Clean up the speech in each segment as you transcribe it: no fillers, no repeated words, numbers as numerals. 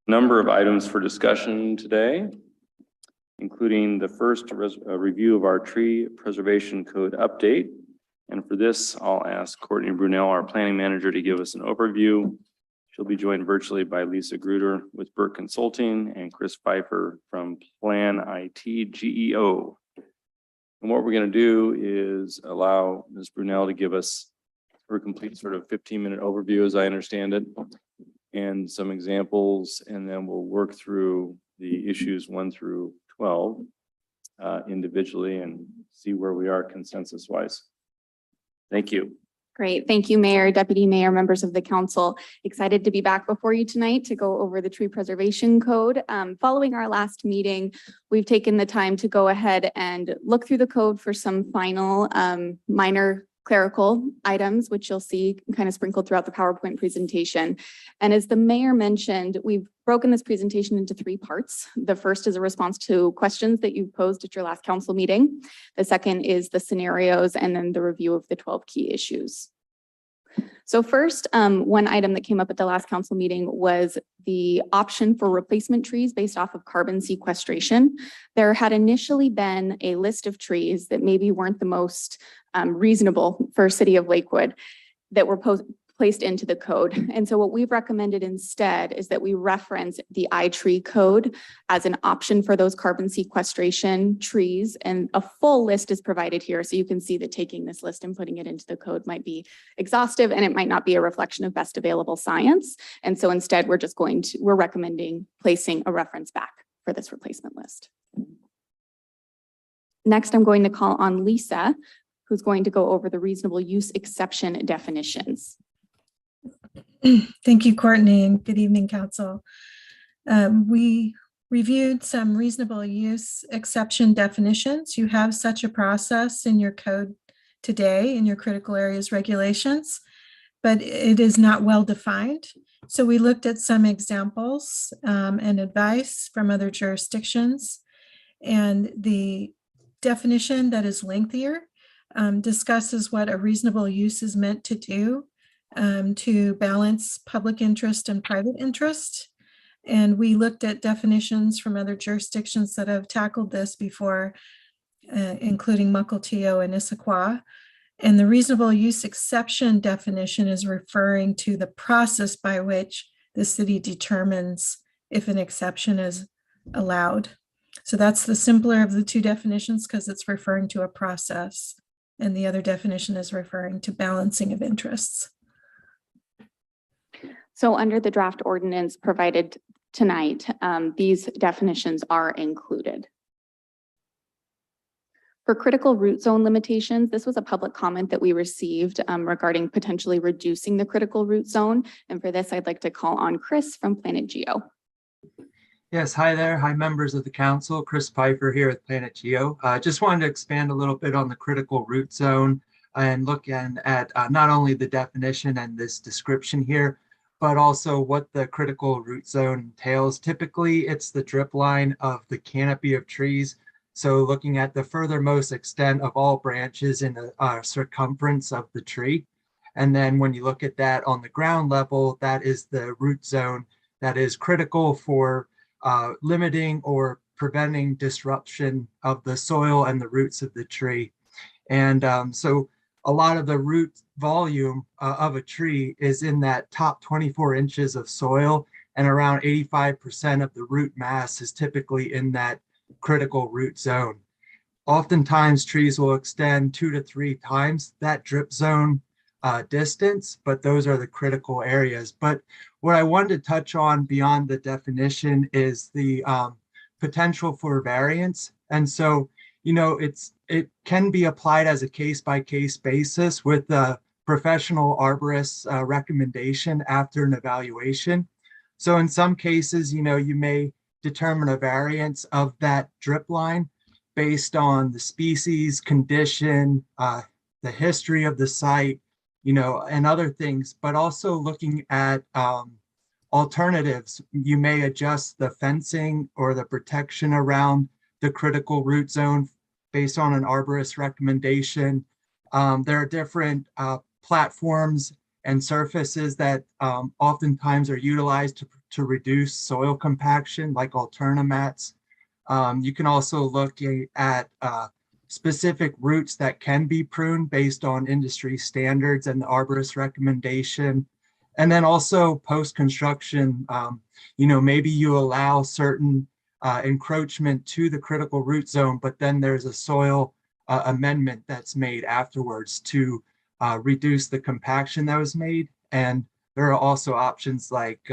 Number of items for discussion today, including the first review of our tree preservation code update. And for this, I'll ask Courtney Brunel, our planning manager, to give us an overview. She'll be joined virtually by Lisa Gruder with Burke Consulting and Chris Pfeiffer from Plan IT GEO. And what we're going to do is allow Ms. Brunel to give us her complete sort of 15-minute overview, as I understand it, and some examples, and then we'll work through the issues 1 through 12 individually and see where we are consensus-wise. Thank you. Great. Thank you, Mayor, Deputy Mayor, members of the council. Excited to be back before you tonight to go over the tree preservation code. Following our last meeting, we've taken the time to go ahead and look through the code for some final minor clerical items, which you'll see kind of sprinkled throughout the PowerPoint presentation. And as the mayor mentioned, we've broken this presentation into 3 parts. The first is a response to questions that you posed at your last council meeting. The second is the scenarios, and then the review of the 12 key issues. So first, one item that came up at the last council meeting was the option for replacement trees based off of carbon sequestration. There had initially been a list of trees that maybe weren't the most reasonable for City of Lakewood that were placed into the code. And so what we've recommended instead is that we reference the iTree code as an option for those carbon sequestration trees. And a full list is provided here. So you can see that taking this list and putting it into the code might be exhaustive, and it might not be a reflection of best available science. And so instead, we're recommending placing a reference back for this replacement list. Next, I'm going to call on Lisa, who's going to go over the reasonable use exception definitions. Thank you, Courtney, and good evening, Council. We reviewed some reasonable use exception definitions. You have such a process in your code today in your critical areas regulations, but it is not well defined. So we looked at some examples and advice from other jurisdictions, and the definition that is lengthier discusses what a reasonable use is meant to do to balance public interest and private interest. And we looked at definitions from other jurisdictions that have tackled this before, including Mukilteo and Issaquah. And the reasonable use exception definition is referring to the process by which the city determines if an exception is allowed. So that's the simpler of the 2 definitions because it's referring to a process. And the other definition is referring to balancing of interests. So under the draft ordinance provided tonight, these definitions are included. For critical root zone limitations, this was a public comment that we received regarding potentially reducing the critical root zone. And for this, I'd like to call on Chris from Planet Geo. Yes, hi there. Hi, members of the council. Chris Pfeiffer here at Planet Geo. Just wanted to expand a little bit on the critical root zone and look at not only the definition and this description here, but also what the critical root zone entails. Typically, it's the drip line of the canopy of trees. So looking at the furthermost extent of all branches in the circumference of the tree. And then when you look at that on the ground level, that is the root zone that is critical for limiting or preventing disruption of the soil and the roots of the tree. And so a lot of the root volume of a tree is in that top 24 inches of soil, and around 85% of the root mass is typically in that critical root zone. Oftentimes trees will extend 2 to 3 times that drip zone distance, but those are the critical areas. But what I wanted to touch on beyond the definition is the potential for variance. And so, you know, it can be applied as a case-by-case basis with a professional arborist recommendation after an evaluation. So in some cases, you know, you may determine a variance of that drip line based on the species, condition, the history of the site, you know, and other things, but also looking at alternatives. You may adjust the fencing or the protection around the critical root zone based on an arborist recommendation. There are different platforms and surfaces that oftentimes are utilized to reduce soil compaction like alternamats. You can also look at specific roots that can be pruned based on industry standards and the arborist recommendation. And then also post-construction, maybe you allow certain encroachment to the critical root zone, but then there's a soil amendment that's made afterwards to reduce the compaction that was made. And there are also options like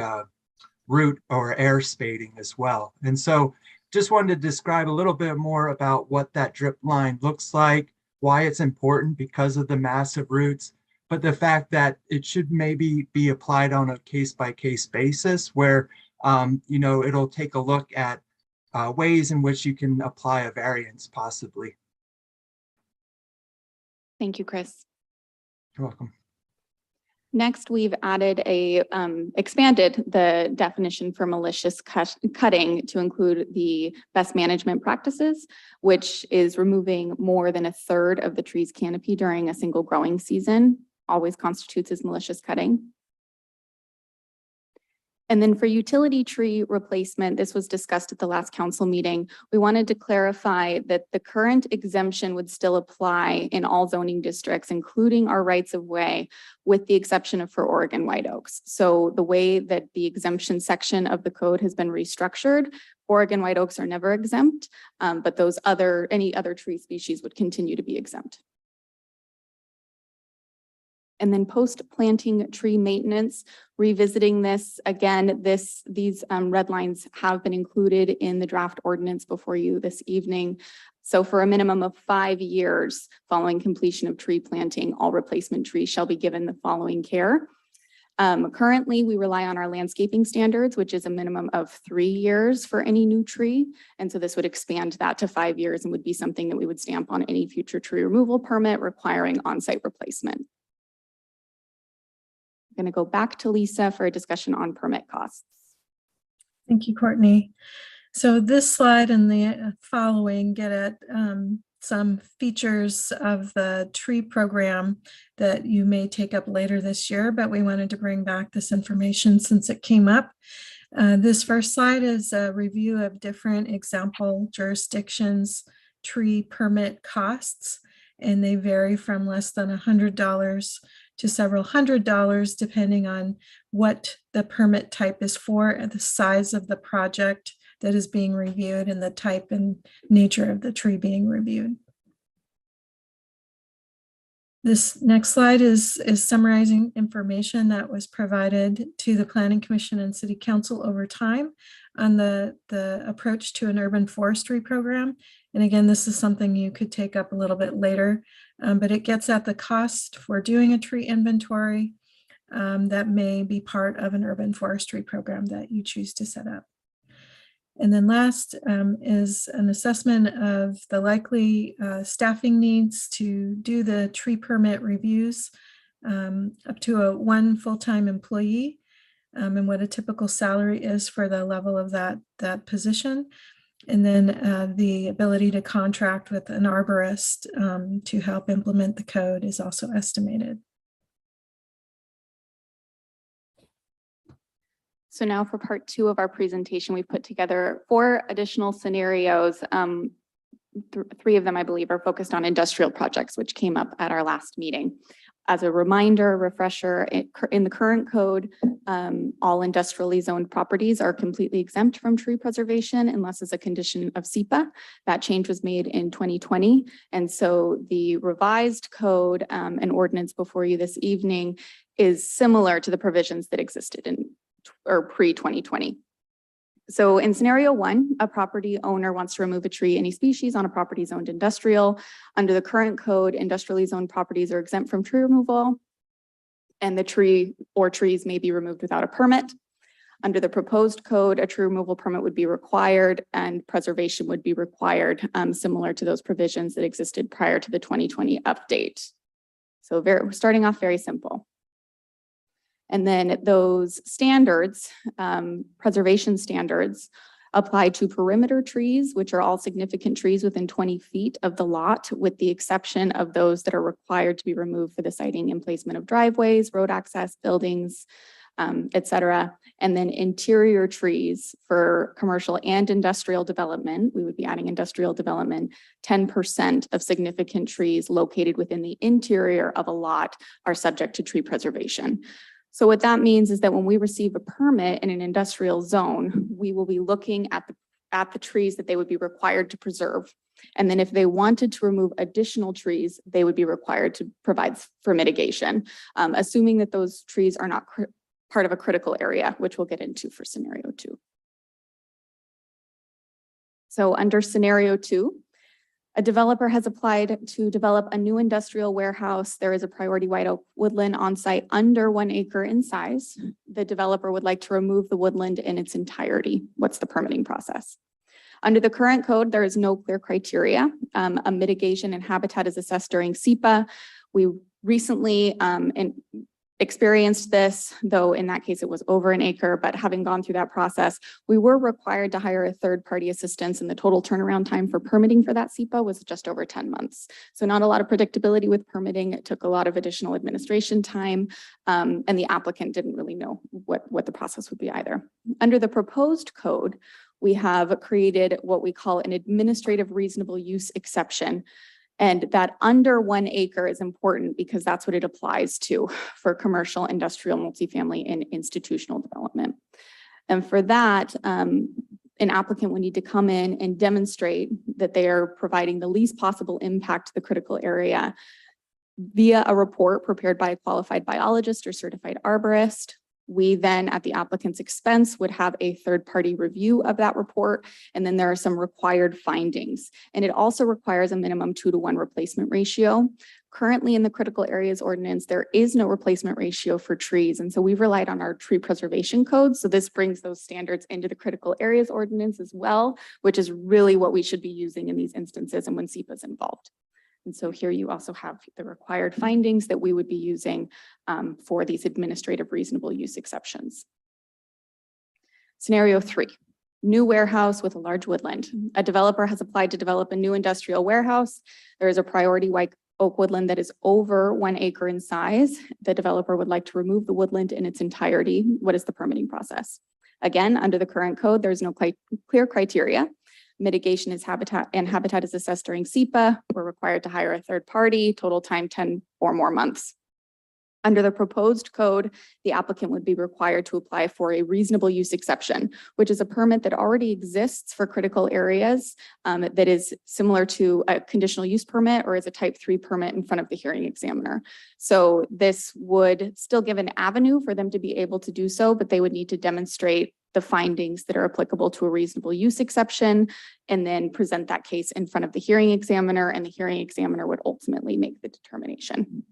root or air spading as well. And so just wanted to describe a little bit more about what that drip line looks like, why it's important because of the massive roots, but the fact that it should maybe be applied on a case-by-case basis where, it'll take a look at ways in which you can apply a variance possibly. Thank you, Chris. You're welcome. Next, we've added expanded the definition for malicious cutting to include the best management practices, which is removing more than a third of the tree's canopy during a single growing season, always constitutes as malicious cutting. And then for utility tree replacement, this was discussed at the last council meeting. We wanted to clarify that the current exemption would still apply in all zoning districts, including our rights of way, with the exception of for Oregon white oaks. So the way that the exemption section of the code has been restructured, Oregon white oaks are never exempt, but any other tree species would continue to be exempt. And then post-planting tree maintenance, revisiting this again, these red lines have been included in the draft ordinance before you this evening. So for a minimum of 5 years following completion of tree planting, all replacement trees shall be given the following care. Currently, we rely on our landscaping standards, which is a minimum of 3 years for any new tree. And so this would expand that to 5 years and would be something that we would stamp on any future tree removal permit requiring on-site replacement. I'm going to go back to Lisa for a discussion on permit costs. Thank you, Courtney. So this slide and the following get at some features of the tree program that you may take up later this year, but we wanted to bring back this information since it came up. This first slide is a review of different example jurisdictions' tree permit costs, and they vary from less than $100 to several $100s, depending on what the permit type is for, and the size of the project that is being reviewed, and the type and nature of the tree being reviewed. This next slide is summarizing information that was provided to the Planning Commission and City Council over time on the approach to an urban forestry program. And again, this is something you could take up a little bit later, but it gets at the cost for doing a tree inventory that may be part of an urban forestry program that you choose to set up. And then last is an assessment of the likely staffing needs to do the tree permit reviews up to one full-time employee, and what a typical salary is for the level of that position. And then the ability to contract with an arborist to help implement the code is also estimated. So now for part 2 of our presentation, we've put together 4 additional scenarios. 3 of them, I believe, are focused on industrial projects, which came up at our last meeting. As a reminder, refresher, in the current code, all industrially zoned properties are completely exempt from tree preservation unless as a condition of SEPA. That change was made in 2020. And so the revised code and ordinance before you this evening is similar to the provisions that existed in pre-2020. So in scenario 1, a property owner wants to remove a tree, any species on a property zoned industrial. Under the current code, industrially zoned properties are exempt from tree removal, and the tree or trees may be removed without a permit. Under the proposed code, a tree removal permit would be required and preservation would be required, similar to those provisions that existed prior to the 2020 update. So starting off very simple. And then those standards, preservation standards, apply to perimeter trees, which are all significant trees within 20 feet of the lot, with the exception of those that are required to be removed for the siting and placement of driveways, road access, buildings, et cetera. And then interior trees for commercial and industrial development, we would be adding industrial development, 10% of significant trees located within the interior of a lot are subject to tree preservation. So what that means is that when we receive a permit in an industrial zone, we will be looking at the trees that they would be required to preserve. And then if they wanted to remove additional trees, they would be required to provide for mitigation, assuming that those trees are not part of a critical area, which we'll get into for scenario 2. So under scenario 2, a developer has applied to develop a new industrial warehouse. There is a priority white oak woodland on site under 1 acre in size. The developer would like to remove the woodland in its entirety. What's the permitting process? Under the current code, there is no clear criteria. A mitigation and habitat is assessed during SEPA. We recently experienced this, though in that case it was over 1 acre, but having gone through that process, we were required to hire a third-party assistance, and the total turnaround time for permitting for that SEPA was just over 10 months. So not a lot of predictability with permitting. It took a lot of additional administration time, and the applicant didn't really know what the process would be either. Under the proposed code, we have created what we call an administrative reasonable use exception. And that under 1 acre is important because that's what it applies to for commercial, industrial, multifamily, and institutional development. And for that, an applicant would need to come in and demonstrate that they are providing the least possible impact to the critical area via a report prepared by a qualified biologist or certified arborist. We then, at the applicant's expense, would have a third-party review of that report, and then there are some required findings. And it also requires a minimum 2-to-1 replacement ratio. Currently in the critical areas ordinance, there is no replacement ratio for trees, and so we've relied on our tree preservation code. So this brings those standards into the critical areas ordinance as well, which is really what we should be using in these instances and when SEPA is involved. And so here you also have the required findings that we would be using for these administrative reasonable use exceptions. Scenario 3, new warehouse with a large woodland. A developer has applied to develop a new industrial warehouse. There is a priority white oak woodland that is over 1 acre in size. The developer would like to remove the woodland in its entirety. What is the permitting process? Again, under the current code, there's no clear criteria. Mitigation is habitat is assessed during SEPA. We're required to hire a third party, total time 10 or more months. Under the proposed code, the applicant would be required to apply for a reasonable use exception, which is a permit that already exists for critical areas that is similar to a conditional use permit or is a type 3 permit in front of the hearing examiner. So this would still give an avenue for them to be able to do so, but they would need to demonstrate the findings that are applicable to a reasonable use exception, and then present that case in front of the hearing examiner, and the hearing examiner would ultimately make the determination.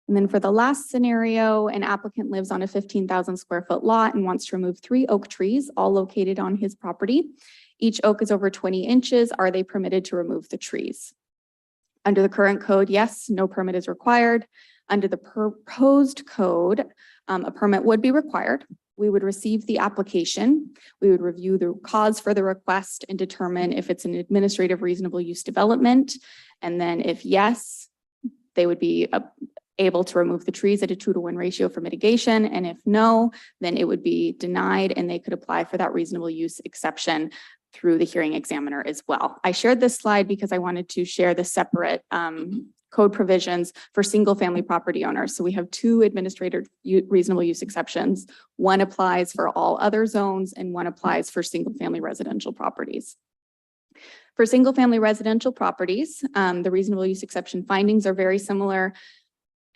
And then for the last scenario, an applicant lives on a 15,000 square foot lot and wants to remove 3 oak trees, all located on his property. Each oak is over 20 inches. Are they permitted to remove the trees? Under the current code, yes, no permit is required. Under the proposed code, a permit would be required. We would receive the application. We would review the cause for the request and determine if it's an administrative reasonable use development. And then if yes, they would be able to remove the trees at a 2-to-1 ratio for mitigation. And if no, then it would be denied and they could apply for that reasonable use exception through the hearing examiner as well. I shared this slide because I wanted to share the separate code provisions for single family property owners. So we have 2 administrative reasonable use exceptions. One applies for all other zones and one applies for single family residential properties. For single family residential properties, the reasonable use exception findings are very similar,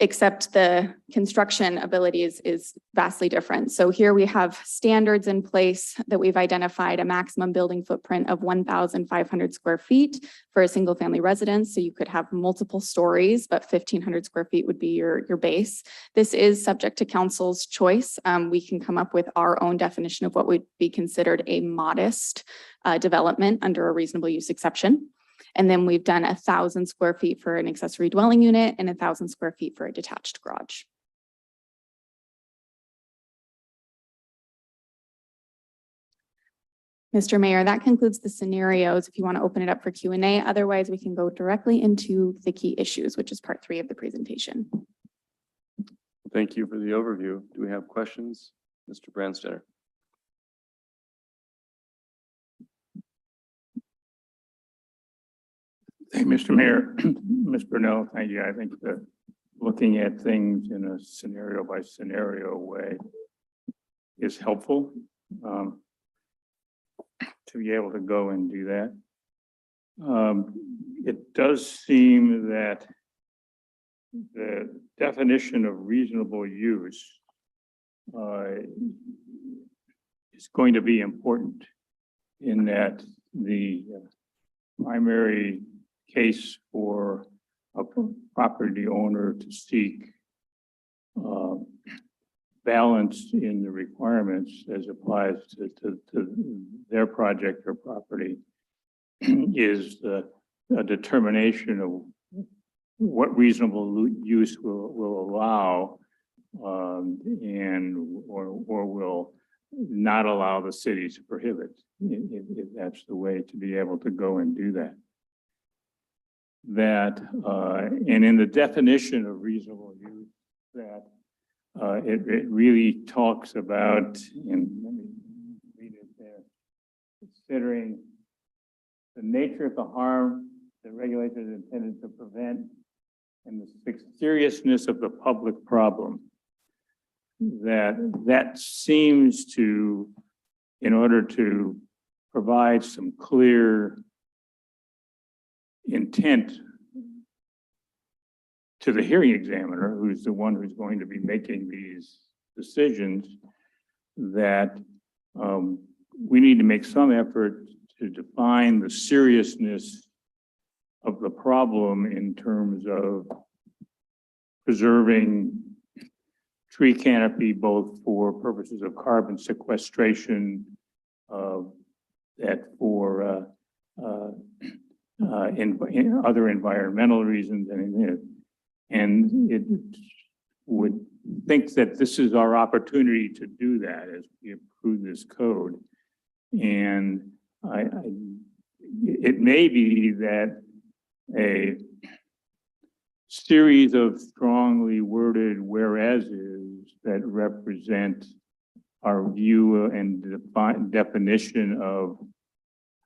except the construction ability is vastly different. So here we have standards in place that we've identified a maximum building footprint of 1,500 square feet for a single family residence. So you could have multiple stories, but 1,500 square feet would be your base. This is subject to council's choice. We can come up with our own definition of what would be considered a modest development under a reasonable use exception. And then we've done 1,000 square feet for an accessory dwelling unit and 1,000 square feet for a detached garage. Mr. Mayor, that concludes the scenarios. If you want to open it up for Q&A, otherwise we can go directly into the key issues, which is part 3 of the presentation. Thank you for the overview. Do we have questions? Mr. Branstetter? Thank you, Mr. Mayor. Ms. Brunel, thank you. I think that looking at things in a scenario by scenario way is helpful to be able to go and do that. It does seem that the definition of reasonable use is going to be important in that the primary case for a property owner to seek balance in the requirements as applies to their project or property is a determination of what reasonable use will allow and or will not allow the city to prohibit, if that's the way to be able to go and do that. And in the definition of reasonable use, that it really talks about, and let me read it there, considering the nature of the harm the regulator is intended to prevent and the seriousness of the public problem. That seems to, in order to provide some clear intent to the hearing examiner, who's the one who's going to be making these decisions, that we need to make some effort to define the seriousness of the problem in terms of preserving tree canopy, both for purposes of carbon sequestration, that for in other environmental reasons, and it would think that this is our opportunity to do that as we approve this code. And it may be that a series of strongly worded whereases that represent our view and definition of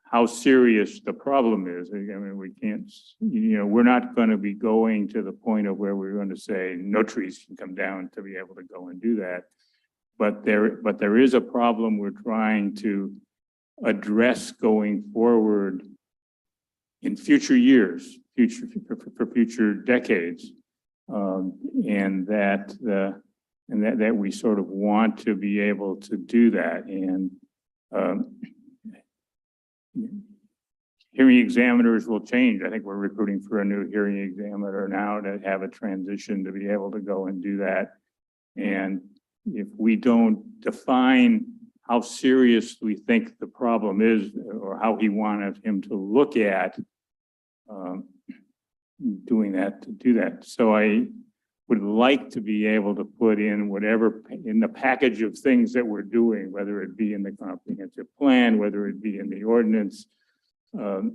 how serious the problem is. I mean, we can't, we're not going to be going to the point of where we're going to say no trees can come down to be able to go and do that. But there is a problem we're trying to address going forward in future years, for future decades, and that we sort of want to be able to do that. And hearing examiners will change. I think we're recruiting for a new hearing examiner now to have a transition to be able to go and do that. And if we don't define how serious we think the problem is, or how he wanted him to look at doing that, to do that. So I would like to be able to put in whatever in the package of things that we're doing, whether it be in the comprehensive plan, whether it be in the ordinance, whether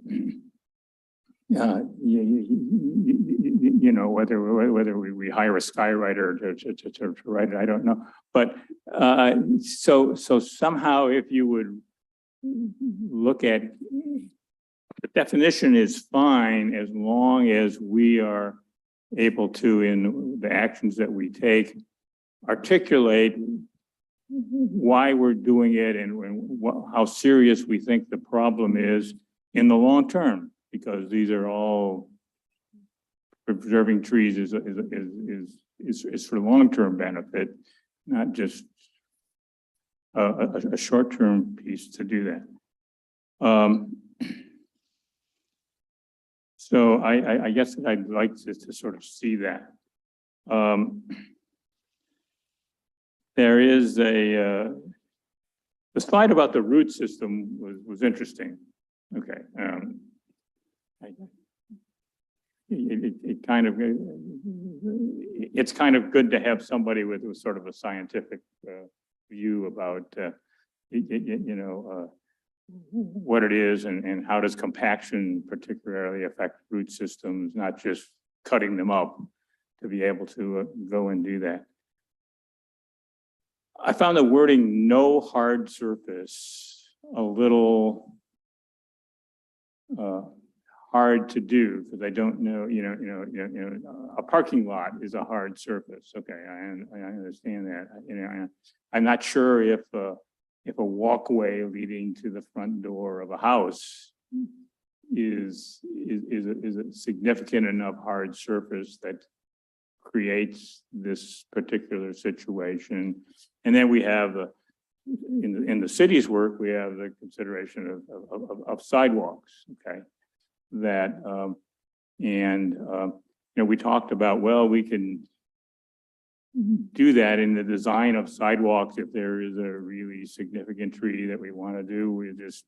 we hire a skywriter to write it, I don't know. But so somehow, if you would look at the definition, is fine as long as we are able to, in the actions that we take, articulate why we're doing it and how serious we think the problem is in the long term, because these are all preserving trees is for long-term benefit, not just a short-term piece to do that. So I guess I'd like to sort of see that. There is the slide about the root system was interesting. Okay. It's kind of good to have somebody with sort of a scientific view about what it is and how does compaction particularly affect root systems, not just cutting them up, to be able to go and do that. I found the wording "no hard surface" a little hard to do, because I don't know, a parking lot is a hard surface. Okay, I understand that. I'm not sure if a walkway leading to the front door of a house is a significant enough hard surface that creates this particular situation. And then we have in the city's work, we have the consideration of sidewalks. Okay, that we talked about, well, we can do that in the design of sidewalks. If there is a really significant tree that we want to do, we just,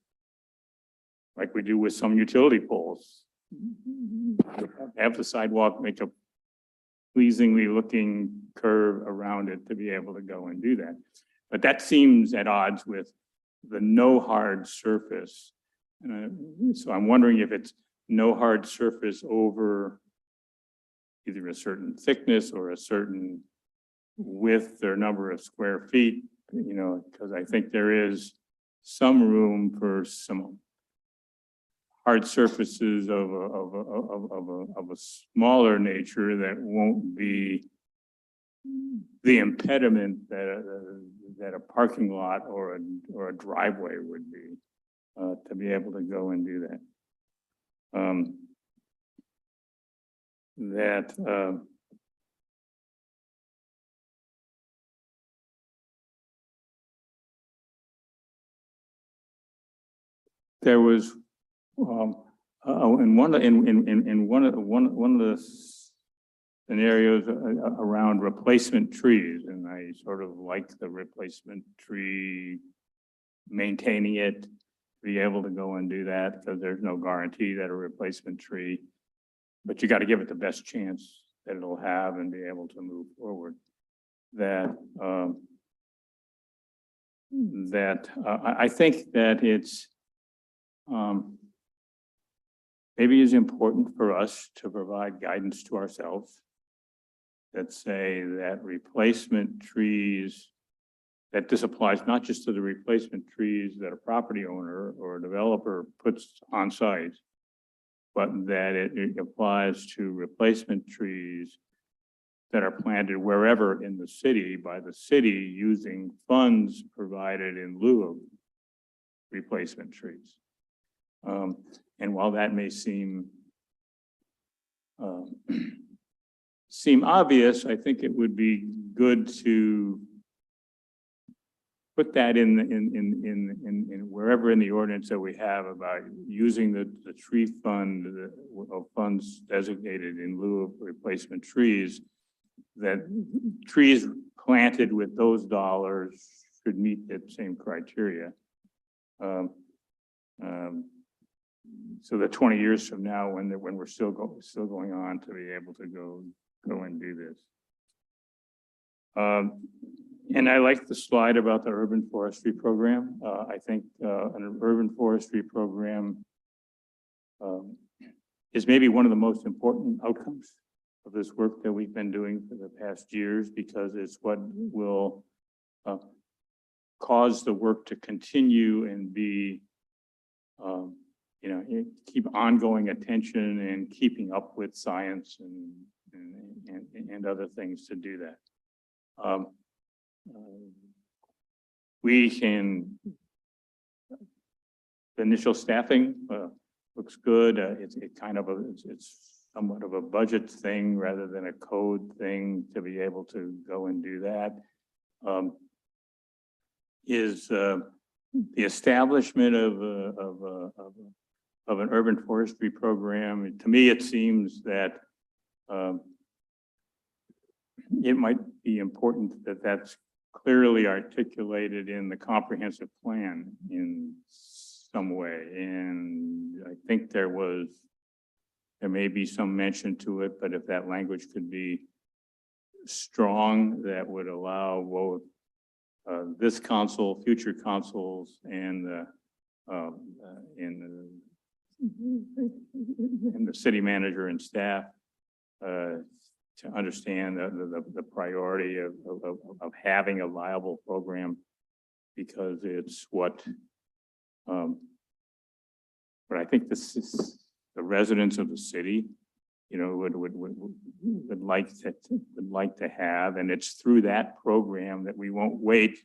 like we do with some utility poles, have the sidewalk make a pleasingly looking curve around it to be able to go and do that. But that seems at odds with the no hard surface. So I'm wondering if it's no hard surface over either a certain thickness or a certain width or number of square feet, because I think there is some room for some hard surfaces of a smaller nature that won't be the impediment that a parking lot or a driveway would be, to be able to go and do that. There was in one of the scenarios around replacement trees, and I sort of like the replacement tree, maintaining it, be able to go and do that, because there's no guarantee that a replacement tree, but you got to give it the best chance that it'll have and be able to move forward. I think that it's maybe is important for us to provide guidance to ourselves that say that replacement trees, that this applies not just to the replacement trees that a property owner or a developer puts on site, but that it applies to replacement trees that are planted wherever in the city by the city using funds provided in lieu of replacement trees. And while that may seem obvious, I think it would be good to put that in wherever in the ordinance that we have about using the tree fund of funds designated in lieu of replacement trees, that trees planted with those dollars should meet that same criteria. So that 20 years from now, when we're still going on, to be able to go and do this. And I like the slide about the urban forestry program. I think an urban forestry program is maybe one of the most important outcomes of this work that we've been doing for the past years, because it's what will cause the work to continue and be keep ongoing attention and keeping up with science and other things to do that. The initial staffing looks good. It's somewhat of a budget thing rather than a code thing to be able to go and do that. The establishment of an urban forestry program, to me, it seems that it might be important that that's clearly articulated in the comprehensive plan in some way. And I think there may be some mention to it, but if that language could be strong, that would allow both this council, future councils, and the city manager and staff to understand the priority of having a viable program, because it's what but I think this is the residents of the city, you know, would like to have, and it's through that program that we won't wait.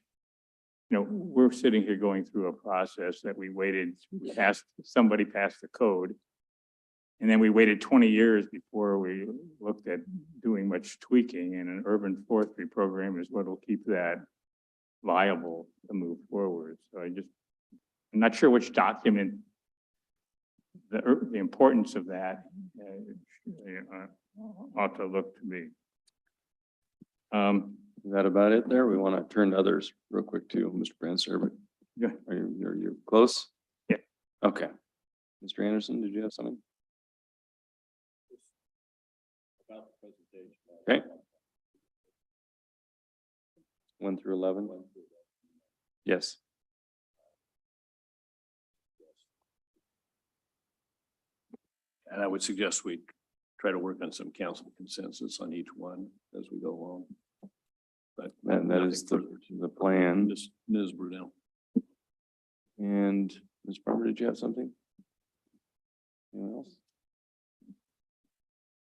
You know, we're sitting here going through a process that we waited past, somebody passed the code. And then we waited 20 years before we looked at doing much tweaking, and an urban forestry program is what will keep that viable to move forward. So I'm not sure which document, the importance of that ought to look to be. Is that about it there? We want to turn to others real quick too, Mr. Branster, Yeah. but are you close? Yeah. Okay. Mr. Anderson, did you have something? Okay. 1 through 11? Yes. And I would suggest we try to work on some council consensus on each one as we go along. But And that is the plan. Ms. Brunel. And Ms. Farmer, did you have something? Anyone else?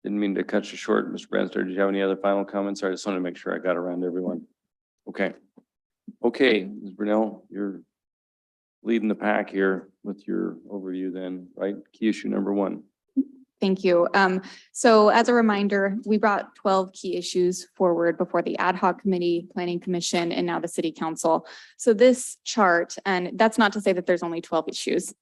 Didn't mean to cut you short, Mr. Branster. Did you have any other final comments? I just wanted to make sure I got around to everyone. Okay. Okay, Ms. Brunel, you're leading the pack here with your overview then, right? Key issue number 1. Thank you. So as a reminder, we brought 12 key issues forward before the ad hoc committee, planning commission, and now the city council. So this chart, and that's not to say that there's only 12 issues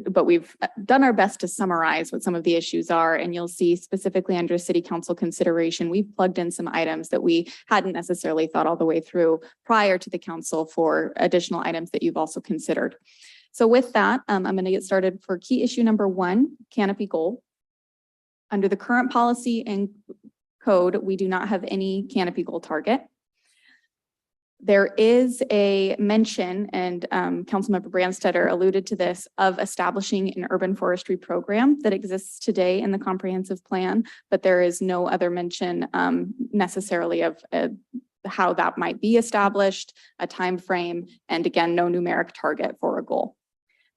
but we've done our best to summarize what some of the issues are. And you'll see specifically under city council consideration, we've plugged in some items that we hadn't necessarily thought all the way through prior to the council for additional items that you've also considered. So with that, I'm going to get started for key issue number 1, canopy goal. Under the current policy and code, we do not have any canopy goal target. There is a mention, and Councilmember Brandstetter alluded to this, of establishing an urban forestry program that exists today in the comprehensive plan, but there is no other mention necessarily of how that might be established, a time frame, and again, no numeric target for a goal.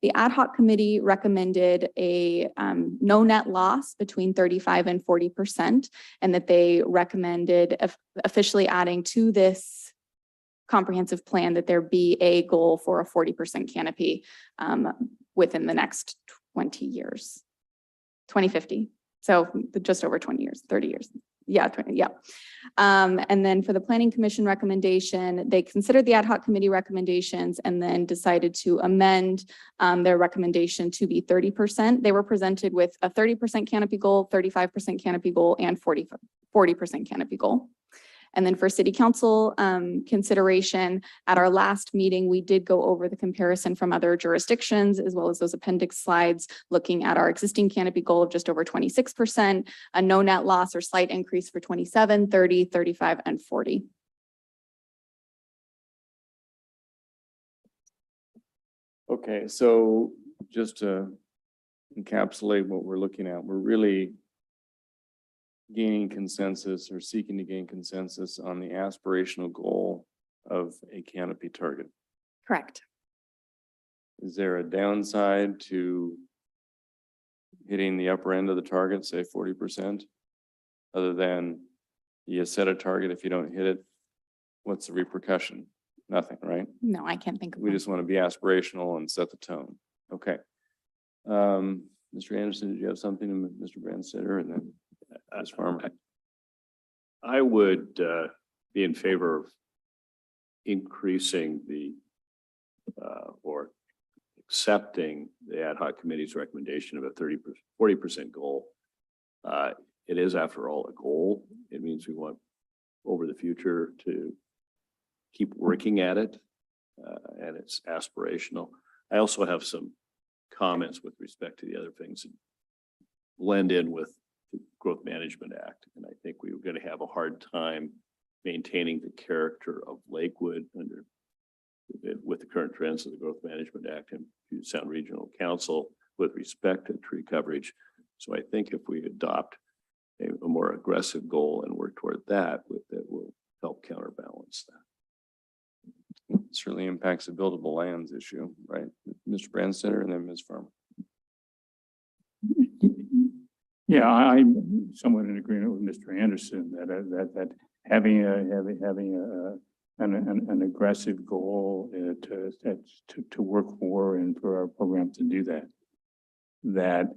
The ad hoc committee recommended a no net loss between 35% and 40%, and that they recommended officially adding to this comprehensive plan that there be a goal for a 40% canopy within the next 20 years, 2050. So just over 20 years, 30 years. Yeah, 20, yeah. And then for the planning commission recommendation, they considered the ad hoc committee recommendations and then decided to amend their recommendation to be 30%. They were presented with a 30% canopy goal, 35% canopy goal, and 40% canopy goal. And then for city council consideration, at our last meeting, we did go over the comparison from other jurisdictions, as well as those appendix slides, looking at our existing canopy goal of just over 26%, a no net loss or slight increase for 27, 30, 35, and 40. Okay, so just to encapsulate what we're looking at, we're really gaining consensus or seeking to gain consensus on the aspirational goal of a canopy target. Correct. Is there a downside to hitting the upper end of the target, say 40%? Other than you set a target, if you don't hit it, what's the repercussion? Nothing, right? No, I can't think of We one. just want to be aspirational and set the tone. Okay. Mr. Anderson, did you have something, and Mr. Brandstetter, and then Ms. Farmer? I would be in favor of increasing the or accepting the ad hoc committee's recommendation of a 40% goal. It is, after all, a goal. It means we want over the future to keep working at it, and it's aspirational. I also have some comments with respect to the other things that blend in with the Growth Management Act. And I think we were going to have a hard time maintaining the character of Lakewood with the current trends of the Growth Management Act and Puget Sound Regional Council with respect to tree coverage. So I think if we adopt a more aggressive goal and work toward that will help counterbalance that. Certainly impacts the buildable lands issue, right? Mr. Branstetter and then Ms. Farmer. Yeah, I'm somewhat in agreement with Mr. Anderson that having an aggressive goal to work for and for our program to do that.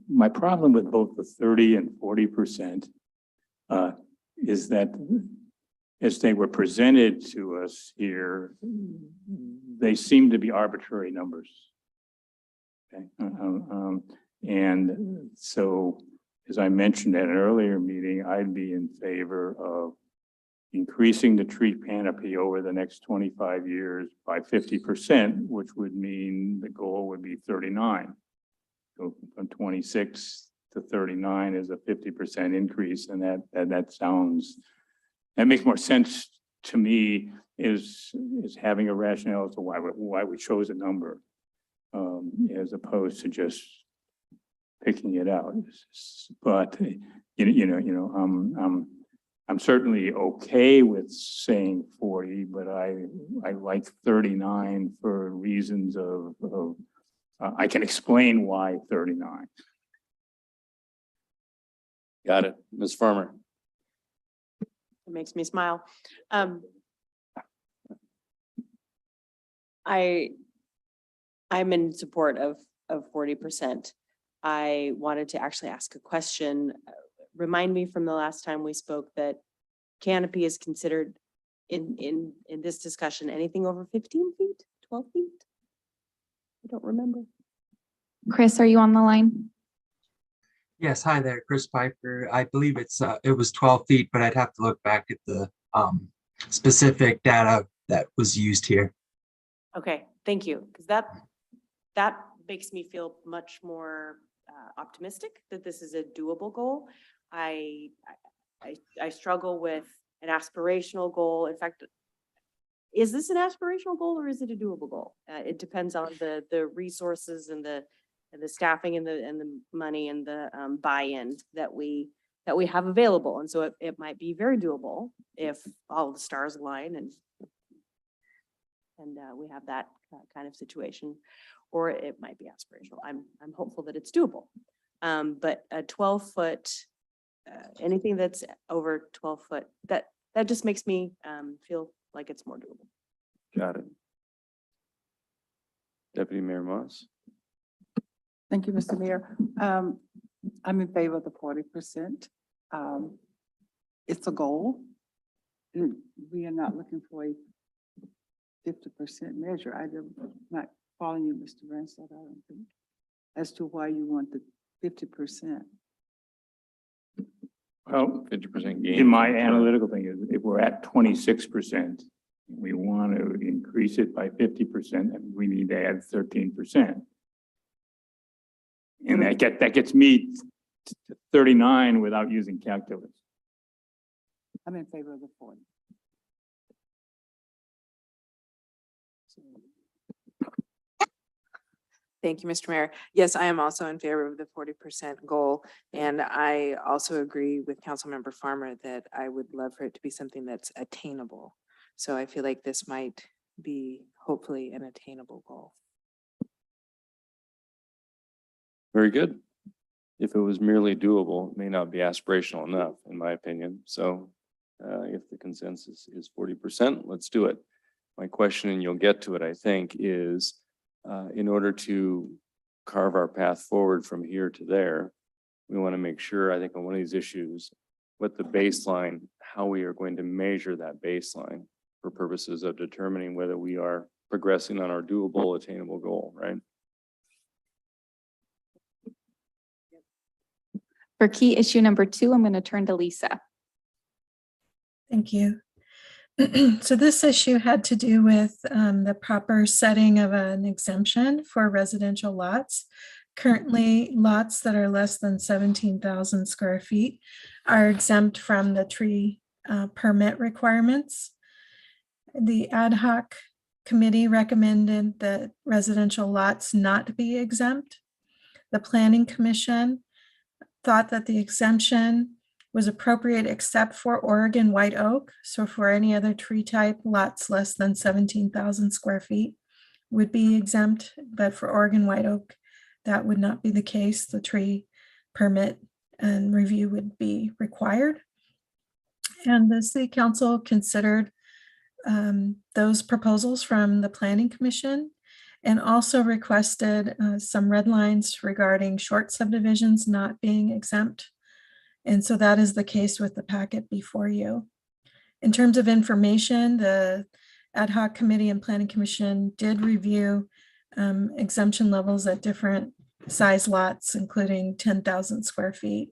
My problem with both the 30 and 40% is that as they were presented to us here, they seem to be arbitrary numbers. Okay. And so, as I mentioned at an earlier meeting, I'd be in favor of increasing the tree canopy over the next 25 years by 50%, which would mean the goal would be 39. So from 26 to 39 is a 50% increase, and that makes more sense to me is having a rationale as to why we chose a number, as opposed to just picking it out. But I'm certainly okay with saying 40, but I like 39 for reasons of I can explain why 39. Got it. Ms. Farmer. It makes me smile. I'm in support of 40%. I wanted to actually ask a question. Remind me from the last time we spoke that canopy is considered in this discussion, anything over 15 feet, 12 feet? I don't remember. Chris, are you on the line? Yes, hi there, Chris Piper. I believe it was 12 feet, but I'd have to look back at the specific data that was used here. Okay, thank you. Because that makes me feel much more optimistic that this is a doable goal. I struggle with an aspirational goal. In fact, is this an aspirational goal or is it a doable goal? It depends on the resources and the staffing and the money and the buy-in that we have available. And so it might be very doable if all the stars align and we have that kind of situation, or it might be aspirational. I'm hopeful that it's doable. But a 12-foot, anything that's over 12 foot, that just makes me feel like it's more doable. Got it. Deputy Mayor Moss. Thank you, Mr. Mayor. I'm in favor of the 40%. It's a goal. We are not looking for a 50% measure. I'm not following you, Mr. Branstad, I don't think, as to why you want the 50%. Well, 50% gain. in my analytical thing is if we're at 26%, we want to increase it by 50%, and we need to add 13%. And that gets me to 39 without using calculus. I'm in favor of the 40. Thank you, Mr. Mayor. Yes, I am also in favor of the 40% goal. And I also agree with Councilmember Farmer that I would love for it to be something that's attainable. So I feel like this might be hopefully an attainable goal. Very good. If it was merely doable, it may not be aspirational enough, in my opinion. So if the consensus is 40%, let's do it. My question, and you'll get to it, I think, is in order to carve our path forward from here to there, we want to make sure, I think, on one of these issues, what the baseline, how we are going to measure that baseline for purposes of determining whether we are progressing on our doable, attainable goal, right? For key issue number 2, I'm going to turn to Lisa. Thank you. So this issue had to do with the proper setting of an exemption for residential lots. Currently, lots that are less than 17,000 square feet are exempt from the tree permit requirements. The ad hoc committee recommended that residential lots not be exempt. The Planning Commission thought that the exemption was appropriate except for Oregon white oak. So for any other tree type, lots less than 17,000 square feet would be exempt, but for Oregon white oak, that would not be the case. The tree permit and review would be required. And the city council considered those proposals from the planning commission and also requested some red lines regarding short subdivisions not being exempt. And so that is the case with the packet before you. In terms of information, the ad hoc committee and planning commission did review exemption levels at different size lots, including 10,000 square feet.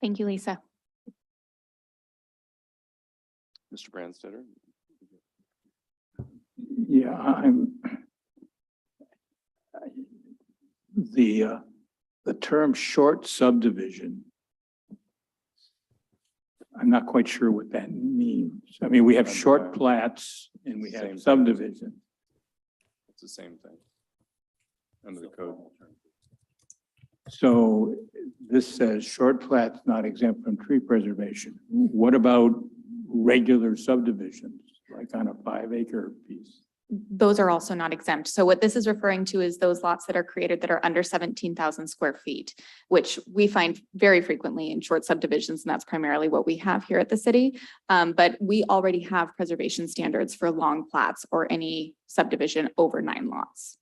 Thank you, Lisa. Mr. Brandstetter? Yeah, the term short subdivision, I'm not quite sure what that means. I mean, we have short plats and we Same have thing. subdivision. It's the same thing. Under the code. So this says short plats not exempt from tree preservation. What about regular subdivisions, like on a 5-acre piece? Those are also not exempt. So what this is referring to is those lots that are created that are under 17,000 square feet, which we find very frequently in short subdivisions, and that's primarily what we have here at the city. But we already have preservation standards for long plats or any subdivision over 9 lots.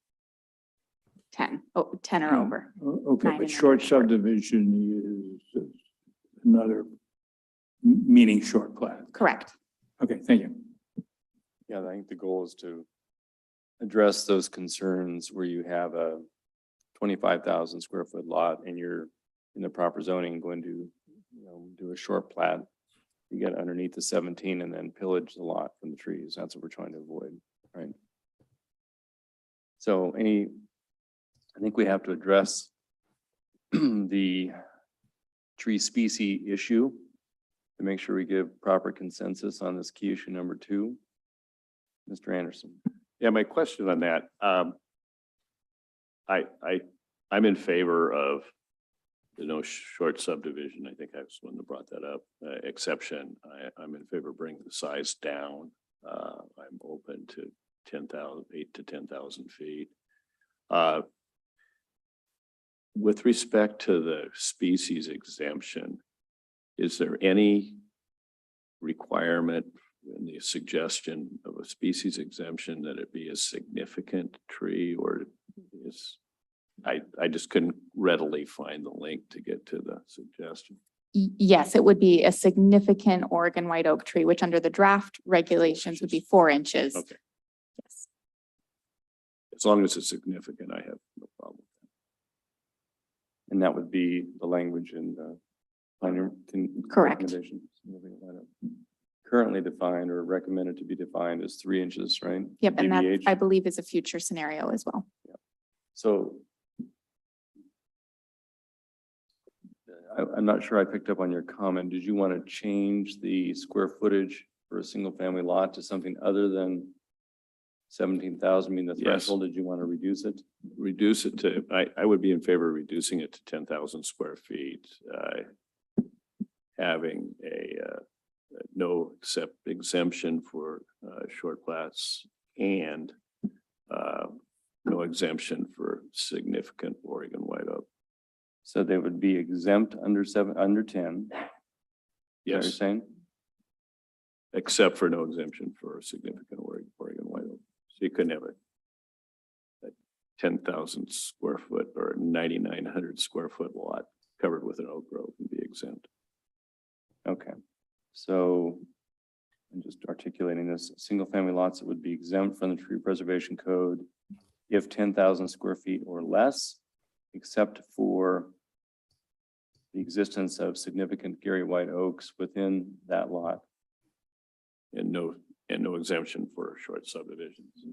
10 or over. Okay, 9 but and short under. subdivision is another meaning short plat. Correct. Okay, thank you. Yeah, I think the goal is to address those concerns where you have a 25,000 square foot lot and you're in the proper zoning going to, do a short plat. You get underneath the 17 and then pillage the lot from the trees. That's what we're trying to avoid, right? So I think we have to address the tree species issue to make sure we give proper consensus on this key issue number 2. Mr. Anderson. Yeah, my question on that, I'm in favor of the no short subdivision. I think I was the one that brought that up, exception. I'm in favor of bringing the size down. I'm open to 8 to 10,000 feet. With respect to the species exemption, is there any requirement in the suggestion of a species exemption that it be a significant tree, or is, I just couldn't readily find the link to get to the suggestion. Yes, it would be a significant Oregon white oak tree, which under the draft regulations would be 4 inches. Okay, Yes. as long as it's significant, I have no problem. And that would be the language in the planning. Correct. recommendation. Currently defined or recommended to be defined as 3 inches, right? Yep, and that DBH. I believe is a future scenario as well. So I'm not sure I picked up on your comment. Did you want to change the square footage for a single family lot to something other than 17,000 being the Yes. threshold? Did you want to reduce it? Reduce it to, I would be in favor of reducing it to 10,000 square feet. Having a no exemption for short plats and no exemption for significant Oregon white oak. So they would be exempt under 10. Is that what you're Yes, saying? except for no exemption for significant Oregon white oak. So you couldn't have a 10,000 square foot or 9,900 square foot lot covered with an oak grove and be exempt. Okay. So I'm just articulating this, single family lots that would be exempt from the tree preservation code if 10,000 square feet or less, except for the existence of significant Gary white oaks within that lot. And no exemption for short subdivisions.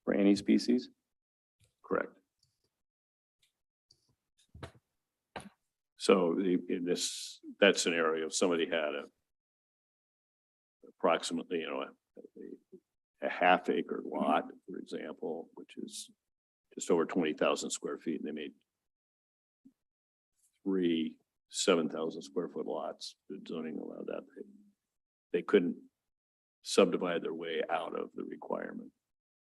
For any species? Correct. So in that scenario, if somebody had approximately, a half acre lot, for example, which is just over 20,000 square feet, and they made 3 7,000 square foot lots. The zoning allowed that. They couldn't subdivide their way out of the requirement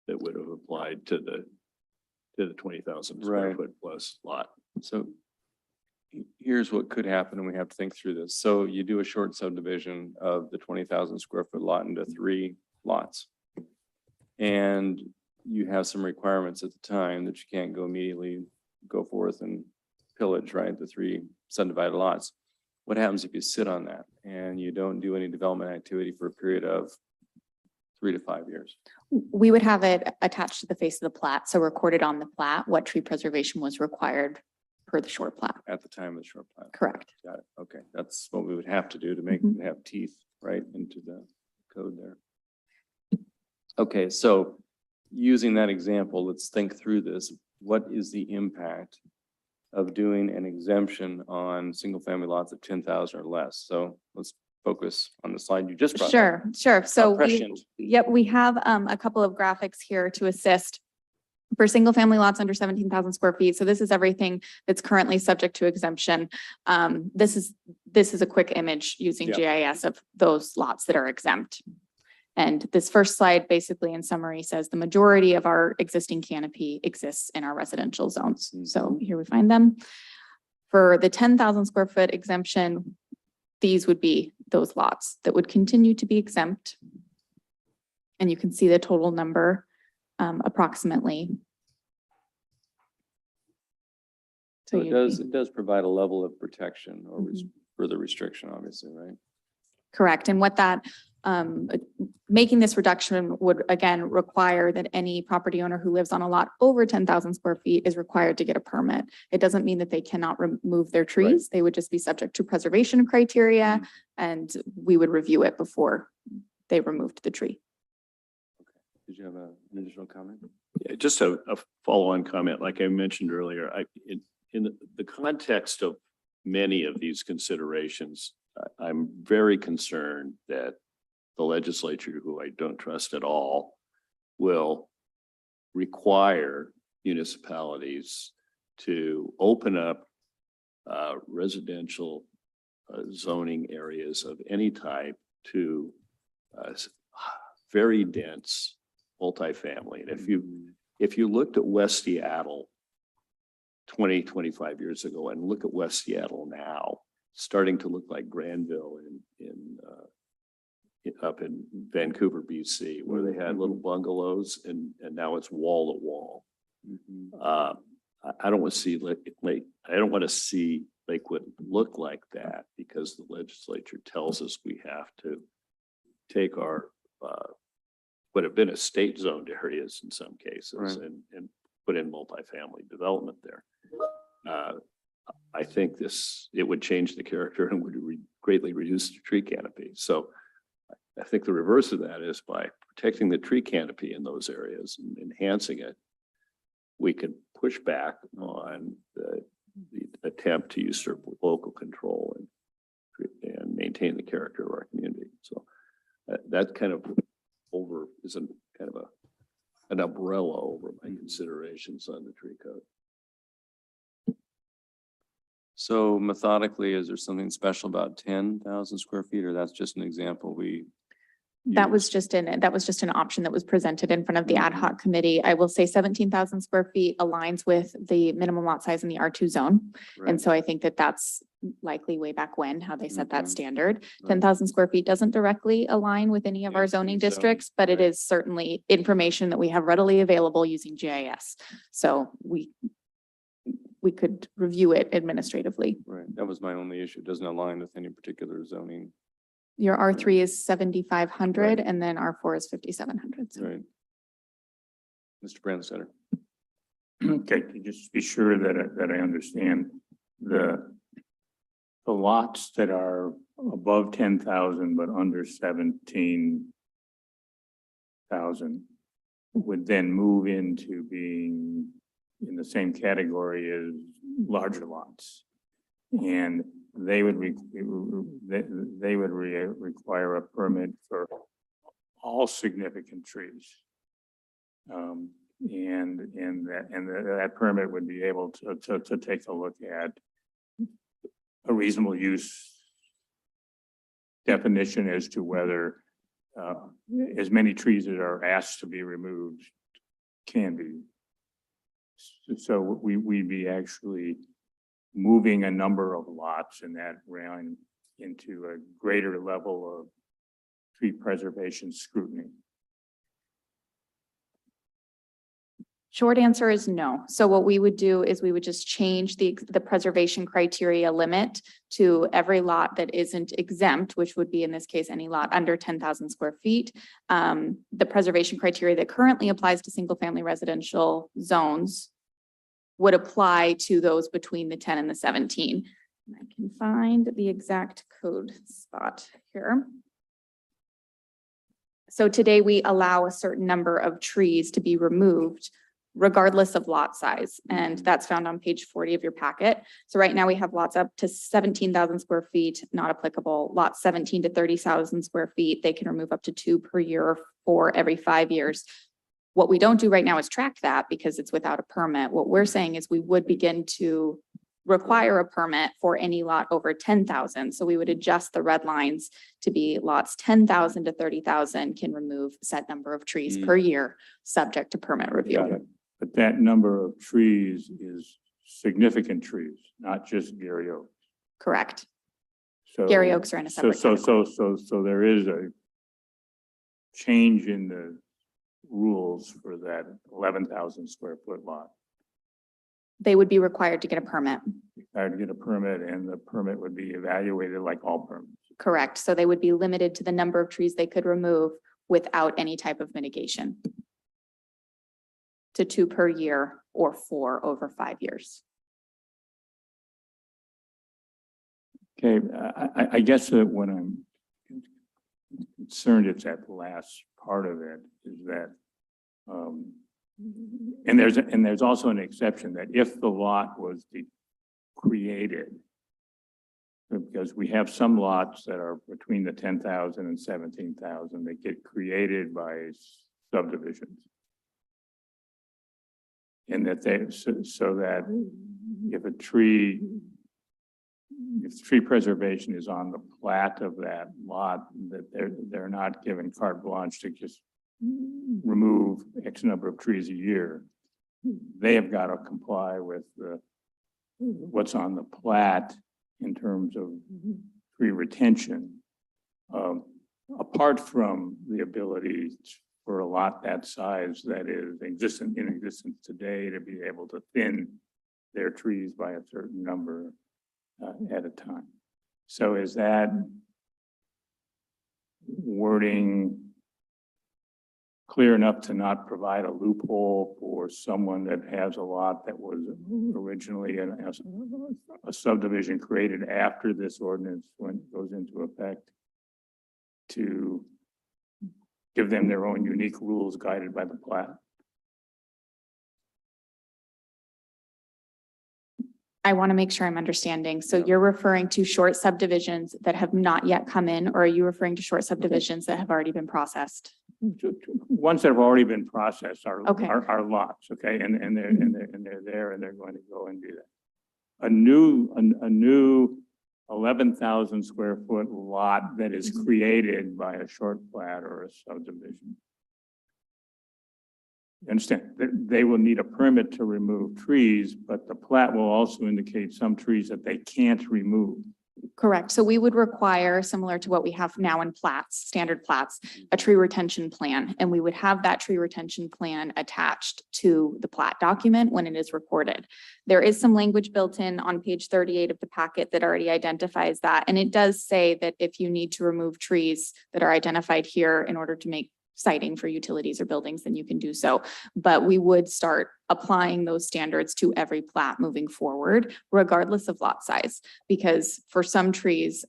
that would have applied to the 20,000 square Right. foot plus lot. So here's what could happen, and we have to think through this. So you do a short subdivision of the 20,000 square foot lot into 3 lots. And you have some requirements at the time that you can't go immediately go forth and pillage, right, the 3 subdivided lots. What happens if you sit on that and you don't do any development activity for a period of 3 to 5 years? We would have it attached to the face of the plat, so recorded on the plat, what tree preservation was required per the short plat. At the time of the short plan? Correct. Got it. Okay, that's what we would have to do to make Mhm. it have teeth right into the code there. Okay, so using that example, let's think through this. What is the impact of doing an exemption on single family lots of 10,000 or less? So let's focus on the slide you just brought up. Sure. So we, Prescient. yep, we have a couple of graphics here to assist for single family lots under 17,000 square feet. So this is everything that's currently subject to exemption. This is a quick image using Yeah. GIS of those lots that are exempt. And this first slide basically in summary says the majority of our existing canopy exists in our residential zones. So here we find them. For the 10,000 square foot exemption, these would be those lots that would continue to be exempt. And you can see the total number approximately. So you- it does provide a level of protection or further restriction, obviously, right? Correct. And what that, making this reduction would again require that any property owner who lives on a lot over 10,000 square feet is required to get a permit. It doesn't mean that they cannot remove their trees. They would just be subject to preservation criteria, and we would review it before they removed the tree. Did you have an additional comment? Yeah, just a follow-on comment, like I mentioned earlier, in the context of many of these considerations, I'm very concerned that the legislature, who I don't trust at all, will require municipalities to open up residential zoning areas of any type to very dense multifamily. And if you looked at West Seattle 25 years ago and look at West Seattle now, starting to look like Granville up in Vancouver, BC, where they had little bungalows and now it's wall to wall. I don't want to see I don't want to see Lakewood look like that, because the legislature tells us we have to take our what have been estate zoned areas in some cases Right. and put in multifamily development there. I think it would change the character and would greatly reduce the tree canopy. So I think the reverse of that is by protecting the tree canopy in those areas and enhancing it, we can push back on the attempt to usurp local control and maintain the character of our community. So that kind of is kind of an umbrella over my considerations on the tree code. So methodically, is there something special about 10,000 square feet, or that's just an example That was just an option that was presented in front of the ad hoc committee. I will say 17,000 square feet aligns with the minimum lot size in the R2 zone. And so I think that that's likely way back when, how they set that Mhm. standard. 10,000 square feet doesn't directly align with any of Yeah, our it's zoning zoning, districts, but it right. is certainly information that we have readily available using GIS. So we could review it administratively. Right, that was my only issue. It doesn't align with any particular zoning, Your R3 is 7,500 Right. and then R4 is 5,700. So right? Mr. Branstetter. Okay, to just be sure that I understand, the lots that are above 10,000 but under 17,000 would then move into being in the same category as larger lots. And they would require a permit for all all significant trees. That permit would be able to take a look at a reasonable use definition as to whether as many trees that are asked to be removed can be. So we'd be actually moving a number of lots in that realm into a greater level of tree preservation scrutiny. Short answer is no. So what we would do is we would just change the preservation criteria limit to every lot that isn't exempt, which would be in this case, any lot under 10,000 square feet. The preservation criteria that currently applies to single family residential zones would apply to those between the 10 and the 17. And I can find the exact code spot here. So today we allow a certain number of trees to be removed regardless of lot size. And that's found on page 40 of your packet. So right now we have lots up to 17,000 square feet, not applicable. Lots 17 to 30,000 square feet, they can remove up to 2 per year or 4 every 5 years. What we don't do right now is track that because it's without a permit. What we're saying is we would begin to require a permit for any lot over 10,000. So we would adjust the red lines to be lots 10,000 to 30,000 can remove set number of trees per year, subject to permit Got review. it. But that number of trees is significant trees, not just Gary Oaks. Correct. So Gary Oaks are in a separate category. So there is a change in the rules for that 11,000 square foot lot. They would be required to get a permit. Required to get a permit, and the permit would be evaluated like all permits. Correct. So they would be limited to the number of trees they could remove without any type of mitigation. To 2 per year or 4 over 5 years. Okay, I guess that what I'm concerned, it's that last part of it is that, and there's also an exception that if the lot was created, because we have some lots that are between the 10,000 and 17,000 that get created by subdivisions. And that so that if tree preservation is on the plat of that lot, that they're not given carte blanche to just remove X number of trees a year. They have got to comply with what's on the plat in terms of tree retention. Apart from the ability for a lot that size that is in existence today to be able to thin their trees by a certain number at a time. So is that wording clear enough to not provide a loophole for someone that has a lot that was originally a subdivision created after this ordinance when it goes into effect, to give them their own unique rules guided by the plat? I want to make sure I'm understanding. So you're referring to short subdivisions that have not yet come in, or are you referring to short subdivisions that have already been processed? Ones that have already been processed are Okay. are lots, okay, and they're there and they're going to go and do that. A new 11,000 square foot lot that is created by a short plat or a subdivision. You understand, they will need a permit to remove trees, but the plat will also indicate some trees that they can't remove. Correct. So we would require, similar to what we have now in plats, standard plats, a tree retention plan. And we would have that tree retention plan attached to the plat document when it is recorded. There is some language built in on page 38 of the packet that already identifies that. And it does say that if you need to remove trees that are identified here in order to make siting for utilities or buildings, then you can do so. But we would start applying those standards to every plat moving forward, regardless of lot size, because for some trees,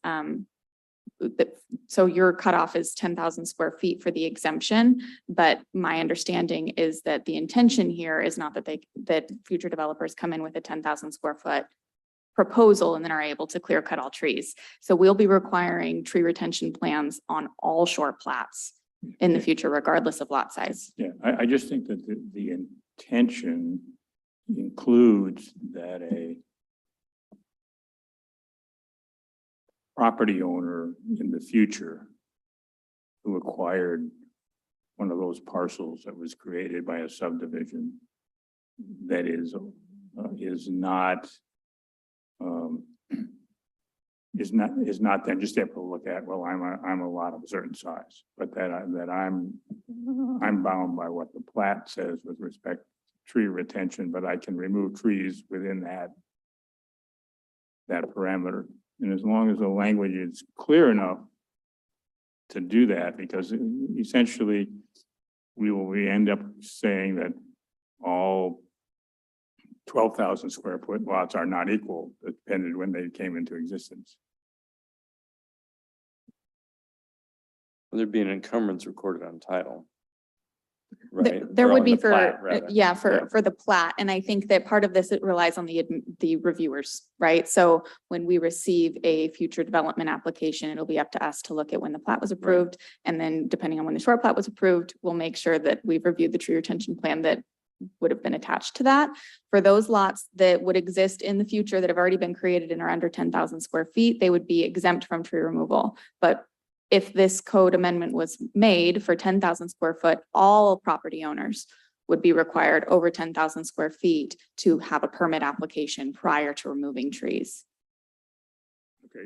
so your cutoff is 10,000 square feet for the exemption. But my understanding is that the intention here is not that future developers come in with a 10,000 square foot proposal and then are able to clear cut all trees. So we'll be requiring tree retention plans on all short plats in the future, regardless of lot size. Yeah, I just think that the intention includes that a property owner in the future who acquired one of those parcels that was created by a subdivision that is not then just able to look at, well, I'm a lot of a certain size, but that I'm bound by what the plat says with respect to tree retention, but I can remove trees within that parameter. And as long as the language is clear enough to do that, because essentially we end up saying that all 12,000 square foot lots are not equal, depending when they came into existence. There'd be an encumbrance recorded on title. There Right? there Or would on be the plat, for, rather. yeah, for the plat. And I think that part of this, it relies on the reviewers, right? So when we receive a future development application, it'll be up to us to look at when the plat was approved. And then depending on when the short plat was approved, we'll make sure that we've reviewed the tree retention plan that would have been attached to that. For those lots that would exist in the future that have already been created and are under 10,000 square feet, they would be exempt from tree removal. But if this code amendment was made for 10,000 square foot, all property owners would be required over 10,000 square feet to have a permit application prior to removing trees. Okay,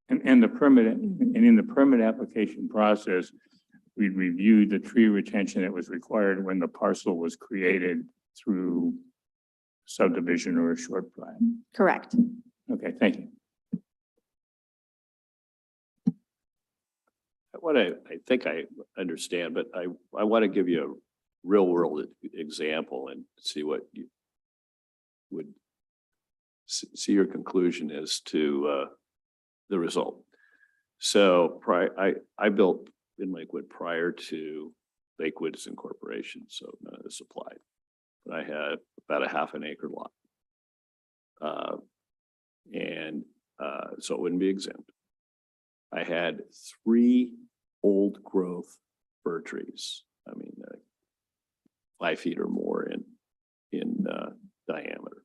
and the permit, and in the permit application process, we reviewed the tree retention that was required when the parcel was created through subdivision or a short plat. Correct. Okay, thank you. What I think I understand, but I want to give you a real world example and see what you would see your conclusion as to the result. So I built in Lakewood prior to Lakewood's incorporation, so none of this applied. But I had about a half an acre lot. So it wouldn't be exempt. I had 3 old growth fir trees. I mean, 5 feet or more in diameter.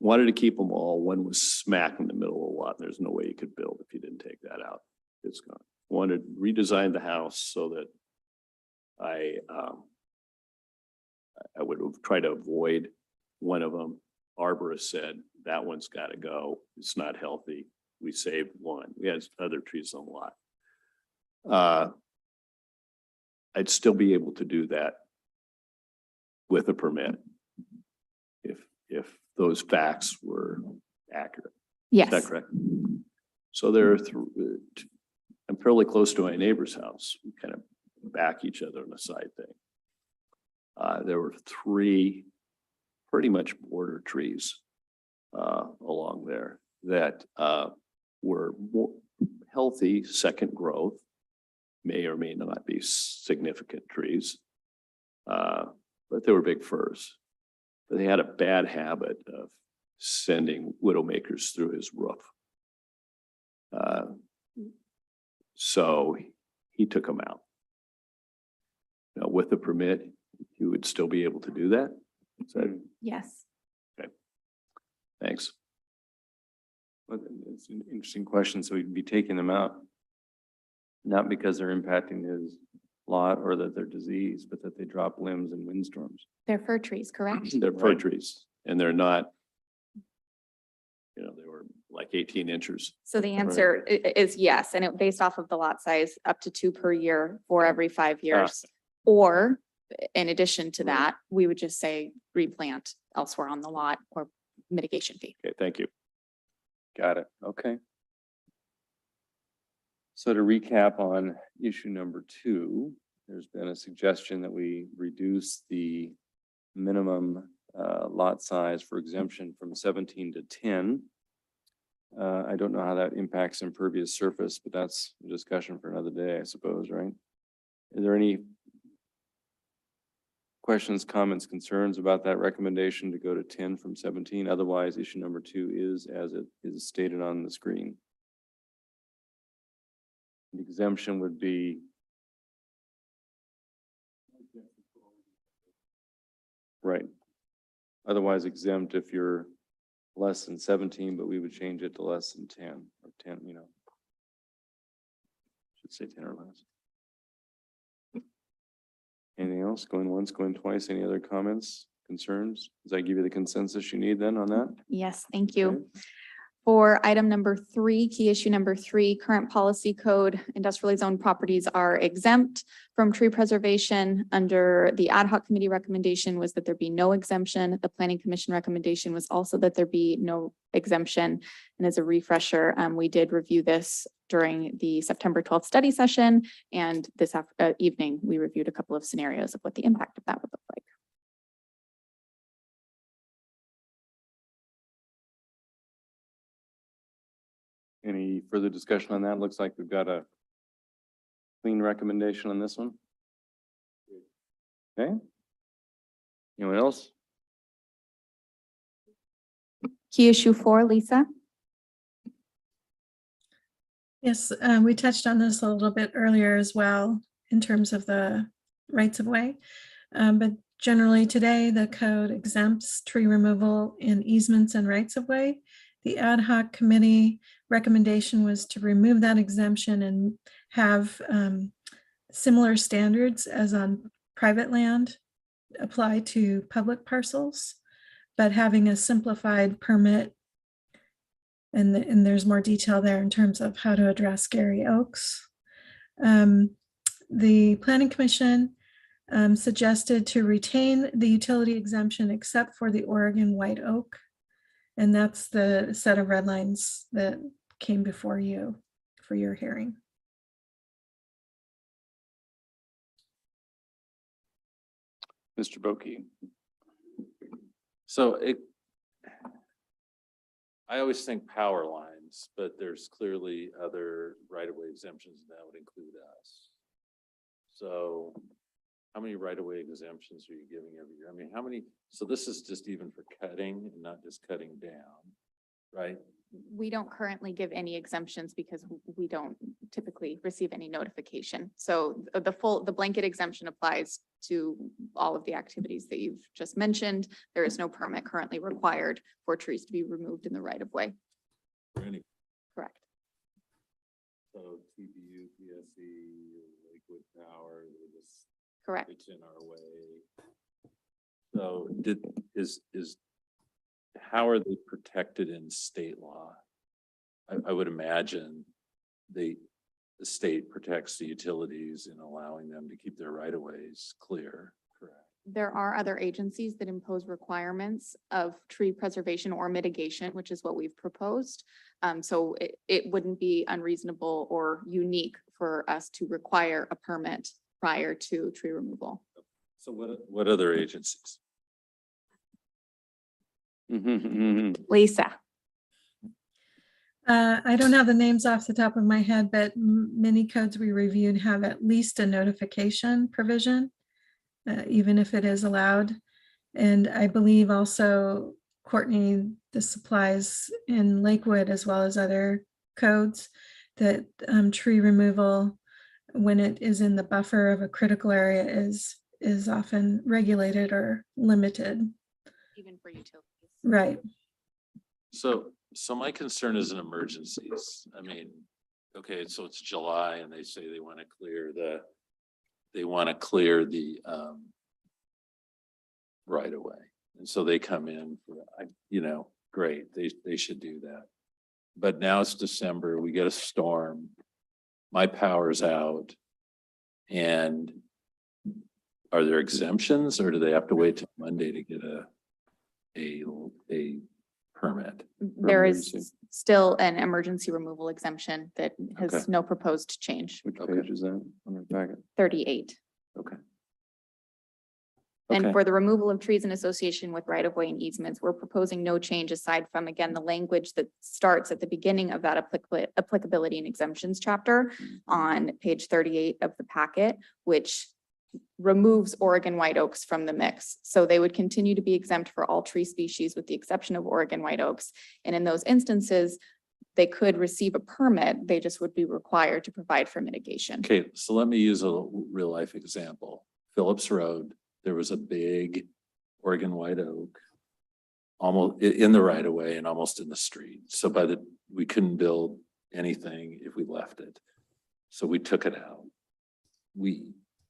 Wanted to keep them all. One was smack in the middle of the lot. There's no way you could build if you didn't take that out. It's gone. Wanted to redesign the house so that I would try to avoid one of them. Arborist said, that one's got to go. It's not healthy. We saved one. We had other trees on the lot. I'd still be able to do that with a permit if those facts were accurate. Is that Yes. correct? So there are I'm fairly close to my neighbor's house. We kind of back each other on a side thing. There were 3 pretty much border trees along there that were more healthy second growth, may or may not be significant trees, but they were big firs. But they had a bad habit of sending widowmakers through his roof. So he took them out. Now, with the permit, you would still be able to do that? So, Yes. thanks. Well, it's an interesting question. So we'd be taking them out, not because they're impacting his lot or that they're diseased, but that they drop limbs in windstorms. They're fir trees, correct? They're fir Right. trees and they're not, they were like 18 inches. So the answer is yes, and based off of the lot size, up to 2 per year for every 5 years. Or in addition to Right. that, we would just say replant elsewhere on the lot or mitigation fee. Okay, thank you. Got it. Okay. So to recap on issue number 2, there's been a suggestion that we reduce the minimum lot size for exemption from 17 to 10. I don't know how that impacts impervious surface, but that's a discussion for another day, I suppose, right? Are there any questions, comments, concerns about that recommendation to go to 10 from 17? Otherwise, issue number 2 is as it is stated on the screen. The exemption would be right. Otherwise exempt if you're less than 17, but we would change it to less than 10 or 10, you know. Should say 10 or less. Anything else? Going once, going twice? Any other comments, concerns? Does that give you the consensus you need then on that? Yes, thank you. Okay. For item number 3, key issue number 3, current policy code, industrially zoned properties are exempt from tree preservation. Under the ad hoc committee recommendation was that there be no exemption. The planning commission recommendation was also that there be no exemption. And as a refresher, we did review this during the September 12th study session. And this evening, we reviewed a couple of scenarios of what the impact of that would look like. Any further discussion on that? Looks like we've got a clean recommendation on this one. Okay. Anyone else? Key issue 4, Lisa. Yes, we touched on this a little bit earlier as well in terms of the rights of way. But generally today, the code exempts tree removal in easements and rights of way. The ad hoc committee recommendation was to remove that exemption and have similar standards as on private land apply to public parcels, but having a simplified permit. And there's more detail there in terms of how to address scary oaks. The Planning Commission suggested to retain the utility exemption except for the Oregon white oak. And that's the set of red lines that came before you for your hearing. Mr. Boki. So I always think power lines, but there's clearly other right-of-way exemptions that would include us. So how many right-of-way exemptions are you giving every year? I mean, how many, so this is just even for cutting and not just cutting down, right? We don't currently give any exemptions because we don't typically receive any notification. So the blanket exemption applies to all of the activities that you've just mentioned. There is no permit currently required for trees to be removed in the right of way. For any, Correct. so TPU, PSE, Lakewood Power, they're just, Correct. it's in our way. So how are they protected in state law? I would imagine the state protects the utilities in allowing them to keep their right of ways clear, correct? There are other agencies that impose requirements of tree preservation or mitigation, which is what we've proposed. So it wouldn't be unreasonable or unique for us to require a permit prior to tree removal. So what other agencies? Lisa. I don't have the names off the top of my head, but many codes we reviewed have at least a notification provision, even if it is allowed. And I believe also, Courtney, this applies in Lakewood as well as other codes, that tree removal, when it is in the buffer of a critical area, is often regulated or limited. Even for utilities. Right. So my concern is in emergencies. I mean, okay, so it's July and they say they want to clear the right away. And so they come in for, great, they should do that. But now it's December, we get a storm, my power's out. And are there exemptions or do they have to wait till Monday to get a permit? There emergency. is still an emergency removal exemption that has Okay. no proposed change. Which Okay. page is that on the packet? 38. Okay. And Okay. for the removal of trees in association with right-of-way and easements, we're proposing no change aside from, again, the language that starts at the beginning of that applicability and exemptions chapter on page 38 of the packet, which removes Oregon white oaks from the mix. So they would continue to be exempt for all tree species with the exception of Oregon white oaks. And in those instances, they could receive a permit, they just would be required to provide for mitigation. Okay, so let me use a real life example. Phillips Road, there was a big Oregon white oak almost in the right of way and almost in the street. So we couldn't build anything if we left it. So we took it out. We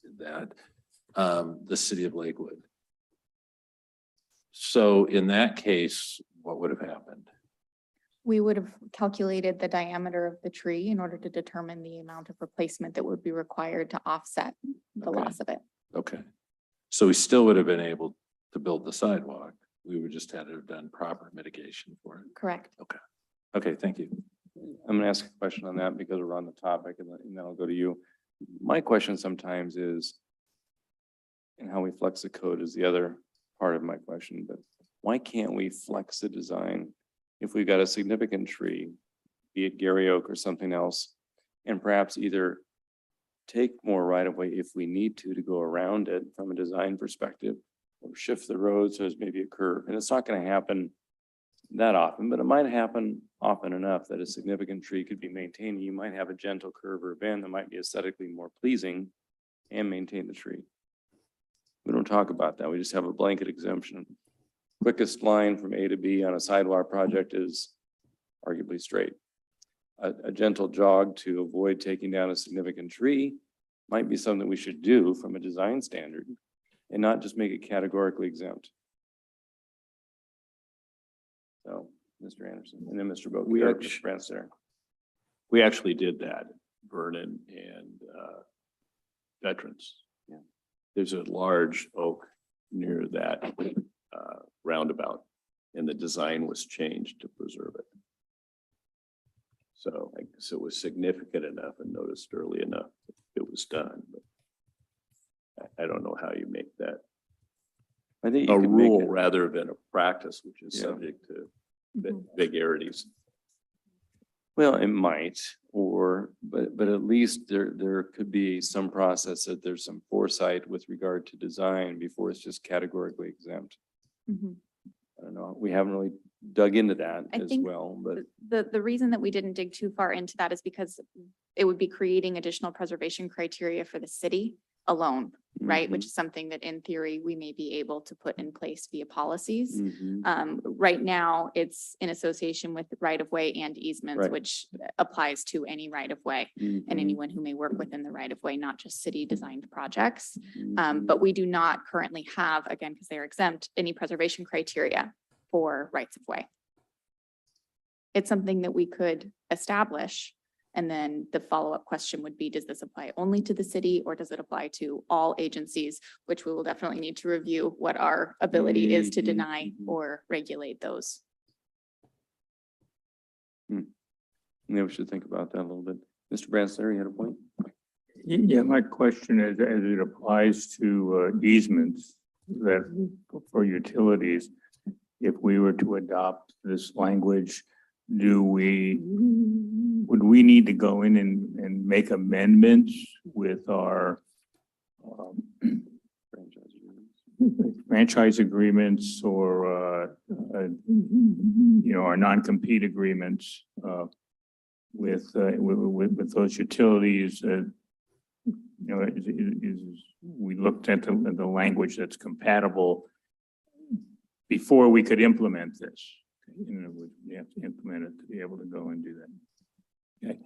did that. The city of Lakewood. So in that case, what would have happened? We would have calculated the diameter of the tree in order to determine the amount of replacement that would be required to offset the Okay. loss of it. Okay. So we still would have been able to build the sidewalk. We would just had to have done proper mitigation for it. Correct. Okay, thank you. I'm gonna ask a question on that because we're on the topic and then I'll go to you. My question sometimes is, and how we flex the code is the other part of my question, but why can't we flex the design if we've got a significant tree, be it Gary Oak or something else, and perhaps either take more right of way if we need to go around it from a design perspective, or shift the road so there's maybe a curve. And it's not going to happen that often, but it might happen often enough that a significant tree could be maintained. You might have a gentle curve or bend that might be aesthetically more pleasing and maintain the tree. We don't talk about that. We just have a blanket exemption. Quickest line from A to B on a sidewalk project is arguably straight. A gentle jog to avoid taking down a significant tree might be something we should do from a design standard and not just make it categorically exempt. So, Mr. Anderson, and then Mr. Boak, Mr. Brance there. We actually did that, Vernon and Veterans. Yeah. There's a large oak near that roundabout, and the design was changed to preserve it. So I guess it was significant enough and noticed early enough that it was done. But I don't know how you make that I think you a could make rule it- rather than a practice, which is Yeah. subject to Mhm. vagaries. Well, it might, but at least there could be some process that there's some foresight with regard to design before it's just categorically exempt. Mhm. I don't know. We haven't really dug into that I as think well, but The reason that we didn't dig too far into that is because it would be creating additional preservation criteria for the city alone, right? Which is something that in theory, we may be able to put in place via policies. Right now, it's in association with right of way and easements, Right. which applies to any right of way and Mhm. anyone who may work within the right of way, not just city designed projects. Mhm. But we do not currently have, again, because they are exempt, any preservation criteria for rights of way. It's something that we could establish. And then the follow-up question would be, does this apply only to the city or does it apply to all agencies? Which we will definitely need to review what our ability is to Mhm, deny mhm. or regulate those. Maybe we should think about that a little bit. Mr. Branstler, you had a point? Yeah, my question is, as it applies to easements that for utilities, if we were to adopt this language, would we need to go in and make amendments with our Franchise agreements. franchise agreements or, our non-compete agreements with those utilities? We looked at the language that's compatible before we could implement this. We have to implement it to be able to go and do that. Okay.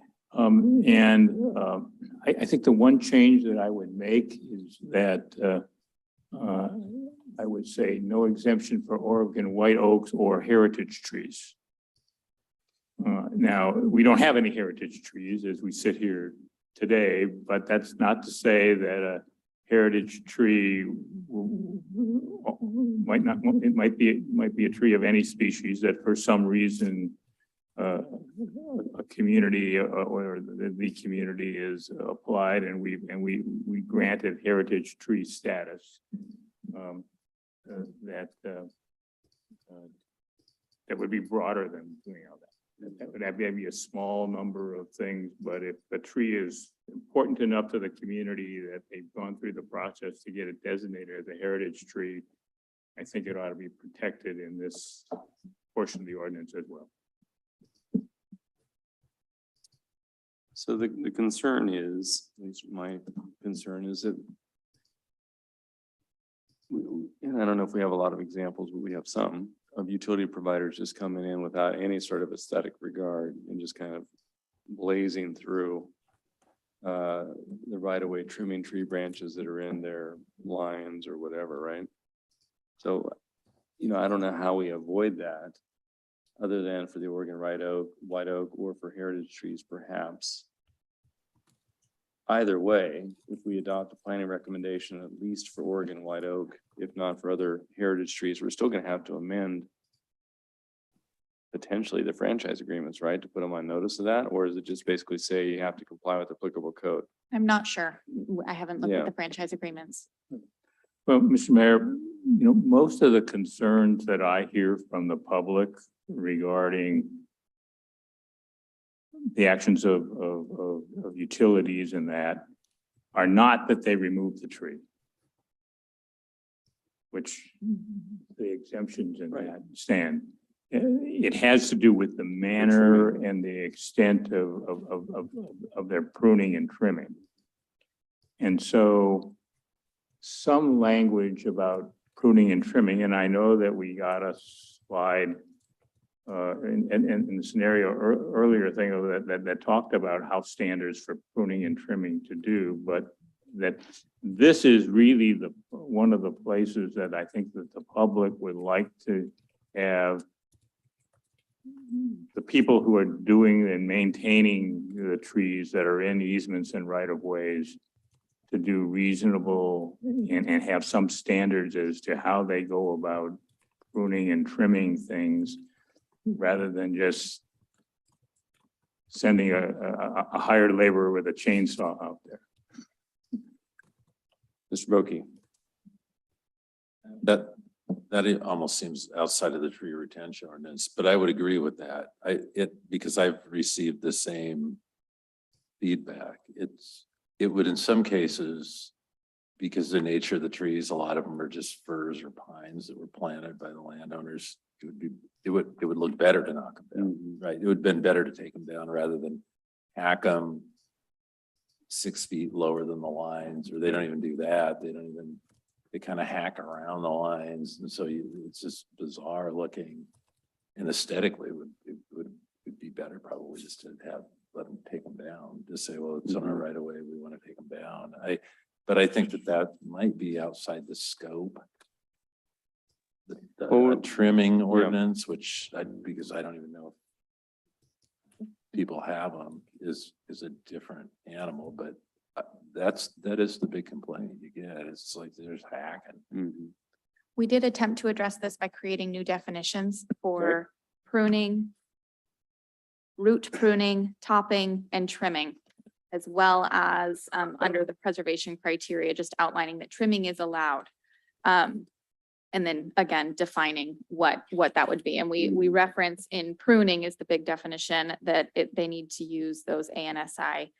I think the one change that I would make is that I would say no exemption for Oregon white oaks or heritage trees. Now, we don't have any heritage trees as we sit here today, but that's not to say that a heritage tree might be a tree of any species that for some reason a community or the community is applied and we granted heritage tree status. That would be broader than doing all that. That would have maybe a small number of things, but if a tree is important enough to the community that they've gone through the process to get it designated as a heritage tree, I think it ought to be protected in this portion of the ordinance as well. So the concern is, at least my concern is that and I don't know if we have a lot of examples, but we have some of utility providers just coming in without any sort of aesthetic regard and just kind of blazing through the right-of-way, trimming tree branches that are in their lines or whatever, right? So, I don't know how we avoid that other than for the Oregon white oak, or for heritage trees, perhaps. Either way, if we adopt a planning recommendation, at least for Oregon white oak, if not for other heritage trees, we're still gonna have to amend potentially the franchise agreements, right? To put them on notice of that, or is it just basically say you have to comply with applicable code? I'm not sure. I haven't looked Yeah. at the franchise agreements. Well, Mr. Mayor, most of the concerns that I hear from the public regarding the actions of utilities and that are not that they remove the tree, which the exemptions in that stand. It has to do with the manner and the extent of their pruning and trimming. And so some language about pruning and trimming, and I know that we got a slide in the scenario earlier thing that talked about how standards for pruning and trimming to do, but that this is really one of the places that I think that the public would like to have the people who are doing and maintaining the trees that are in easements and right of ways to do reasonable and have some standards as to how they go about pruning and trimming things, rather than just sending a hired laborer with a chainsaw out there. Mr. Boki. That it almost seems outside of the tree retention ordinance, but I would agree with that. Because I've received the same feedback. It would in some cases, because the nature of the trees, a lot of them are just firs or pines that were planted by the landowners. It would look better to knock them down, right? It would have been better to take them down rather than hack them 6 feet lower than the lines, or they don't even do that. They kind of hack around the lines. And so it's just bizarre looking, and aesthetically it would be better probably just to let them take them down. Just say, well, it's on our right of way, we want to take them down. But I think that might be outside the scope. The trimming ordinance, which because I don't even know if people have them, is a different animal, but that is the big complaint you get. It's like there's hacking. We did attempt to address this by creating new definitions for pruning, root pruning, topping, and trimming, as well as under the preservation criteria, just outlining that trimming is allowed. And then again, defining what that would be. And we reference in pruning is the big definition that they need to use those ANSI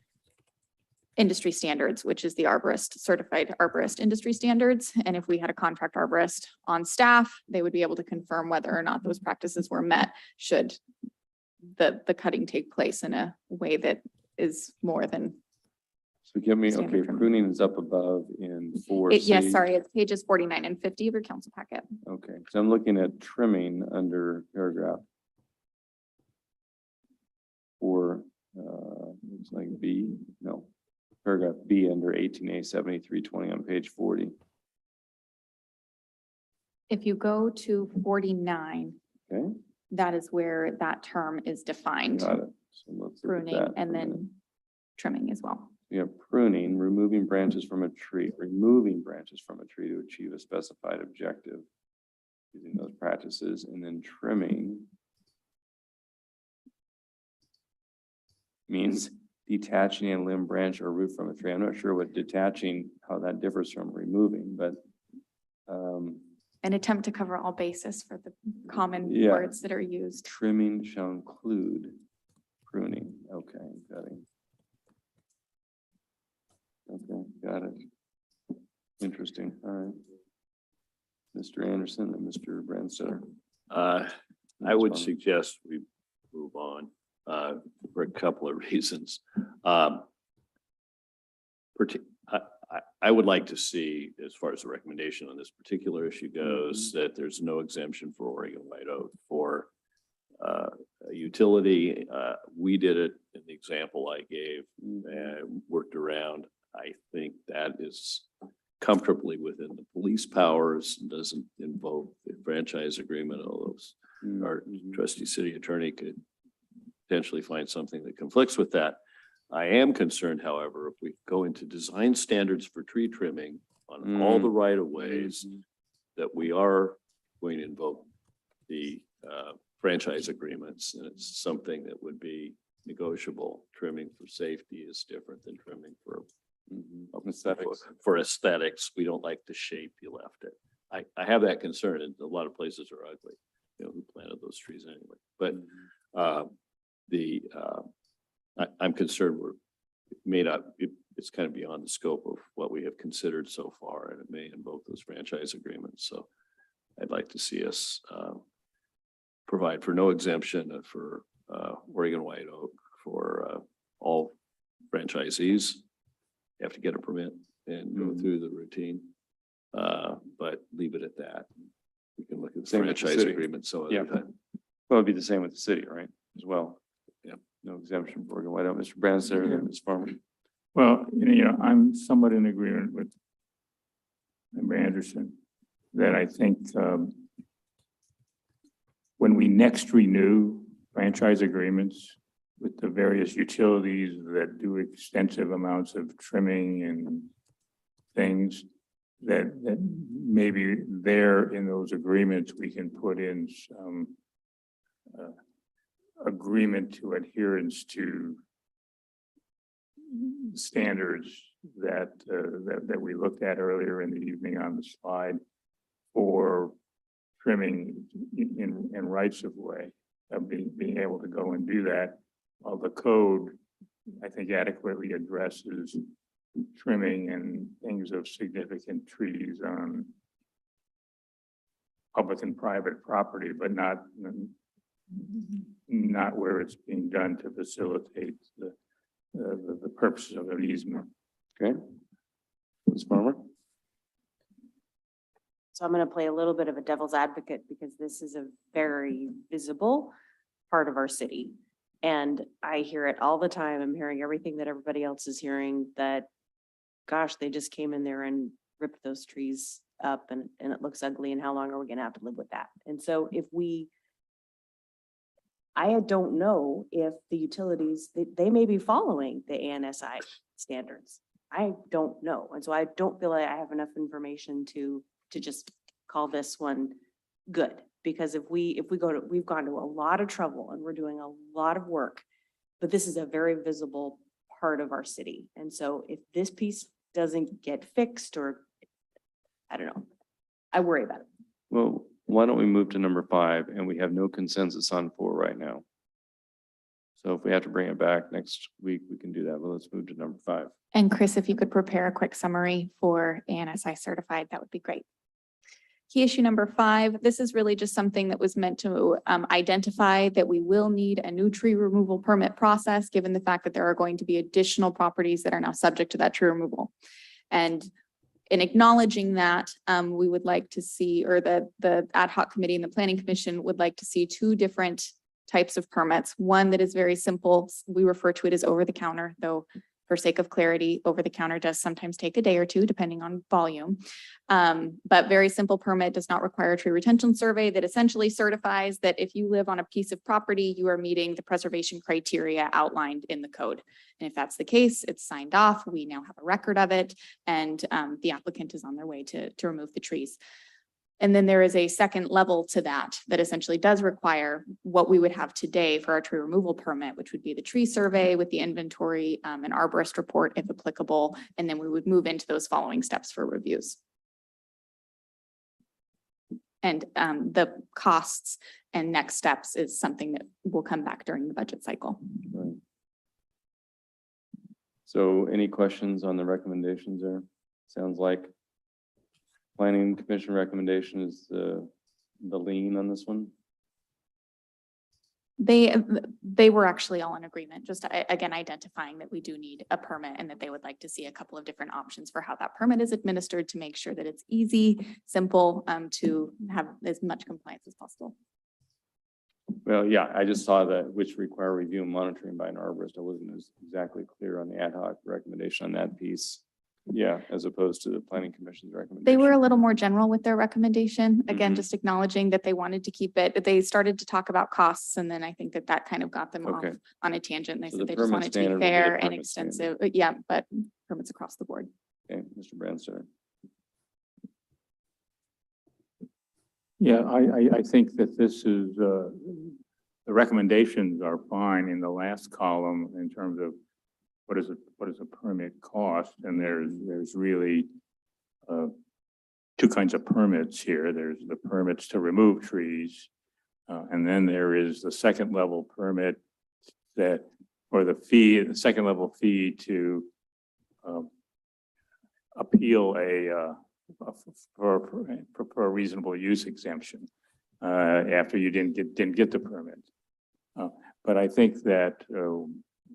industry standards, which is the certified arborist industry standards. And if we had a contract arborist on staff, they would be able to confirm whether or not those practices were met should the cutting take place in a way that is more than. So give me, Standard okay, trimming. pruning is up above in 4C. Yes, sorry, it's pages 49 and 50 of your council packet. Okay, so I'm looking at trimming under paragraph 4, looks like paragraph B under 18A 7320 on page 40. If you go to 49, Okay, that is where that term is defined, got it. So let's look at pruning that and for a minute. then trimming as well. We have pruning, removing branches from a tree to achieve a specified objective using those practices, and then trimming means detaching a limb, branch, or root from a tree. I'm not sure what detaching, how that differs from removing, but An attempt to cover all bases for the common Yeah. words that are used. trimming shall include pruning. Okay, got it. Okay, got it. Interesting. All right. Mr. Anderson and Mr. Branstetter. I would suggest we move on for a couple of reasons. Um, I would like to see, as far as the recommendation on this particular issue goes, that there's no exemption for Oregon white oak for a utility. We did it in the example I gave and worked around. I think that is comfortably within the police powers, doesn't invoke the franchise agreement, although our trusty city attorney could potentially find something that conflicts with that. I am concerned, however, if we go into design standards for tree trimming on all the right of ways, that we are going to invoke the franchise agreements, and it's something that would be negotiable. Trimming for safety is different than trimming for Aesthetics. for aesthetics. We don't like the shape you left it. I have that concern, and a lot of places are ugly. You know, who planted those trees anyway? But I'm concerned it's kind of beyond the scope of what we have considered so far, and it may invoke those franchise agreements. So I'd like to see us provide for no exemption for Oregon white oak for all franchisees. You have to get a permit and go through the routine, but leave it at that. We can look at the Same with the franchise city. agreement some Yeah. other time. Well, it'd be the same with the city, right, as well? Yeah. No exemption for Oregon white oak. Mr. Branstad, Yeah. Ms. Farmer. Well, I'm somewhat in agreement with Member Anderson that I think when we next renew franchise agreements with the various utilities that do extensive amounts of trimming and things, that maybe there in those agreements, we can put in some agreement to adherence to standards that we looked at earlier in the evening on the slide for trimming in rights of way, of being able to go and do that. While the code, I think, adequately addresses trimming and things of significant trees on public and private property, but not where it's being done to facilitate the purposes of an easement. Okay. Ms. Farmer. So I'm going to play a little bit of a devil's advocate because this is a very visible part of our city. And I hear it all the time. I'm hearing everything that everybody else is hearing, that, gosh, they just came in there and ripped those trees up and it looks ugly, and how long are we going to have to live with that? And so I don't know if the utilities, they may be following the ANSI standards. I don't know. And so I don't feel like I have enough information to just call this one good. Because if we've gone to a lot of trouble and we're doing a lot of work, but this is a very visible part of our city. And so if this piece doesn't get fixed, or I don't know, I worry about it. Well, why don't we move to number 5, and we have no consensus on 4 right now. So if we have to bring it back next week, we can do that, but let's move to number 5. And Chris, if you could prepare a quick summary for ANSI certified, that would be great. Key issue number 5, this is really just something that was meant to identify that we will need a new tree removal permit process, given the fact that there are going to be additional properties that are now subject to that tree removal. And in acknowledging that, we would like to see, or the ad hoc committee and the planning commission would like to see 2 different types of permits. One that is very simple. We refer to it as over the counter, though for sake of clarity, over the counter does sometimes take a day or 2, depending on volume. But very simple permit does not require a tree retention survey, that essentially certifies that if you live on a piece of property, you are meeting the preservation criteria outlined in the code. And if that's the case, it's signed off. We now have a record of it, and the applicant is on their way to remove the trees. And then there is a second level to that essentially does require what we would have today for our tree removal permit, which would be the tree survey with the inventory, an arborist report if applicable, and then we would move into those following steps for reviews. And the costs and next steps is something that will come back during the budget cycle. Right. So any questions on the recommendations there? Sounds like planning commission recommendation is the lean on this one. They were actually all in agreement, just again, identifying that we do need a permit and that they would like to see a couple of different options for how that permit is administered to make sure that it's easy, simple, to have as much compliance as possible. Well, yeah, I just saw that which require review and monitoring by an arborist. I wasn't exactly clear on the ad hoc recommendation on that piece. Yeah, as opposed to the planning commission's recommendation. They were a little more general with their recommendation. Again, Mhm. just acknowledging that they wanted to keep it. They started to talk about costs, and then I think that kind of got them off Okay. on a tangent. They So said the they just permit wanted to be standard will be the fair and permit standard. extensive. Yeah, but permits across the board. Okay, Mr. Branstad. Yeah, I think that this is, the recommendations are fine in the last column in terms of what is a permit cost? And there's really two kinds of permits here. There's the permits to remove trees. And then there is the second level permit that, or the fee, the second level fee to appeal for a reasonable use exemption after you didn't get the permit. But I think that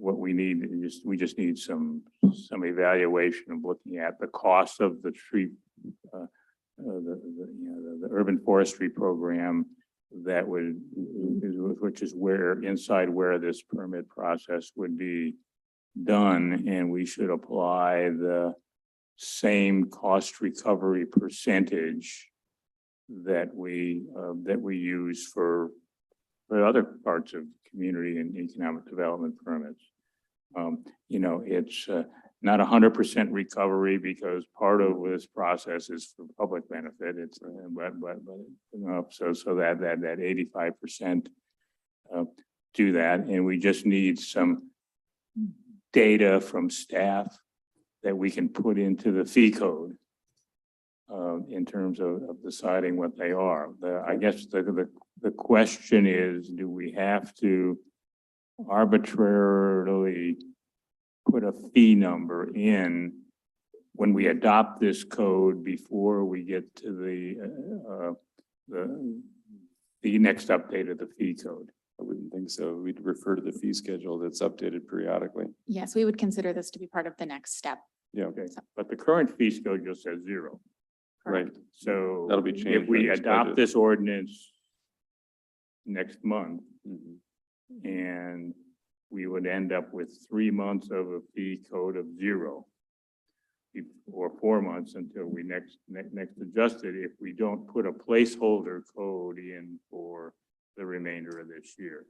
what we need is, we just need some evaluation of looking at the cost of the tree, the urban forestry program that would, which is where, inside where this permit process would be done, and we should apply the same cost recovery percentage that we use for other parts of community and economic development permits. It's not 100% recovery because part of this process is for public benefit. It's so that 85% do that, and we just need some data from staff that we can put into the fee code in terms of deciding what they are. I guess the question is, do we have to arbitrarily put a fee number in when we adopt this code before we get to the next update of the fee code? I wouldn't think so. We'd refer to the fee schedule that's updated periodically. Yes, we would consider this to be part of the next step. Yeah, Okay, but the current fee schedule says 0. right. So That'll be changed if we by this adopt budget. this ordinance next month, Mhm. and we would end up with 3 months of a fee code of 0. Or 4 months until we next adjust it, if we don't put a placeholder code in for the remainder of this year.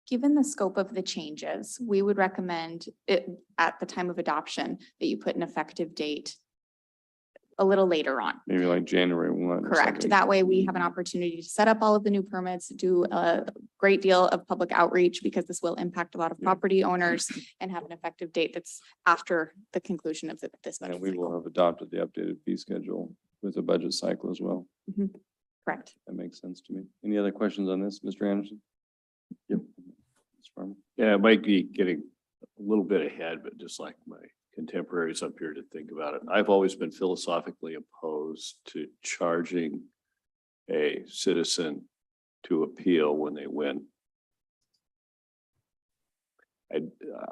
Given the scope of the changes, we would recommend it at the time of adoption that you put an effective date a little later on. Maybe like January 1. or Correct. something. That way we have an opportunity to set up all of the new permits, do a great deal of public outreach because this will impact a lot of Yeah. property owners, and have an effective date that's after the conclusion of this And budget we will cycle. have adopted the updated fee schedule with the budget cycle as well. Correct. That makes sense to me. Any other questions on this, Mr. Anderson? Yep. Ms. Farmer? Yeah, it might be getting a little bit ahead, but just like my contemporaries up here to think about it. I've always been philosophically opposed to charging a citizen to appeal when they win.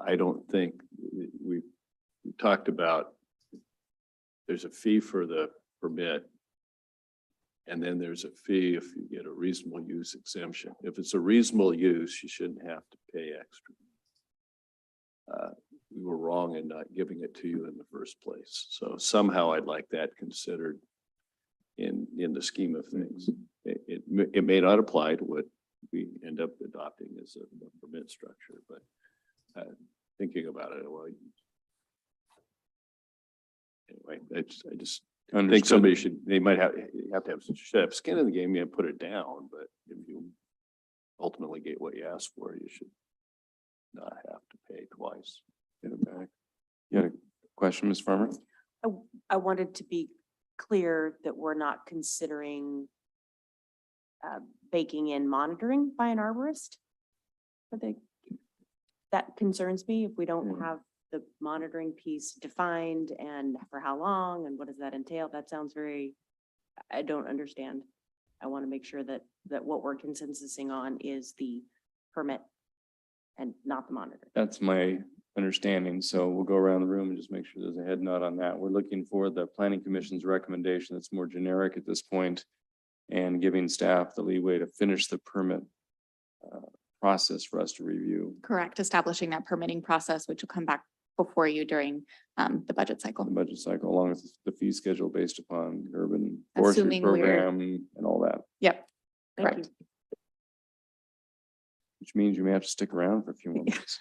I don't think we talked about there's a fee for the permit. And then there's a fee if you get a reasonable use exemption. If it's a reasonable use, you shouldn't have to pay extra. We were wrong in not giving it to you in the first place. So somehow I'd like that considered in the scheme of things. It may not apply to what we end up adopting as a permit structure, but thinking about it, well, anyway, I just think Understood. somebody they might have to have skin in the game and put it down, but if you ultimately get what you asked for, you should not have to pay twice. Get it back. You had a question, Ms. Farmer? I wanted to be clear that we're not considering baking in monitoring by an arborist. That concerns me if we don't have the monitoring piece defined and for how long and what does that entail? That sounds I don't understand. I want to make sure that what we're consensusing on is the permit and not the monitor. That's my understanding. So we'll go around the room and just make sure there's a head nod on that. We're looking for the planning commission's recommendation that's more generic at this point and giving staff the leeway to finish the permit process for us to review Correct, establishing that permitting process, which will come back before you during the budget the cycle. budget cycle, along with the fee schedule based upon the urban forestry Assuming we're- program and all that, Yep, Thank you. correct. which means you may have to stick around for a few more minutes.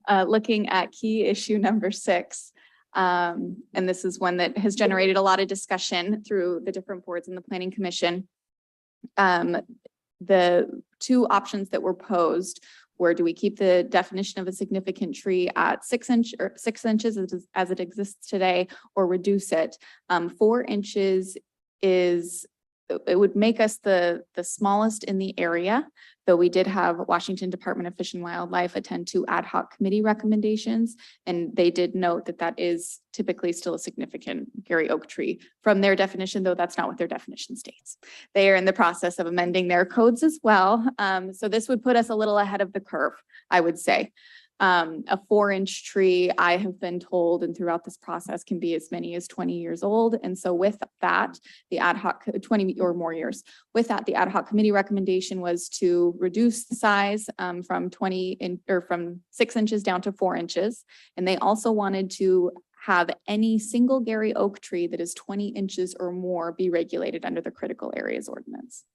Looking at key issue number 6. And this is one that has generated a lot of discussion through the different boards in the planning commission. The two options that were posed were, do we keep the definition of a significant tree at 6 inches as it exists today, or reduce it? 4 inches it would make us the smallest in the area, though we did have Washington Department of Fish and Wildlife attend to ad hoc committee recommendations. And they did note that that is typically still a significant Gary oak tree. From their definition, though, that's not what their definition states. They are in the process of amending their codes as well. So this would put us a little ahead of the curve, I would say. A 4-inch tree, I have been told, and throughout this process can be as many as 20 years old. And so with that, the ad hoc 20 or more years, with that, the ad hoc committee recommendation was to reduce the size from 6 inches down to 4 inches. And they also wanted to have any single Gary oak tree that is 20 inches or more be regulated under the critical areas ordinance.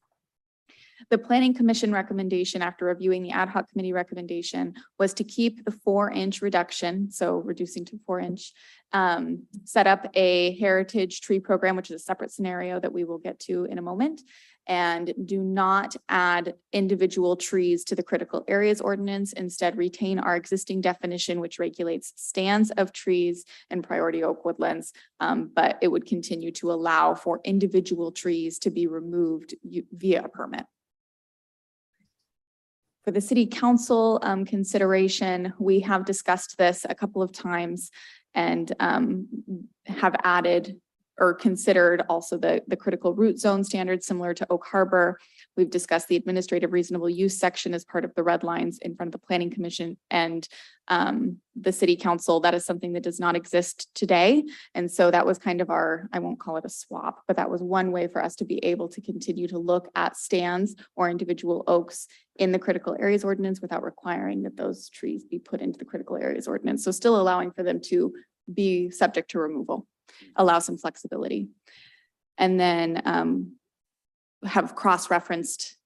The planning commission recommendation, after reviewing the ad hoc committee recommendation, was to keep the 4-inch reduction, so reducing to 4-inch, set up a heritage tree program, which is a separate scenario that we will get to in a moment, and do not add individual trees to the critical areas ordinance. Instead, retain our existing definition, which regulates stands of trees and priority oak woodlands, but it would continue to allow for individual trees to be removed via a permit. For the city council consideration, we have discussed this a couple of times and have added or considered also the critical root zone standard similar to Oak Harbor. We've discussed the administrative reasonable use section as part of the red lines in front of the planning commission and the city council. That is something that does not exist today. And so that was kind of our, I won't call it a swap, but that was one way for us to be able to continue to look at stands or individual oaks in the critical areas ordinance without requiring that those trees be put into the critical areas ordinance. So still allowing for them to be subject to removal, allow some flexibility. And then have cross-referenced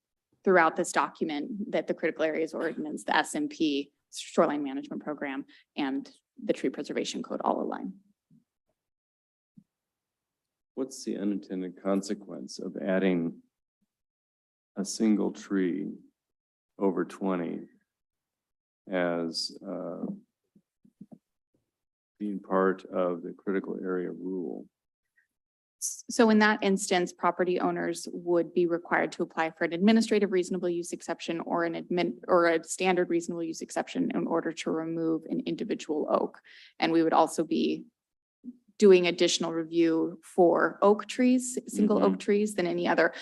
throughout this document that the critical areas ordinance, the SMP, shoreline management program, and the tree preservation code all align. What's the unintended consequence of adding a single tree over 20 as being part of the critical area rule? So in that instance, property owners would be required to apply for an administrative reasonable use exception or a standard reasonable use exception in order to remove an individual oak. And we would also be doing additional review for oak trees, single oak trees, than any other.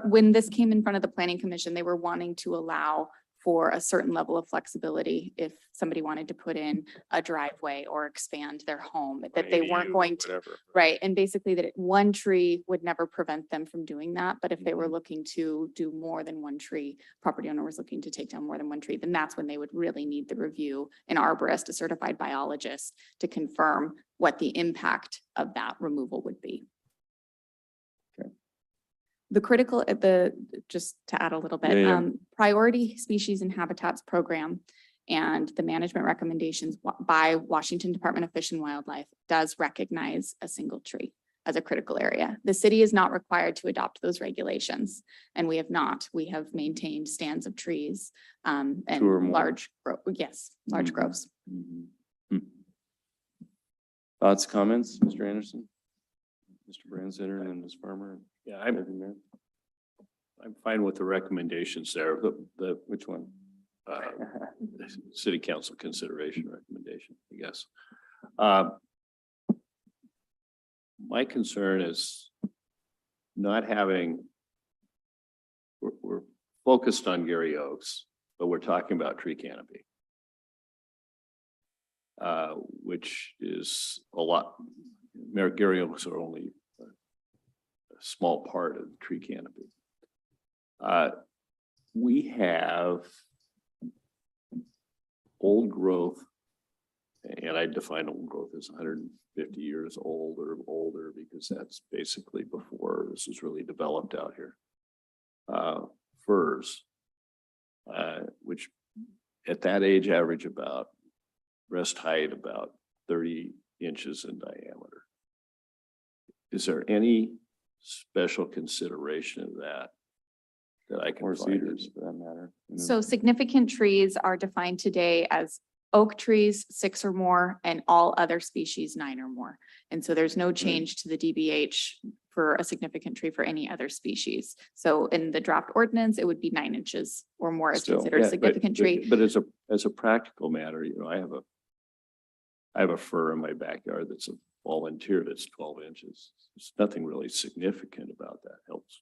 When this came in front of the planning commission, they were wanting to allow for a certain level of flexibility if somebody wanted to put in a driveway or expand their home, that they weren't going to, right? And basically that one tree would never prevent them from doing that. But if they were looking to do more than one tree, property owner was looking to take down more than one tree, then that's when they would really need the review, an arborist, a certified biologist, to confirm what the impact of that removal would be. The critical, just to add a little bit, priority species and habitats program and the management recommendations by Washington Department of Fish and Wildlife does recognize a single tree as a critical area. The city is not required to adopt those regulations, and we have not. We have maintained stands of trees and large groves. Thoughts, comments, Mr. Anderson? Mr. Branstetter and Ms. Farmer? Yeah, I'm fine with the recommendations there. Which one? City council consideration recommendation, I guess. My concern is not having, we're focused on Gary Oaks, but we're talking about tree canopy. Which is a lot. Gary Oaks are only a small part of the tree canopy. We have old growth, and I define old growth as 150 years old or older, because that's basically before this was really developed out here. Firs, which at that age average about breast height about 30 inches in diameter. Is there any special consideration of that I can Or find? cedars for that matter. So significant trees are defined today as oak trees, 6 or more, and all other species, 9 or more. And so there's no change to the DBH for a significant tree for any other species. So in the draft ordinance, it would be 9 inches or more is Still, considered a yeah, significant tree. But as a practical matter, you know, I have a fir in my backyard that's a volunteer that's 12 inches. There's nothing really significant about that. Helps.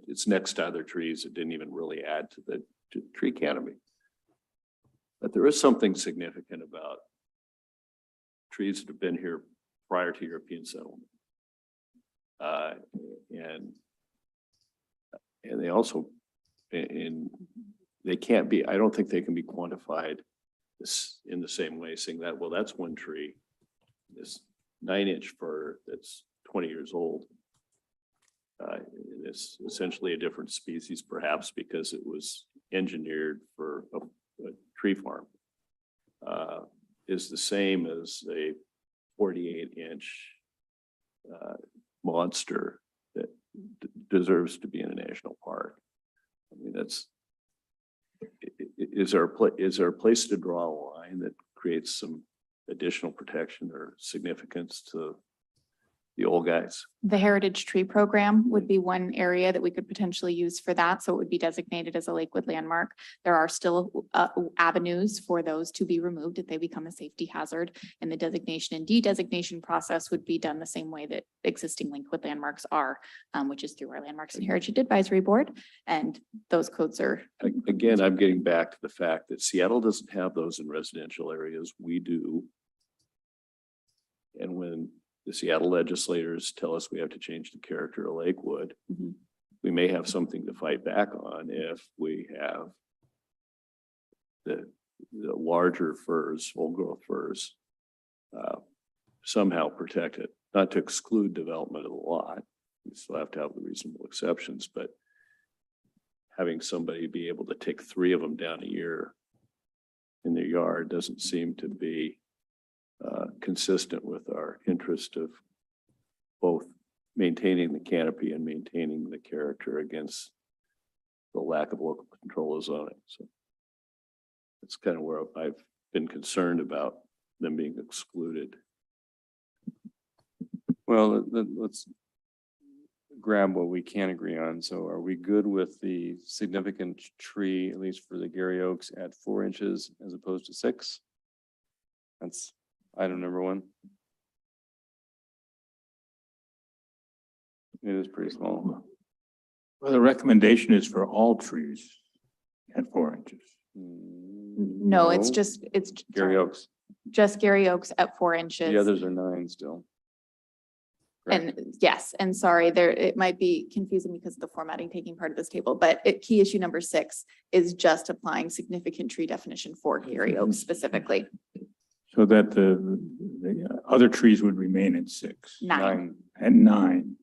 It's next to other trees. It didn't even really add to the tree canopy. But there is something significant about trees that have been here prior to European settlement. And they also, they can't be, I don't think they can be quantified in the same way, saying that, well, that's one tree, this 9-inch fir that's 20 years old. It's essentially a different species, perhaps because it was engineered for a tree farm. Is the same as a 48-inch monster that deserves to be in a national park. I mean, that's, is there a place to draw a line that creates some additional protection or significance to the old guys? The Heritage Tree Program would be one area that we could potentially use for that. So it would be designated as a Lakewood landmark. There are still avenues for those to be removed if they become a safety hazard. And the designation and de-designation process would be done the same way that existing Lakewood landmarks are, which is through our Landmarks and Heritage Advisory Board. And those codes are. Again, I'm getting back to the fact that Seattle doesn't have those in residential areas. We do. And when the Seattle legislators tell us we have to change the character of Lakewood, we may have something to fight back on if we have the larger firs, old growth firs, somehow protected, not to exclude development of the lot. We still have to have the reasonable exceptions, but having somebody be able to take 3 of them down a year in their yard doesn't seem to be consistent with our interest of both maintaining the canopy and maintaining the character against the lack of local control of zoning. So that's kind of where I've been concerned about them being excluded. Well, let's grab what we can agree on. So are we good with the significant tree, at least for the Gary Oaks, at 4 inches as opposed to 6? That's item number 1. It is pretty small. Well, the recommendation is for all trees at 4 inches. No, it's Gary Oaks. just Gary Oaks at 4 inches. The others are 9 still. Correct. And yes, and sorry, it might be confusing because of the formatting taking part of this table, but key issue number 6 is just applying significant tree definition for Gary Oaks specifically. So that the other trees would remain at 6. 9. At 9.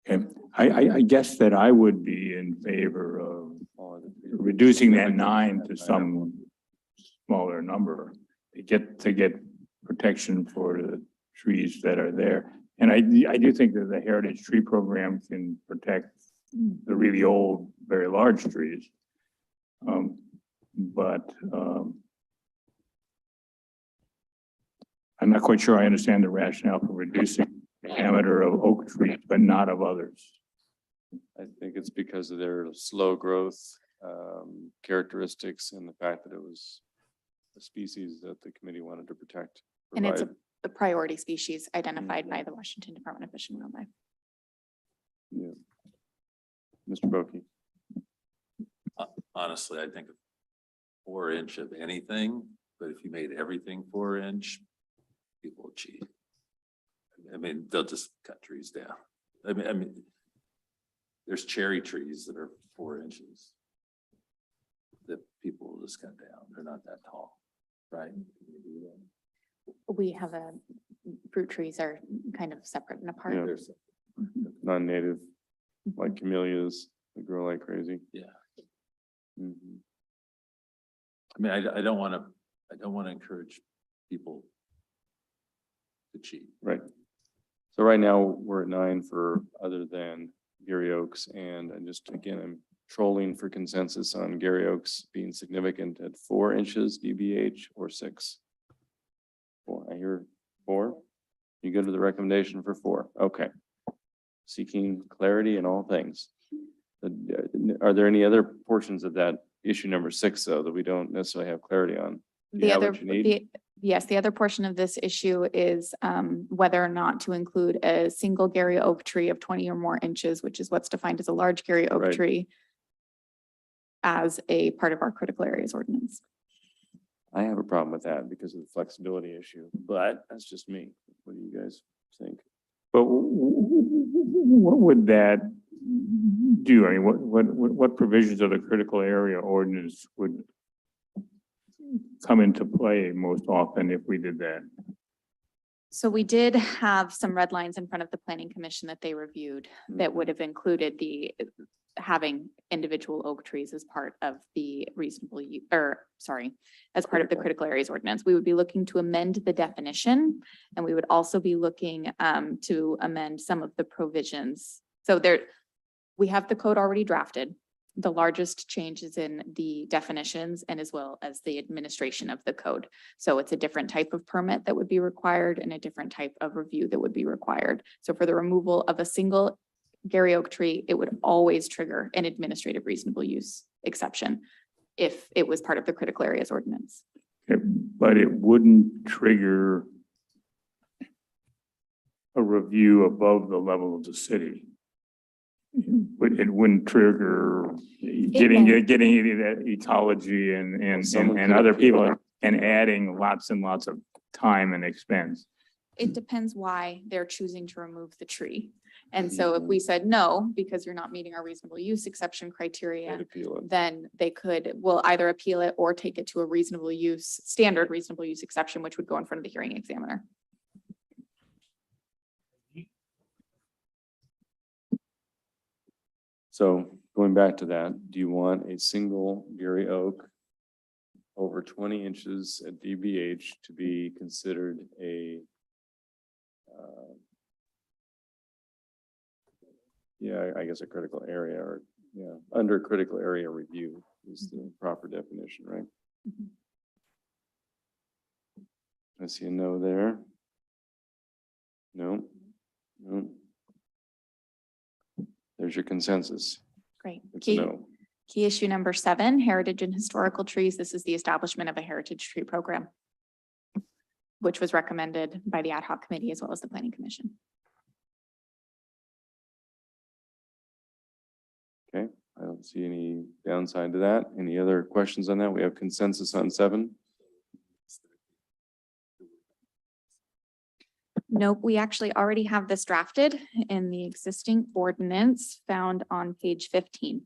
Okay, I guess that I would be in favor of reducing that 9 to some smaller number to get protection for the trees that are there. And I do think that the Heritage Tree Program can protect the really old, very large trees. I'm not quite sure I understand the rationale for reducing the diameter of oak trees, but not of others. I think it's because of their slow growth characteristics and the fact that it was a species that the committee wanted to protect. And it's provide. a priority species identified by the Washington Department of Fish and Wildlife. Yeah. Mr. Boki. Honestly, I think 4 inch of anything, but if you made everything 4 inch, people will cheat. I mean, they'll just cut trees down. I mean, there's cherry trees that are 4 inches that people will just cut down. They're not that tall, right? We have fruit trees are kind of separate and apart. Yeah. There's, Non-native, like camellias, they grow like crazy. yeah. Mhm. I mean, I don't want to encourage people to cheat. Right. So right now, we're at 9 for other than Gary Oaks, and I just, again, I'm trolling for consensus on Gary Oaks being significant at 4 inches DBH or 6. 4, I hear 4. You go to the recommendation for 4, okay. Seeking clarity in all things. Are there any other portions of that issue number 6, though, that we don't necessarily have clarity on? Do you The have other, what you need? yes, the other portion of this issue is whether or not to include a single Gary oak tree of 20 or more inches, which is what's defined as a large Gary oak Right. tree, as a part of our critical areas ordinance. I have a problem with that because of the flexibility issue, but that's just me. What do you guys think? But what would that do? I mean, what provisions of the critical area ordinance would come into play most often if we did that? So we did have some red lines in front of the planning commission that they reviewed that would have included the having individual oak trees as part of the as part of the critical areas ordinance. We would be looking to amend the definition, and we would also be looking to amend some of the provisions. So we have the code already drafted. The largest changes in the definitions and as well as the administration of the code. So it's a different type of permit that would be required and a different type of review that would be required. So for the removal of a single Gary oak tree, it would always trigger an administrative reasonable use exception if it was part of the critical areas ordinance. But it wouldn't trigger a review above the level of the city. It wouldn't trigger getting may. any of that ecology and Someone could other appeal people it. and adding lots and lots of time and expense. It depends why they're choosing to remove the tree. And so if we said no, because you're not meeting our reasonable use exception criteria, They'd appeal it. then will either appeal it or take it to a reasonable use, standard reasonable use exception, which would go in front of the hearing examiner. So going back to that, do you want a single Gary oak over 20 inches at DBH to be considered a I guess a critical area or, under critical area review is the proper definition, right? I see a no there. No. There's your consensus. Great. It's a no. Key issue number 7, heritage and historical trees. This is the establishment of a heritage tree program, which was recommended by the ad hoc committee as well as the planning commission. Okay, I don't see any downside to that. Any other questions on that? We have consensus on 7. Nope, we actually already have this drafted in the existing ordinance found on page 15.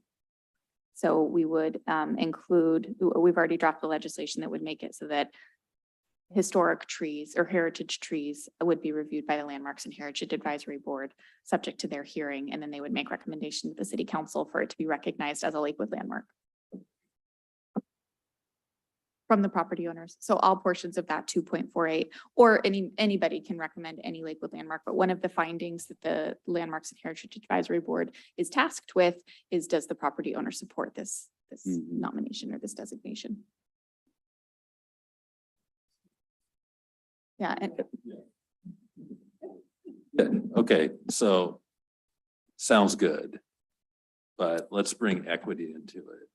So we would we've already drafted legislation that would make it so that historic trees or heritage trees would be reviewed by the Landmarks and Heritage Advisory Board, subject to their hearing, and then they would make recommendation to the city council for it to be recognized as a Lakewood landmark from the property owners. So all portions of that 2.48, or anybody can recommend any Lakewood landmark, but one of the findings that the Landmarks and Heritage Advisory Board is tasked with is, does the property owner support this nomination or this designation? Yeah, and Okay, so sounds good. But let's bring equity into it.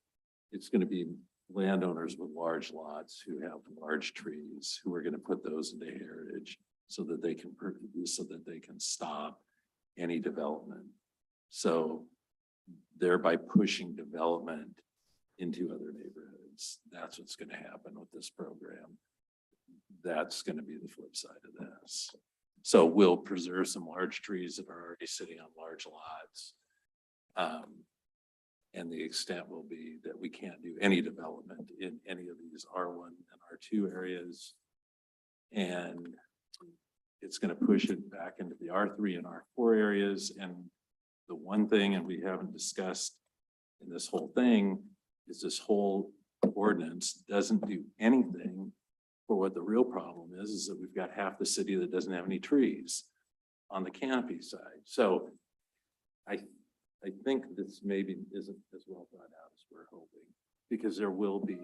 It's going to be landowners with large lots who have large trees who are going to put those into heritage so that they can stop any development So thereby pushing development into other neighborhoods. That's what's going to happen with this program. That's going to be the flip side of this. So we'll preserve some large trees that are already sitting on large lots. And the extent will be that we can't do any development in any of these R1 and R2 areas. And it's going to push it back into the R3 and R4 areas. And the one thing, and we haven't discussed in this whole thing, is this whole ordinance doesn't do anything for what the real problem is that we've got half the city that doesn't have any trees on the canopy side. So I think this maybe isn't as well thought out as we're hoping, because there will be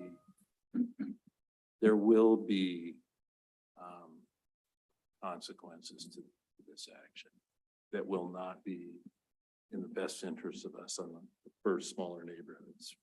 consequences to this action that will not be in the best interest of us on the first smaller neighborhoods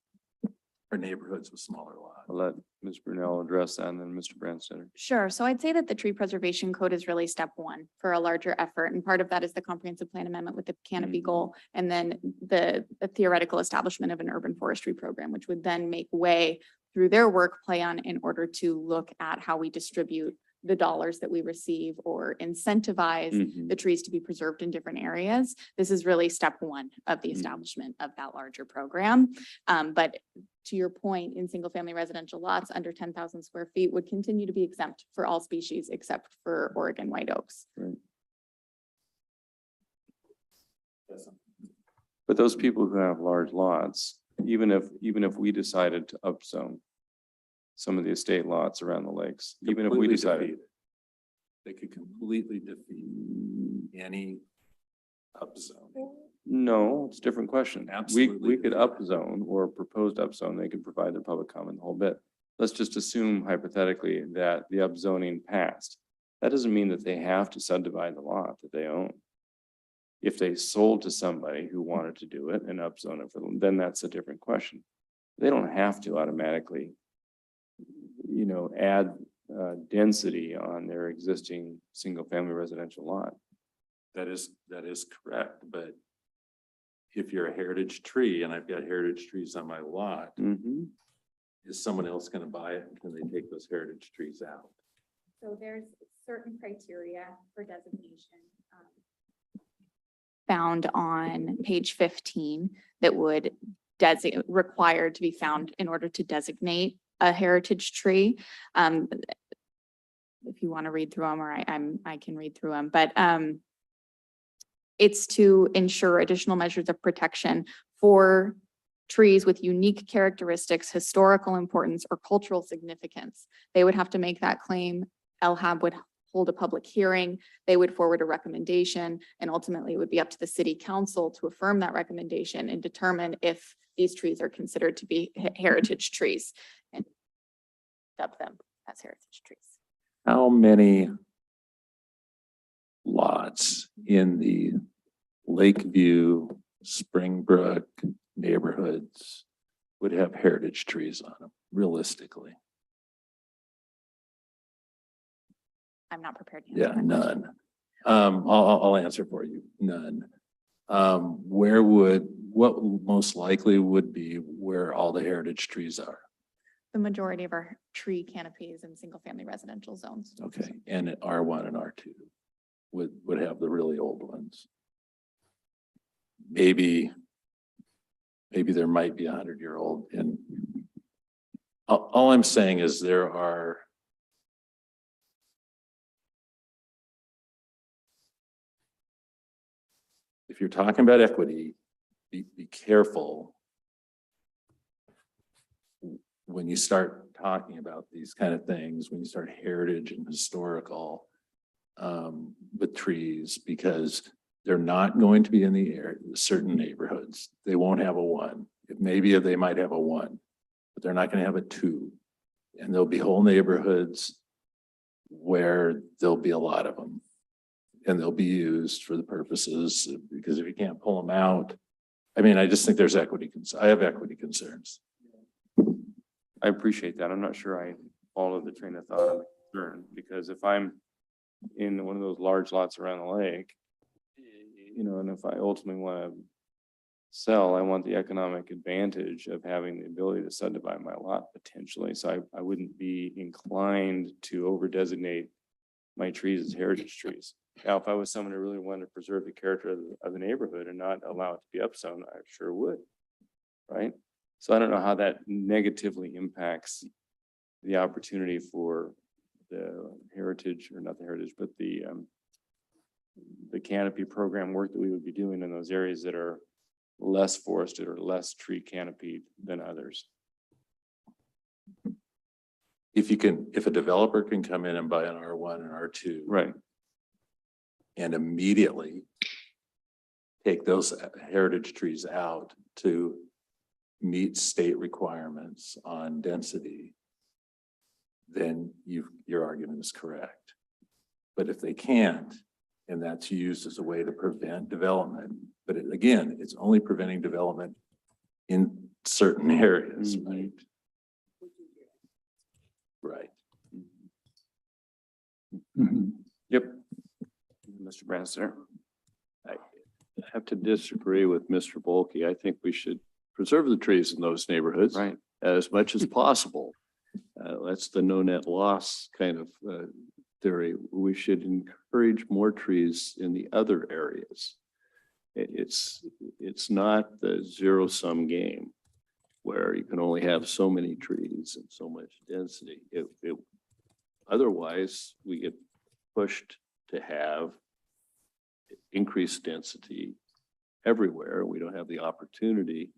or neighborhoods with smaller lots. I'll let Ms. Brunel address that and then Mr. Branstetter. Sure. So I'd say that the tree preservation code is really step one for a larger effort. And part of that is the comprehensive plan amendment with the canopy goal. And then the theoretical establishment of an urban forestry program, which would then make way through their work plan in order to look at how we distribute the dollars that we receive or incentivize Mhm. the trees to be preserved in different areas. This is really step one of the establishment of that larger program. But to your point, in single family residential lots under 10,000 square feet would continue to be exempt for all species except for Oregon white oaks. But those people who have large lots, even if we decided to upzone some of the estate lots around the lakes, even if we Completely decided. defeat it. They could completely defeat any upzoning. No, it's a different question. Absolutely. We could upzone or proposed upzone, they could provide the public comment the whole bit. Let's just assume hypothetically that the upzoning passed. That doesn't mean that they have to subdivide the lot that they own. If they sold to somebody who wanted to do it and upzone it for them, then that's a different question. They don't have to automatically, add density on their existing single family residential lot. That is correct, but if you're a heritage tree and I've got heritage trees on my lot, is someone else gonna buy it? Can they take those heritage trees out? So there's certain criteria for designation found on page 15 that would required to be found in order to designate a heritage tree. If you want to read through them, or I can read through them, but it's to ensure additional measures of protection for trees with unique characteristics, historical importance, or cultural significance. They would have to make that claim. LHAB would hold a public hearing. They would forward a recommendation, and ultimately it would be up to the city council to affirm that recommendation and determine if these trees are considered to be heritage trees and dub them as heritage trees. How many lots in the Lakeview, Springbrook neighborhoods would have heritage trees on them, realistically? I'm not prepared to answer Yeah, that question. none. I'll answer for you. None. What most likely would be where all the heritage trees are? The majority of our tree canopies in single family residential zones. Okay, and at R1 and R2 would have the really old ones. Maybe there might be 100-year-old, and all I'm saying is there are if you're talking about equity, be careful when you start talking about these kind of things, when you start heritage and historical with trees, because they're not going to be in the certain neighborhoods. They won't have a 1. Maybe they might have a 1, but they're not going to have a 2. And there'll be whole neighborhoods where there'll be a lot of them. And they'll be used for the purposes, because if you can't pull them out, I just think there's equity. I have equity concerns. I appreciate that. I'm not sure I follow the train of thought on the concern, because if I'm in one of those large lots around the lake, and if I ultimately want to sell, I want the economic advantage of having the ability to subdivide my lot potentially. So I wouldn't be inclined to over designate my trees as heritage trees. Now, if I was someone who really wanted to preserve the character of the neighborhood and not allow it to be upzoned, I sure would. Right? So I don't know how that negatively impacts the opportunity for the heritage, or not the heritage, but the canopy program work that we would be doing in those areas that are less forested or less tree canopied than others. If a developer can come in and buy an R1 and R2. Right. And immediately take those heritage trees out to meet state requirements on density, then your argument is correct. But if they can't, and that's used as a way to prevent development, but again, it's only preventing development in certain areas, right? Right. Yep. Mr. Branster. I have to disagree with Mr. Volkey. I think we should preserve the trees in those neighborhoods Right. as much as possible. That's the no net loss kind of theory. We should encourage more trees in the other areas. It's not the zero sum game where you can only have so many trees and so much density. Otherwise, we get pushed to have increased density everywhere. We don't have the opportunity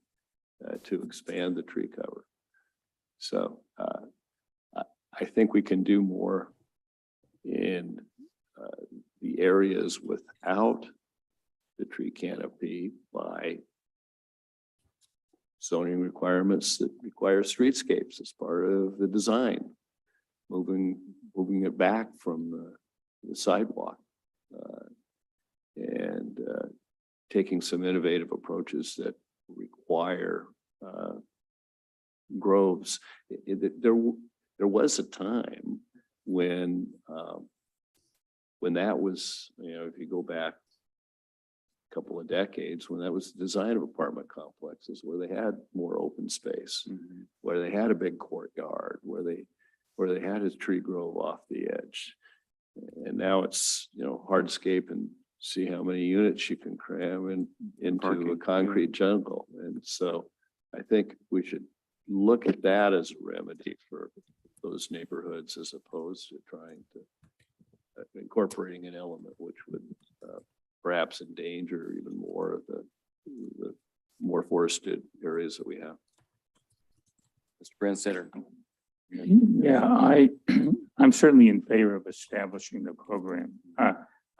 to expand the tree cover. So I think we can do more in the areas without the tree canopy by zoning requirements that require streetscapes as part of the design, moving it back from the sidewalk, and taking some innovative approaches that require groves. There was a time when that was, if you go back a couple of decades, when that was the design of apartment complexes where they had more open space, where they had a big courtyard, where they had a tree grove off the edge. And now it's, hardscape and see how many units you can cram into Parking, a concrete jungle. And so I think we should look at that as a remedy for those neighborhoods as opposed to trying to incorporating an element which would perhaps endanger even more of the more forested areas that we have. Mr. Branstetter. Yeah, I'm certainly in favor of establishing the program.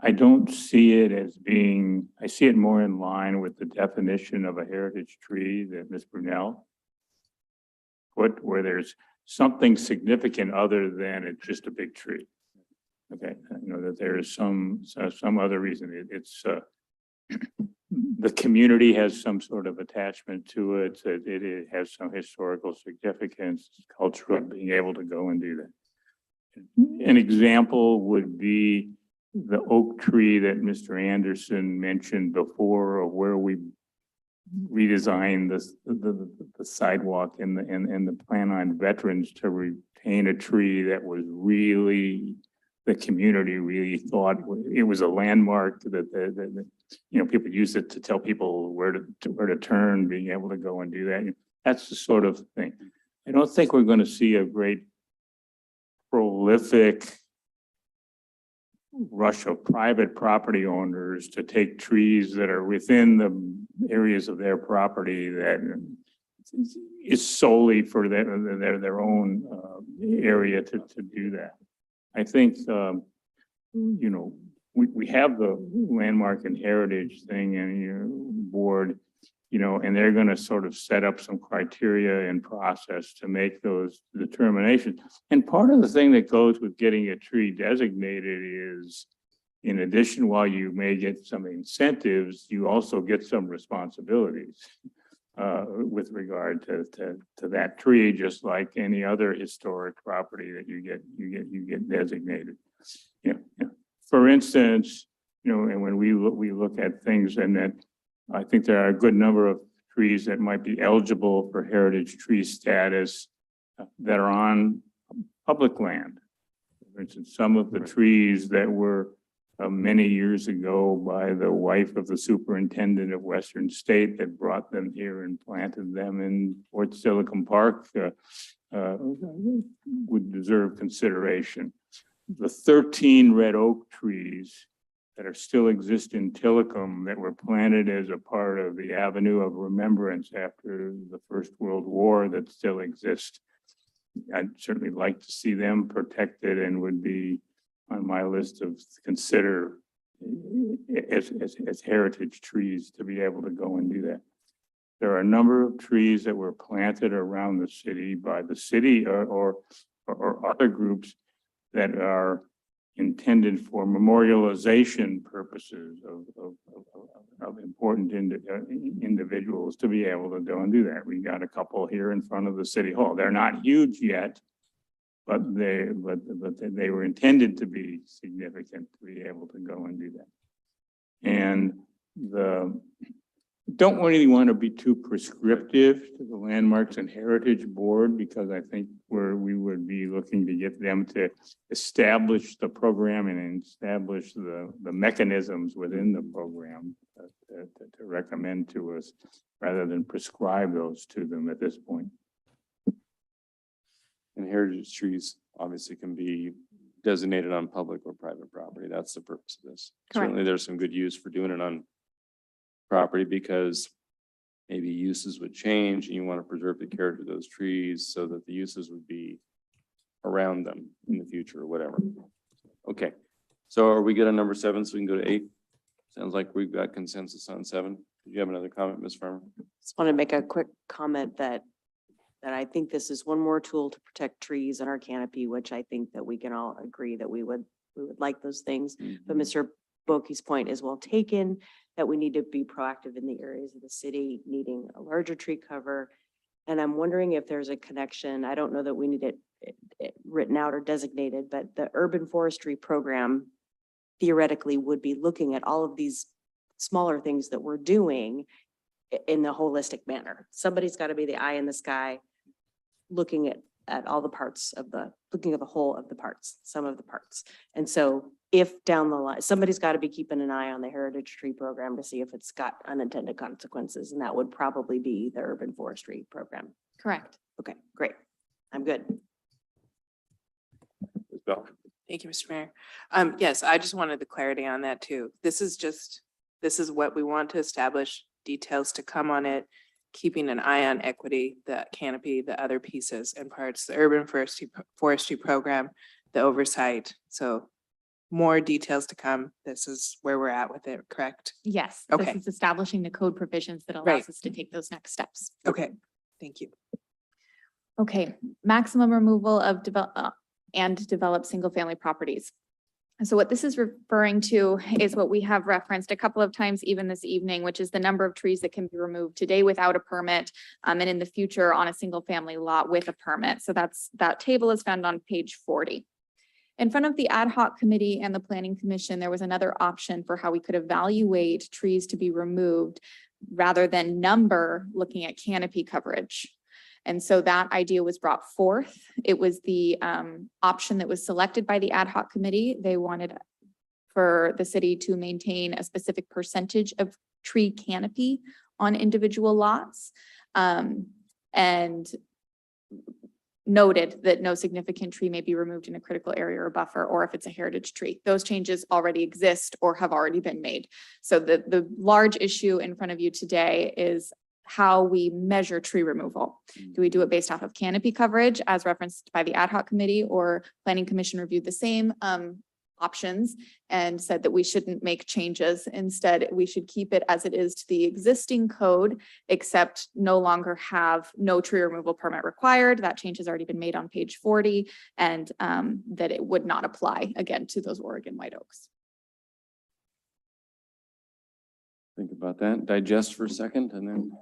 I don't see it as being, I see it more in line with the definition of a heritage tree that Ms. Brunel put, where there's something significant other than it's just a big tree. Okay, that there is some other reason. It's the community has some sort of attachment to it. It has some historical significance, cultural, being able to go and do that. An example would be the oak tree that Mr. Anderson mentioned before, of where we redesigned the sidewalk and the plan on Veterans to retain a tree that was really, the community really thought it was a landmark that people use it to tell people where to turn, being able to go and do that. That's the sort of thing. I don't think we're going to see a great prolific rush of private property owners to take trees that are within the areas of their property that is solely for their own area to do that. I think, we have the landmark and heritage thing in your board, and they're going to sort of set up some criteria and process to make those determinations. And part of the thing that goes with getting a tree designated is, in addition, while you may get some incentives, you also get some responsibilities with regard to that tree, just like any other historic property that you get designated. For instance, and when we look at things and that I think there are a good number of trees that might be eligible for heritage tree status that are on public land. For instance, some of the trees that were many years ago by the wife of the superintendent of Western State that brought them here and planted them in Fort Silicon Park would deserve consideration. The 13 red oak trees that are still exist in Tillicum that were planted as a part of the Avenue of Remembrance after the First World War that still exist. I'd certainly like to see them protected and would be on my list of consider as heritage trees to be able to go and do that. There are a number of trees that were planted around the city by the city or other groups that are intended for memorialization purposes of important individuals to be able to go and do that. We got a couple here in front of the city hall. They're not huge yet, but they were intended to be significant to be able to go and do that. And don't really want to be too prescriptive to the Landmarks and Heritage Board, because I think we would be looking to get them to establish the program and establish the mechanisms within the program to recommend to us rather than prescribe those to them at this point. And heritage trees obviously can be designated on public or private property. That's the purpose of this. Correct. Certainly there's some good use for doing it on property because maybe uses would change and you want to preserve the character of those trees so that the uses would be around them in the future or whatever. Okay, so are we good on number 7 so we can go to 8? Sounds like we've got consensus on 7. Did you have another comment, Ms. Farmer? Just want to make a quick comment that I think this is one more tool to protect trees in our canopy, which I think that we can all agree that we would like those things. But Mr. Boki's point is well taken, that we need to be proactive in the areas of the city needing a larger tree cover. And I'm wondering if there's a connection. I don't know that we need it written out or designated, but the urban forestry program theoretically would be looking at all of these smaller things that we're doing in the holistic manner. Somebody's got to be the eye in the sky, looking at all the parts of looking at the whole of the parts, some of the parts. And so if down the line, somebody's got to be keeping an eye on the heritage tree program to see if it's got unintended consequences, and that would probably be the urban forestry program. Correct. Okay, great. I'm good. Ms. Bell? Thank you, Mr. Mayor. Yes, I just wanted the clarity on that too. This is what we want to establish, details to come on it, keeping an eye on equity, the canopy, the other pieces and parts, the urban forestry program, the oversight. So more details to come. This is where we're at with it, correct? Yes. Okay. This is establishing the code provisions that allows Right. us to take those next steps. Okay, thank you. Okay, maximum removal of develop single-family properties. So what this is referring to is what we have referenced a couple of times even this evening, which is the number of trees that can be removed today without a permit, and in the future on a single-family lot with a permit. So that table is found on page 40. In front of the ad hoc committee and the planning commission, there was another option for how we could evaluate trees to be removed rather than number, looking at canopy coverage. And so that idea was brought forth. It was the option that was selected by the ad hoc committee. They wanted for the city to maintain a specific percentage of tree canopy on individual lots, and noted that no significant tree may be removed in a critical area or buffer, or if it's a heritage tree. Those changes already exist or have already been made. So the large issue in front of you today is how we measure tree removal. Do we do it based off of canopy coverage as referenced by the ad hoc committee, or planning commission reviewed the same options and said that we shouldn't make changes. Instead, we should keep it as it is to the existing code, except no longer have no tree removal permit required. That change has already been made on page 40, and that it would not apply again to those Oregon white oaks. Think about that, digest for a second, and then.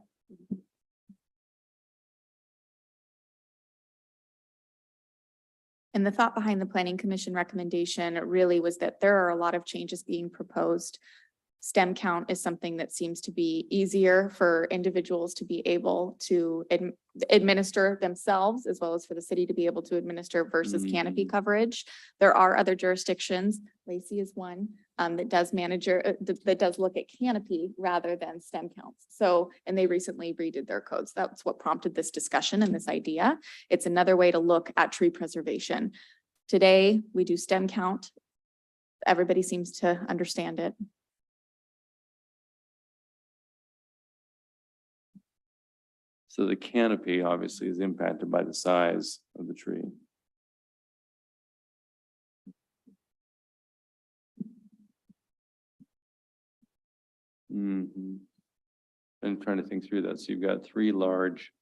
And the thought behind the planning commission recommendation really was that there are a lot of changes being proposed stem count is something that seems to be easier for individuals to be able to administer themselves, as well as for the city to be able to administer versus canopy coverage. There are other jurisdictions, Lacey is one, that does that does look at canopy rather than stem counts. So, and they recently redid their codes. That's what prompted this discussion and this idea. It's another way to look at tree preservation. Today, we do stem count. Everybody seems to understand it. So the canopy obviously is impacted by the size of the tree. I'm trying to think through that. So you've got 3 large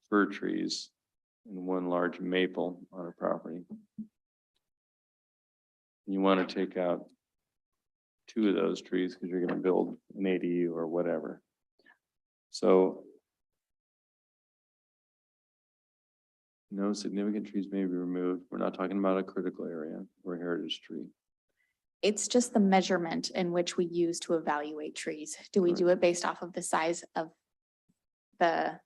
fir trees and 1 large maple on a property. You want to take out 2 of those trees because you're going to build an ADU or whatever. So no significant trees may be removed. We're not talking about a critical area or a heritage tree. It's just the measurement in which we use to evaluate trees. Do we do it based off of the size of the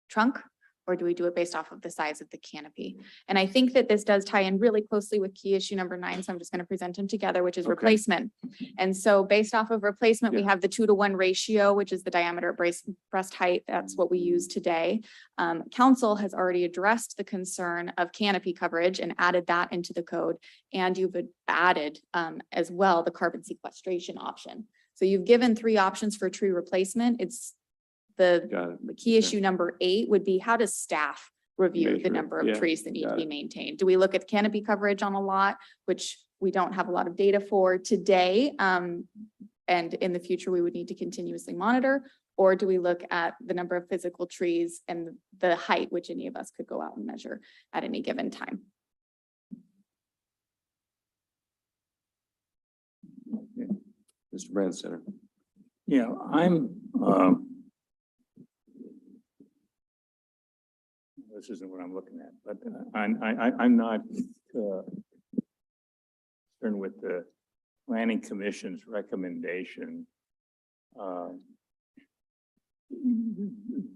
trunk? Or do we do it based off of the size of the canopy? And I think that this does tie in really closely with key issue number 9. So I'm just going to present them together, which is replacement. And so based off of replacement, we have the 2-to-1 ratio, which is the diameter of breast height. That's what we use today. Council has already addressed the concern of canopy coverage and added that into the code. And you've added as well the carbon sequestration option. So you've given 3 options for tree replacement. It's the key issue number 8 would be, how does staff review the number of trees that need to be maintained? Do we look at canopy coverage on a lot, which we don't have a lot of data for today? And in the future, we would need to continuously monitor, or do we look at the number of physical trees and the height, which any of us could go out and measure at any given time? Mr. Branstetter. Yeah, this isn't what I'm looking at, but I'm not concerned with the Planning Commission's recommendation.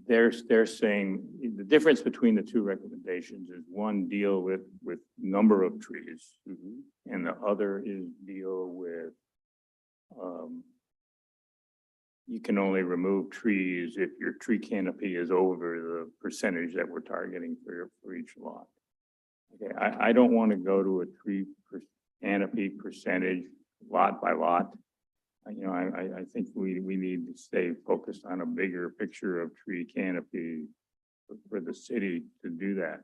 They're saying the difference between the 2 recommendations is one deal with number of trees, and the other is deal with you can only remove trees if your tree canopy is over the percentage that we're targeting for each lot. Okay, I don't want to go to a tree canopy percentage lot by lot. I think we need to stay focused on a bigger picture of tree canopy for the city to do that.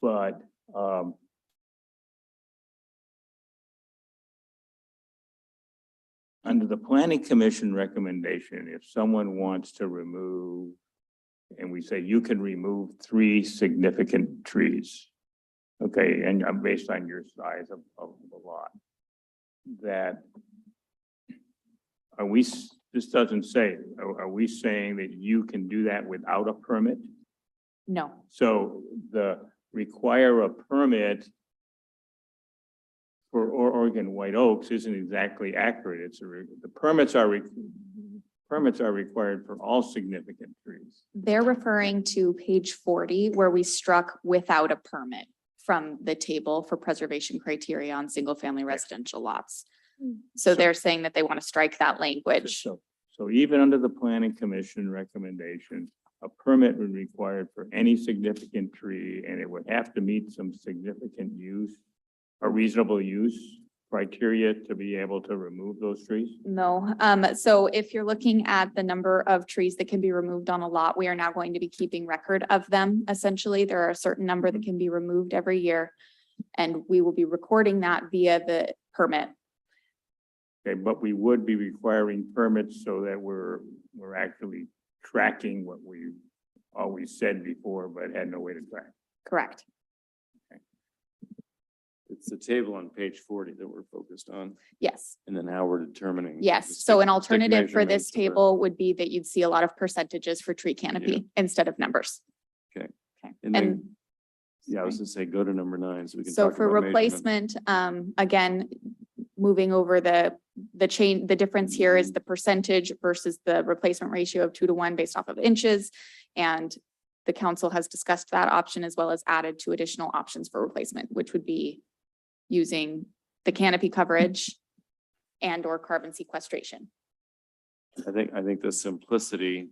But under the Planning Commission recommendation, if someone wants to remove, and we say you can remove 3 significant trees, okay, and based on your size of the lot, that this doesn't say, are we saying that you can do that without a permit? No. So the require a permit for Oregon white oaks isn't exactly accurate. It's the permits are required for all significant trees. They're referring to page 40, where we struck without a permit from the table for preservation criteria on single family residential lots. So they're saying that they want to strike that language. So even under the Planning Commission recommendation, a permit would be required for any significant tree, and it would have to meet some significant use or reasonable use criteria to be able to remove those trees? No. So if you're looking at the number of trees that can be removed on a lot, we are now going to be keeping record of them. Essentially, there are a certain number that can be removed every year, and we will be recording that via the permit. Okay, but we would be requiring permits so that we're actually tracking what we always said before, but had no way to track. Correct. It's the table on page 40 that we're focused on, Yes. and then how we're determining. the Yes. stick- So an stick alternative for measurements this of the- table would be that you'd see a lot of percentages for tree canopy instead of numbers. Okay. Okay. And then, yeah, I was gonna say, go to number 9 so we can So talk for about measurement. replacement, again, moving over the the difference here is the percentage versus the replacement ratio of 2:1 based off of inches. And the council has discussed that option as well as added two additional options for replacement, which would be using the canopy coverage and or carbon sequestration. I think the simplicity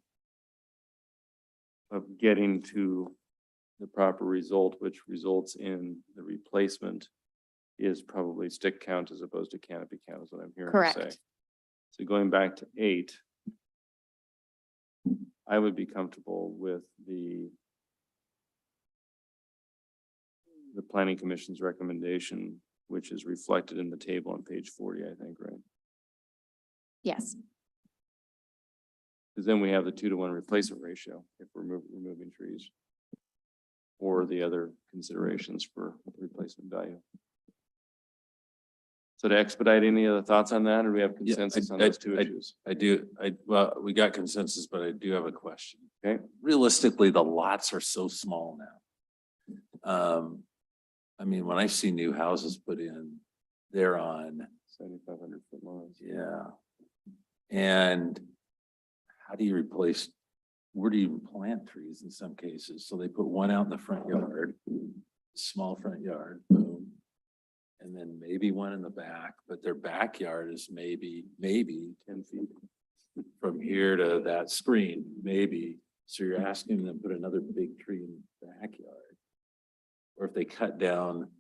of getting to the proper result, which results in the replacement, is probably stick count as opposed to canopy count, is what I'm hearing you say. Correct. So going back to 8, I would be comfortable with the planning commission's recommendation, which is reflected in the table on page 40, I think, right? Yes. Because then we have the 2:1 replacement ratio if we're removing trees, or the other considerations for replacement value. So to expedite, any other thoughts on that, or do we have Yeah, consensus on those two issues? Well, we got consensus, but I do have a question. Okay. Realistically, the lots are so small now. I mean, when I see new houses put in, they're on, 7,500 foot lawns. yeah. And how do you replace, where do you even plant trees in some cases? So they put one out in the front yard, small front yard, boom. And then maybe one in the back, but their backyard is maybe 10 feet from here to that screen, maybe. So you're asking them to put another big tree in the backyard. Or if they cut down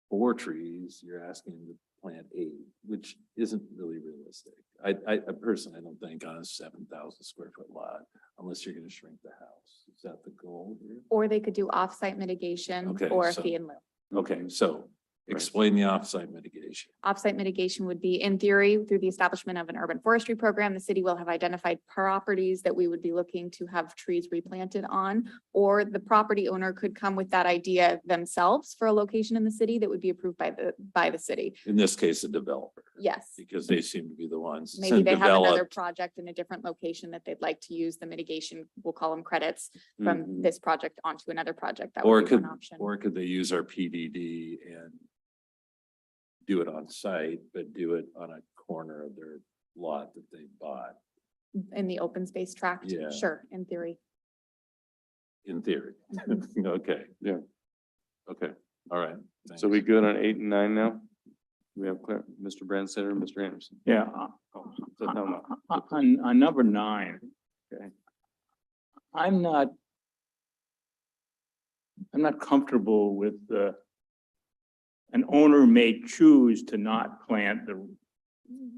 4 trees, you're asking them to plant 8, which isn't really realistic. I personally, I don't think on a 7,000 square foot lot, unless you're gonna shrink the house. Is that the goal here? Or they could do off-site mitigation Okay, or a so- fee in lieu. Okay, so explain the offsite mitigation. Offsite mitigation would be, in theory, through the establishment of an urban forestry program, the city will have identified properties that we would be looking to have trees replanted on. Or the property owner could come with that idea themselves for a location in the city that would be approved by the city. In this case, a developer, Yes. because they seem to be the ones. Maybe they have another developed. project in a different location that they'd like to use the mitigation, we'll call them credits, from Mhm. this project onto another project. That Or would be one could, option. or could they use our PDD and do it on site, but do it on a corner of their lot that they bought, In the open space tract? Yeah. Sure, in theory. in theory? Okay. Yeah. Okay, all right. So we good on 8 and 9 now? We have clear, Mr. Branstetter and Mr. Anderson. Yeah, So no. on number 9. Okay. I'm not comfortable with an owner may choose to not plant the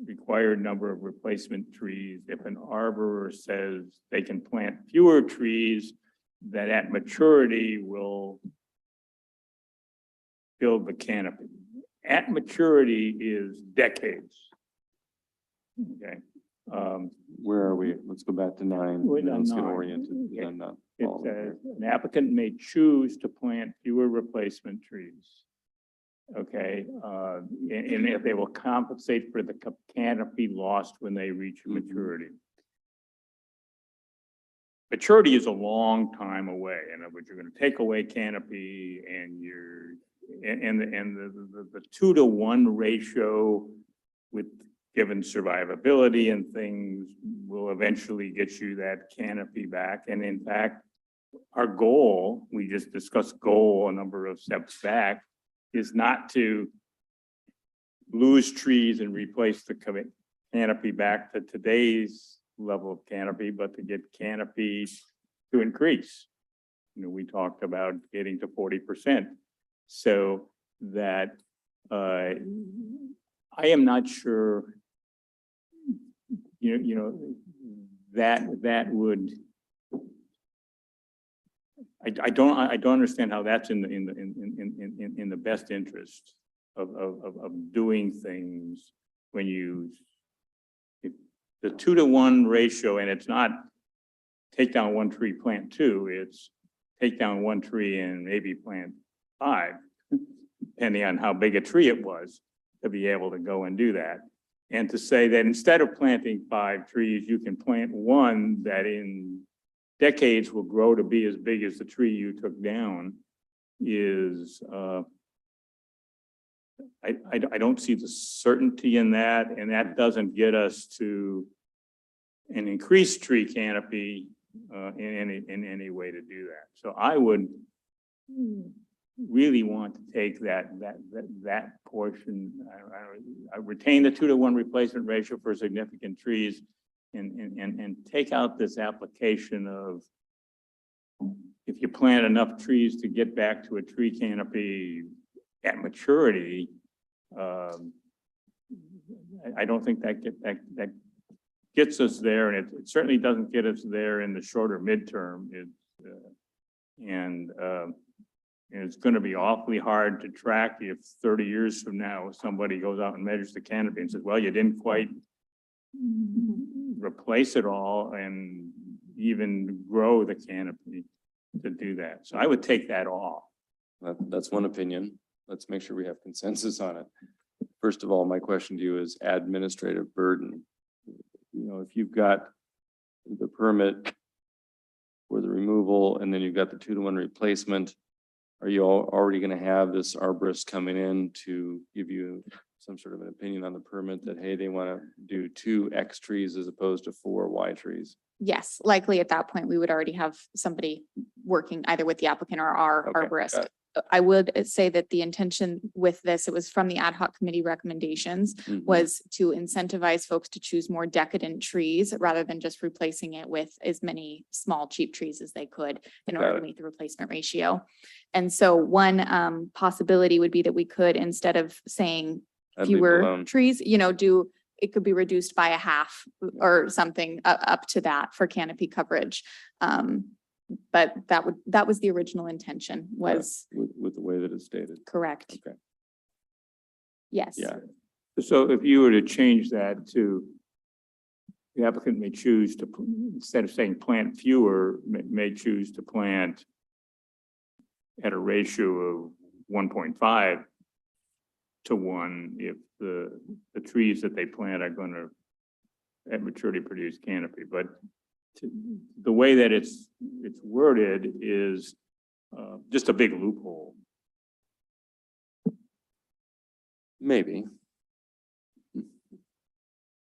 required number of replacement trees if an arborist says they can plant fewer trees that at maturity will build the canopy. At maturity is decades. Okay. Where are we? Let's go back to 9. We're and then on Let's get 9. oriented. Okay. I'm not It following says here. an applicant may choose to plant fewer replacement trees. Okay, and if they will compensate for the canopy lost when they reach maturity. Maturity is a long time away, in other words, you're gonna take away canopy and the 2-to-1 ratio with given survivability and things will eventually get you that canopy back. And in fact, our goal, we just discussed goal a number of steps back, is not to lose trees and replace the canopy back to today's level of canopy, but to get canopy to increase. You know, we talked about getting to 40%. So that I am not sure, that would, I don't understand how that's in the best interest of doing things when the 2-to-1 ratio, and it's not take down 1 tree, plant 2, it's take down 1 tree and maybe plant 5, depending on how big a tree it was, to be able to go and do that. And to say that instead of planting 5 trees, you can plant 1 that in decades will grow to be as big as the tree you took down is I don't see the certainty in that, and that doesn't get us to an increased tree canopy in any way to do that. So I would really want to take that portion. I retain the 2-to-1 replacement ratio for significant trees and take out this application of if you plant enough trees to get back to a tree canopy at maturity. I don't think that gets us there, and it certainly doesn't get us there in the shorter midterm. And it's going to be awfully hard to track if 30 years from now somebody goes out and measures the canopy and says, well, you didn't quite replace it all and even grow the canopy to do that. So I would take that off. That's one opinion. Let's make sure we have consensus on it. First of all, my question to you is administrative burden. You know, if you've got the permit for the removal and then you've got the 2-to-1 replacement, are you already going to have this arborist coming in to give you some sort of an opinion on the permit that, hey, they want to do 2 X trees as opposed to 4 Y trees? Yes, likely at that point, we would already have somebody working either with the applicant or our Okay, arborist. got it. I would say that the intention with this, it was from the ad hoc committee recommendations, Mhm. was to incentivize folks to choose more decadent trees rather than just replacing it with as many small, cheap trees as they could in Got order it. to meet the replacement ratio. And so one possibility would be that we could, instead of saying I'd leave it fewer alone. trees, it could be reduced by a half or something up to that for canopy coverage. But that was the original intention, was With the way that it's stated. correct. Okay. Yes. Yeah. So if you were to change that to the applicant may choose to, instead of saying plant fewer, may choose to plant at a ratio of 1.5 to 1 if the trees that they plant are going to at maturity produce canopy. But the way that it's worded is just a big loophole. Maybe.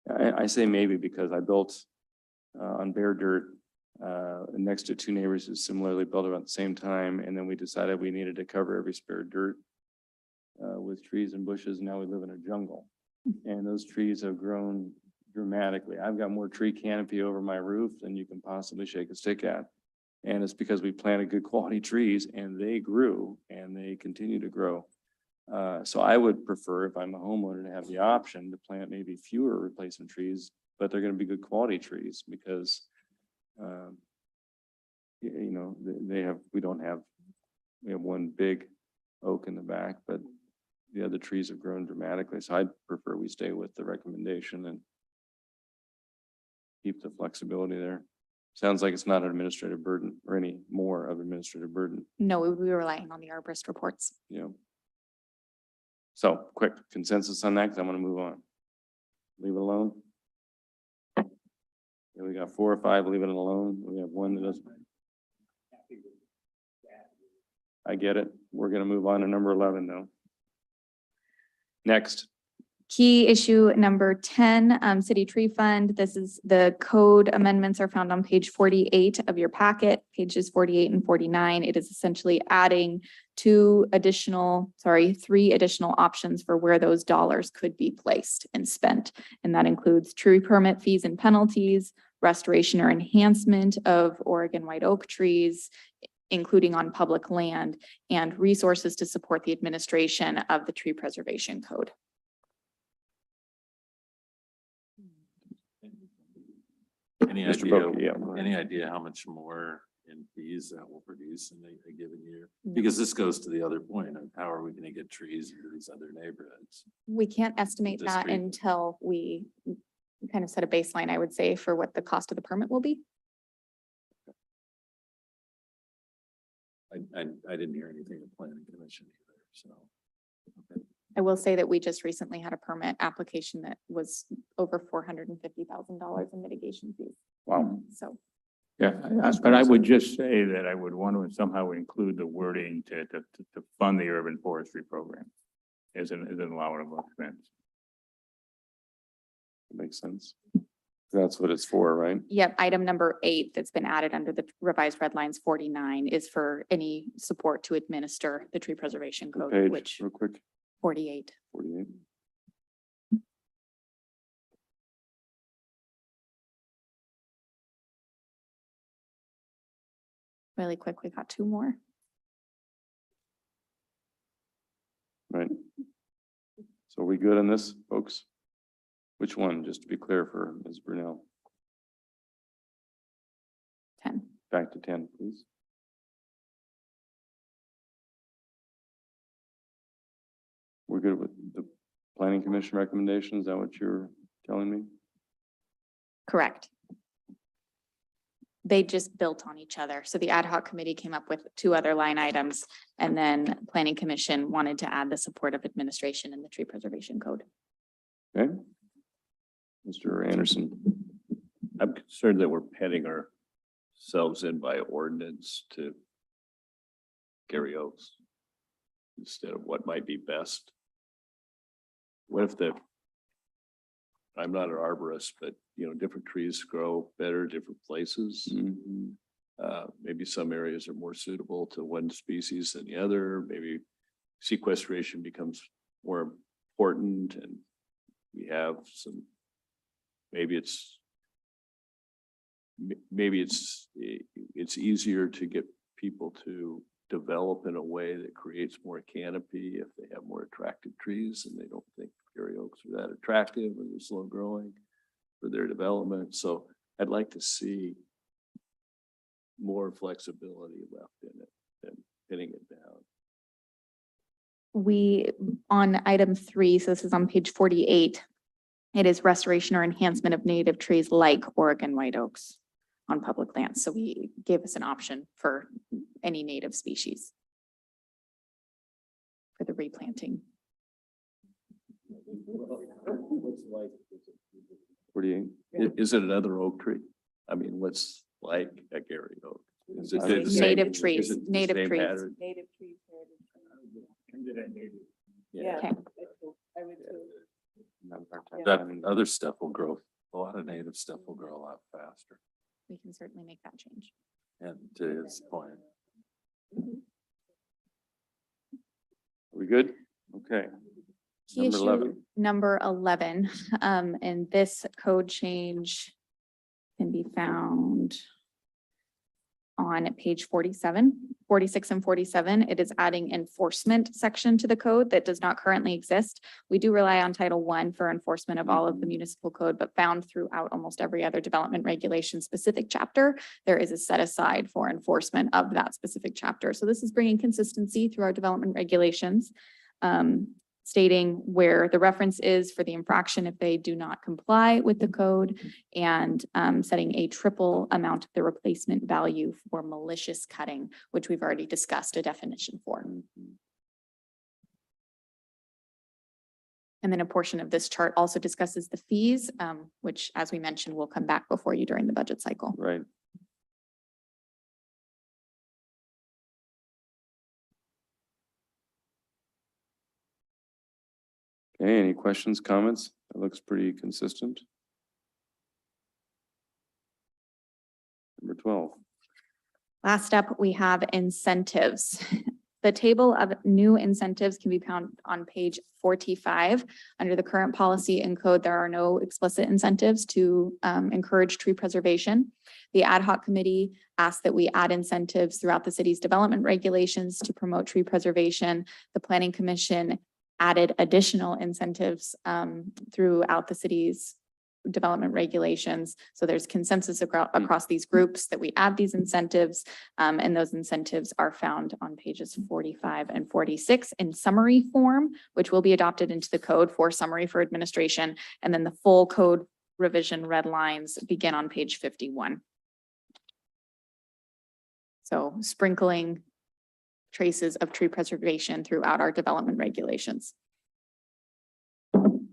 I say maybe because I built on bare dirt next to 2 neighbors who similarly built around the same time, and then we decided we needed to cover every spare dirt with trees and bushes. Now we live in a jungle, and those trees have grown dramatically. I've got more tree canopy over my roof than you can possibly shake a stick at. And it's because we planted good quality trees and they grew and they continue to grow. So I would prefer, if I'm a homeowner, to have the option to plant maybe fewer replacement trees, but they're going to be good quality trees because, we have one big oak in the back, but the other trees have grown dramatically. So I'd prefer we stay with the recommendation and keep the flexibility there. Sounds like it's not an administrative burden or any more of administrative burden, No, we would be relying on the arborist reports. So quick consensus on that, because I'm going to move on. Leave it alone. Yeah, we got 4 or 5, leave it alone. We have 1 that doesn't. I get it. We're going to move on to number 11 though. Next. Key issue number 10, City Tree Fund. This is the code amendments are found on page 48 of your packet, pages 48 and 49. It is essentially adding 3 additional options for where those dollars could be placed and spent. And that includes tree permit fees and penalties, restoration or enhancement of Oregon white oak trees, including on public land, and resources to support the administration of the tree preservation code. Any Mr. idea, Boki, yeah, go ahead. any idea how much more in fees that will produce in a given year? Because this goes to the other point of how are we going to get trees into these other neighborhoods? We can't estimate that Discrete. until we kind of set a baseline, I would say, for what the cost of the permit will be. I didn't hear anything of planning commission either, so. Okay. I will say that we just recently had a permit application that was over $450,000 in mitigation fees. Wow. So Yeah, but I would just say that I would want to somehow include the wording to fund the urban forestry program. as an allowable expense. Makes sense. That's what it's for, right? Yep, item number 8 that's been added under the revised red lines 49 is for any support to administer the tree preservation code, Page, which real quick, 48. 48. Really quick, we got 2 more. Right. So are we good on this, folks? Which one, just to be clear for Ms. Brunel? 10. Back to 10, please. We're good with the planning commission recommendation? Is that what you're telling me? Correct. They just built on each other. So the ad hoc committee came up with 2 other line items, and then planning commission wanted to add the support of administration in the tree preservation code. Okay. Mr. Anderson, I'm concerned that we're penning ourselves in by ordinance to Gary Oaks instead of what might be best. What if I'm not an arborist, but different trees grow better, different places. mhm, Maybe some areas are more suitable to one species than the other. Maybe sequestration becomes more important and we have some, maybe it's easier to get people to develop in a way that creates more canopy if they have more attractive trees and they don't think Gary Oaks are that attractive or they're slow growing for their development. So I'd like to see more flexibility left in it than pinning it down. We, on item 3, so this is on page 48, it is restoration or enhancement of native trees like Oregon white oaks on public lands. So we gave us an option for any native species for the replanting. 48. Is it another oak tree? I mean, what's like a Gary Oak? Is it Native the same- Native is trees, it the native same trees. pattern? Native trees, heritage. Yeah. Okay. I would too. That other stuff will grow, a lot of native stuff will grow a lot faster. We can certainly make that change. And to his point, Are we good? Okay. Key Number issue 11. number 11, and this code change can be found on page 47, 46 and 47. It is adding enforcement section to the code that does not currently exist. We do rely on Title I for enforcement of all of the municipal code, but found throughout almost every other development regulation specific chapter, there is a set aside for enforcement of that specific chapter. So this is bringing consistency through our development regulations, stating where the reference is for the infraction if they do not comply with the code, and setting a triple amount of the replacement value for malicious cutting, which we've already discussed a definition for. And then a portion of this chart also discusses the fees, which, as we mentioned, will come back before you during the budget cycle. Right. Okay, any questions, comments? That looks pretty consistent. Number 12. Last up, we have incentives. The table of new incentives can be found on page 45. Under the current policy and code, there are no explicit incentives to encourage tree preservation. The ad hoc committee asked that we add incentives throughout the city's development regulations to promote tree preservation. The planning commission added additional incentives throughout the city's development regulations. So there's consensus across these groups that we add these incentives, and those incentives are found on pages 45 and 46 in summary form, which will be adopted into the code for summary for administration. And then the full code revision red lines begin on page 51. So sprinkling traces of tree preservation throughout our development regulations. And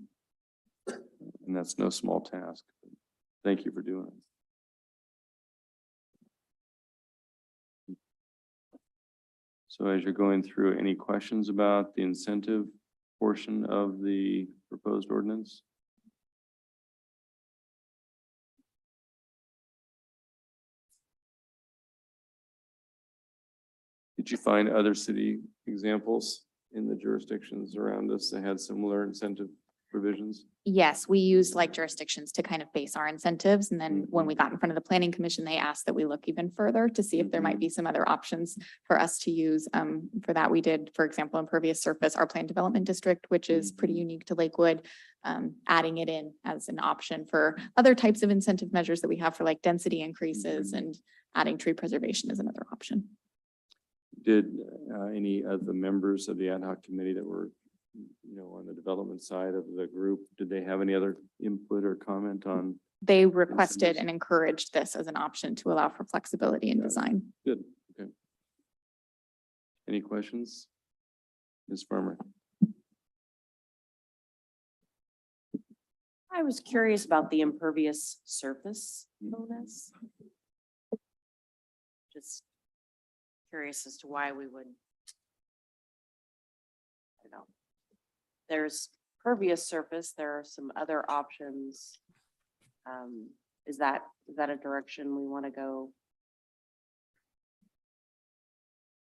that's no small task. Thank you for doing it. So as you're going through, any questions about the incentive portion of the proposed ordinance? Did you find other city examples in the jurisdictions around us that had similar incentive provisions? Yes, we used like jurisdictions to kind of base our incentives. And then when we got in front of the planning commission, they asked that we look even further to see if there might be some other options for us to use. For that, we did, for example, impervious surface, our planned development district, which is pretty unique to Lakewood, adding it in as an option for other types of incentive measures that we have for like density increases, and adding tree preservation as another option. Did any of the members of the ad hoc committee that were, on the development side of the group, did they have any other input or comment on? They requested Incentives. and encouraged this as an option to allow for flexibility in Got it. design. Good, okay. Any questions? Ms. Farmer? I was curious about the impervious surface bonus. Just curious as to why we would. I don't know. There's pervious surface, there are some other options. Is that a direction we want to go?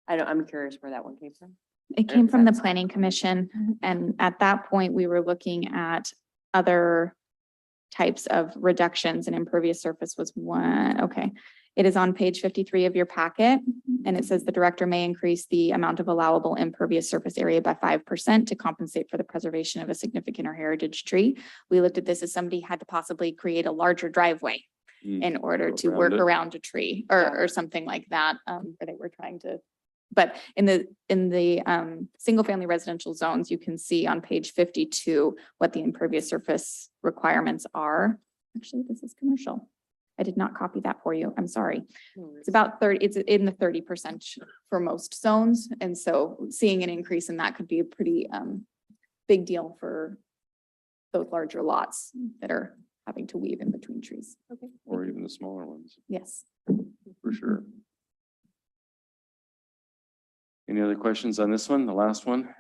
I'm curious where that one came from. It came from the planning commission, and at that point, we were looking at other types of reductions, and impervious surface was one. Okay. It is on page 53 of your packet, and it says the director may increase the amount of allowable impervious surface area by 5% to compensate for the preservation of a significant or heritage tree. We looked at this as somebody had to possibly create a larger driveway in order Go to around work it. around a tree or something like that, where they were trying to. But in the single family residential zones, you can see on page 52 what the impervious surface requirements are. Actually, this is commercial. I did not copy that for you. I'm sorry. It's about 30, it's in the 30% for most zones. And so seeing an increase in that could be a pretty big deal for those larger lots that are having to weave in between trees. Okay. Or even the smaller ones, Yes. for sure. Any other questions on this one, the last one?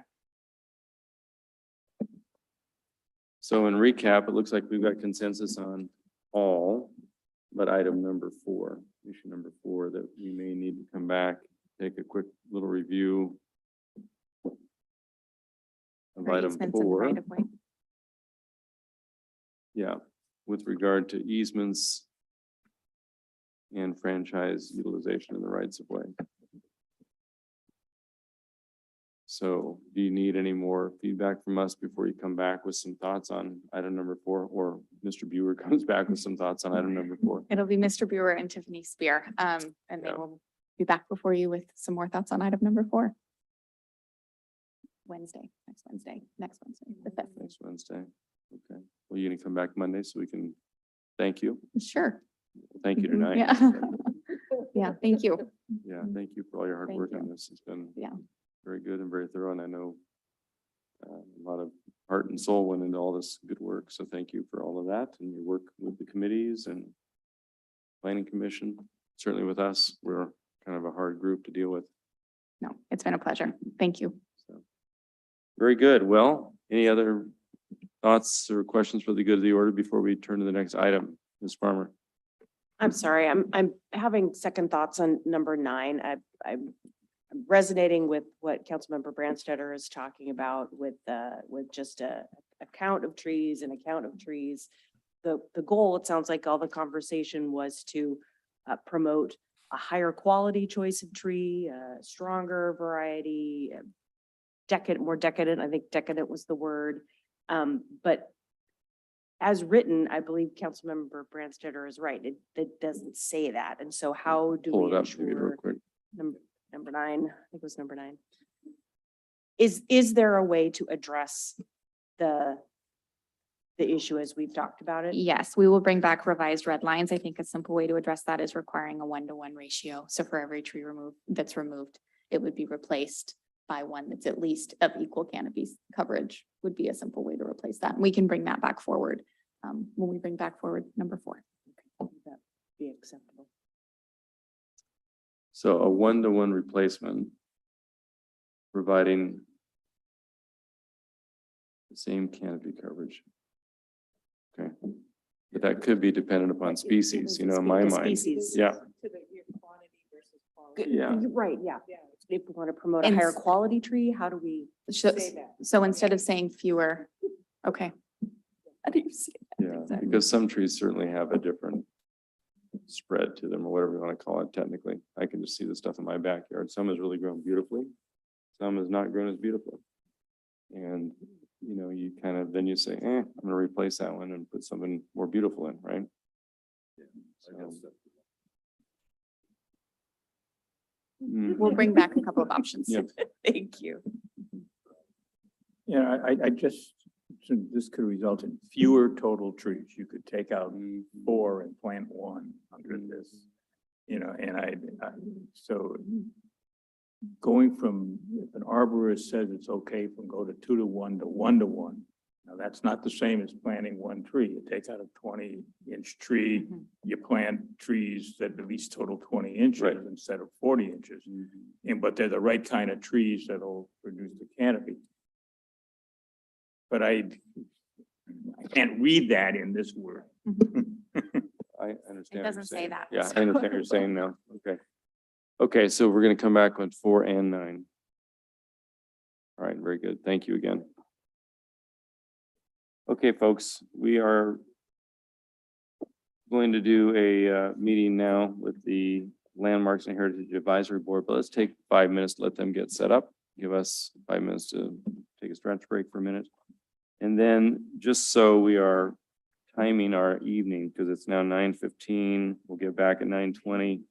So in recap, it looks like we've got consensus on all but item number 4, issue number 4, that we may need to come back, take a quick little review of For item easements and 4. right-of-way. Yeah, with regard to easements and franchise utilization in the rights of way. So do you need any more feedback from us before you come back with some thoughts on item number 4, or Mr. Buer comes back with some thoughts on item number 4? It'll be Mr. Brewer and Tiffany Spear, and they Yeah. will be back before you with some more thoughts on item number 4. next Wednesday, the 5th. Next Wednesday. Okay. Well, you're gonna come back Monday so we can thank you. Sure. Thank you Mhm, tonight. Yeah. Yeah, thank you. Yeah, thank you for all your hard Thank work on you. this. It's been Yeah. very good and very thorough, and I know a lot of heart and soul went into all this good work. So thank you for all of that and your work with the committees and planning commission. Certainly with us, we're kind of a hard group to deal with. No, it's been a pleasure. Thank you. So, very good. Well, any other thoughts or questions for the good of the order before we turn to the next item? Ms. Farmer? I'm sorry, I'm having second thoughts on number 9. I'm resonating with what Councilmember Branstetter is talking about with just a count of trees and a count of trees. The goal, it sounds like all the conversation was to promote a higher quality choice of tree, a stronger variety, more decadent, I think decadent was the word. But as written, I believe Councilmember Branstetter is right. It doesn't say that. And so how do Pull we it up maybe real ensure quick. number 9, I think it was number 9. Is there a way to address the issue as we've talked about it? Yes, we will bring back revised red lines. I think a simple way to address that is requiring a 1-to-1 ratio. So for every tree that's removed, it would be replaced by one that's at least of equal canopy coverage would be a simple way to replace that. And we can bring that back forward when we bring back forward number 4. Would that be acceptable? So a 1-to-1 replacement, providing The same canopy coverage. Okay. But that could be dependent upon species, you know, in my The mind. species. Yeah, Good. Yeah. You're right, yeah. If we want to promote a And higher s- quality tree, how do we So, say that? so instead of saying fewer, okay. How do you say that? yeah, Exactly. because some trees certainly have a different spread to them or whatever you want to call it technically. I can just see the stuff in my backyard. Some has really grown beautifully. Some has not grown as beautifully. And, you know, you kind of, then you say, I'm gonna replace that one and put something more beautiful in, right? So, We'll bring back a couple of options. Yeah. Thank you. Yeah, I just, so this could result in fewer total trees. You could take out 4 and plant 1 under this. You know, and so going from, if an arborist says it's okay from go to 2 to 1 to 1 to 1. Now, that's not the same as planting 1 tree. You take out a 20-inch tree, you plant trees that at least total 20 inches Right. instead of 40 inches. And, but they're the right kind of trees that'll produce the canopy. But I can't read that in this word. I understand. It what you're doesn't say saying. that. Yeah, I understand what you're saying now. Okay. Okay, so we're gonna come back with 4 and 9. All right, very good. Thank you again. Okay, folks, we are going to do a meeting now with the Landmarks and Heritage Advisory Board, but let's take 5 minutes, to let them get set up. Give us 5 minutes to take a stretch break for a minute. And then just so we are timing our evening, because it's now 9:15, we'll get back at 9:20.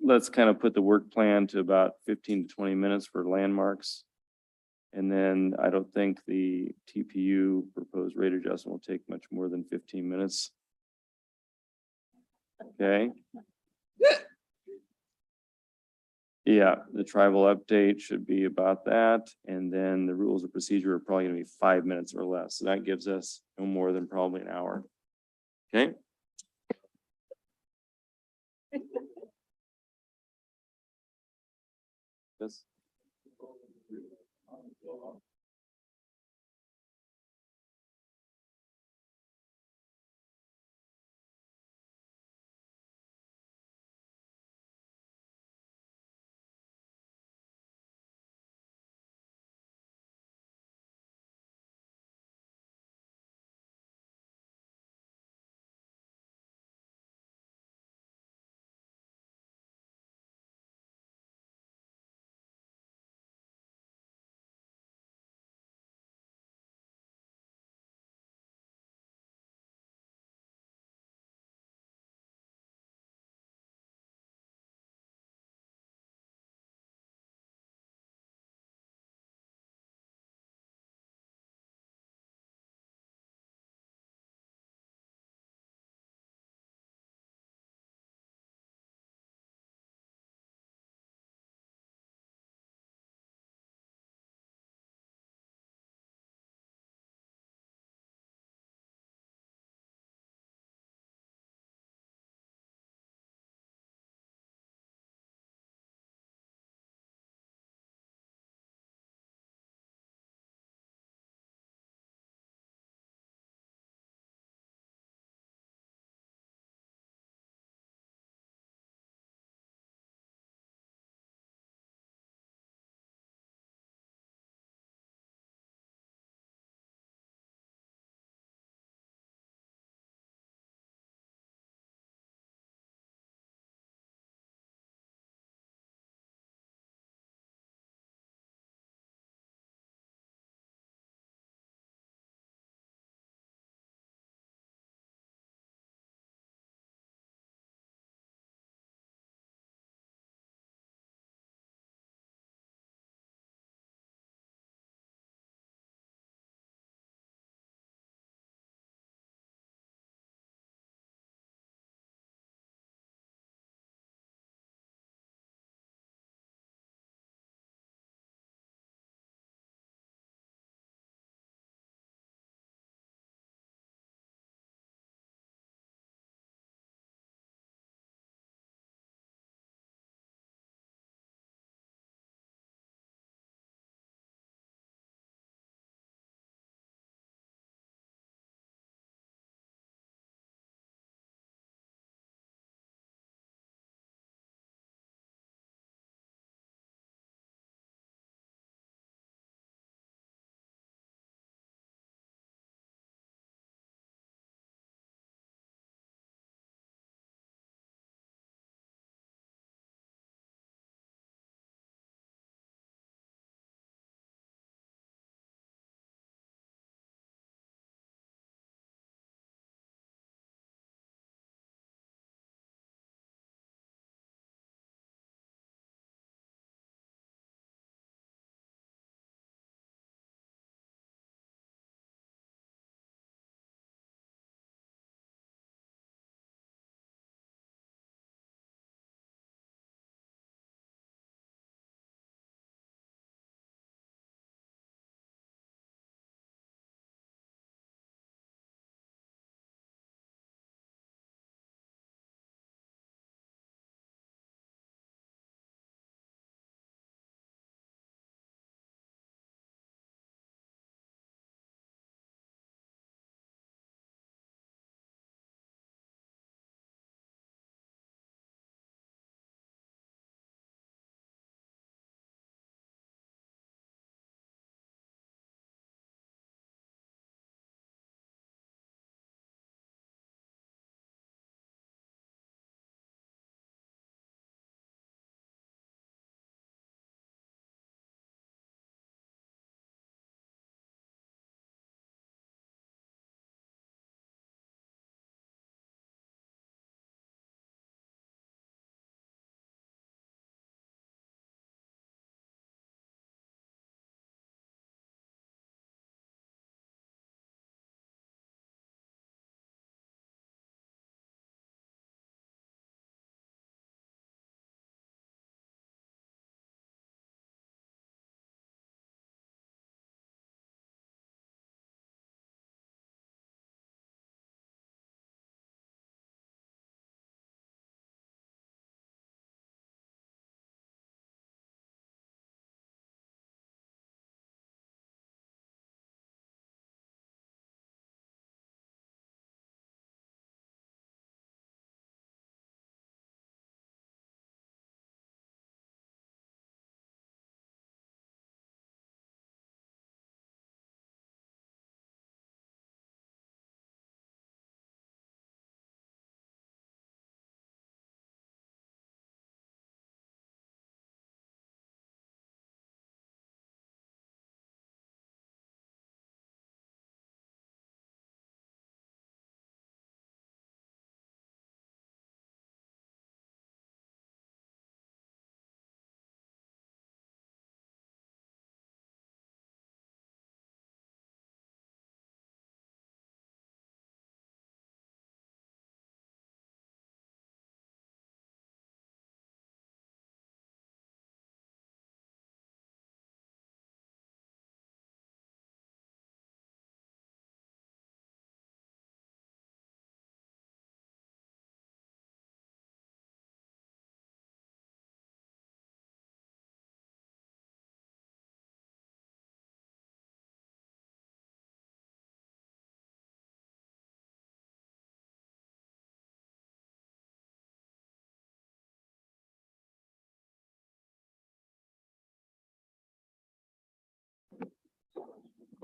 Let's kind of put the work plan to about 15 to 20 minutes for landmarks. And then I don't think the TPU proposed rate adjustment will take much more than 15 minutes. Okay. Yeah, the tribal update should be about that. And then the rules of procedure are probably gonna be 5 minutes or less. So that gives us no more than probably an hour. Okay? Yes.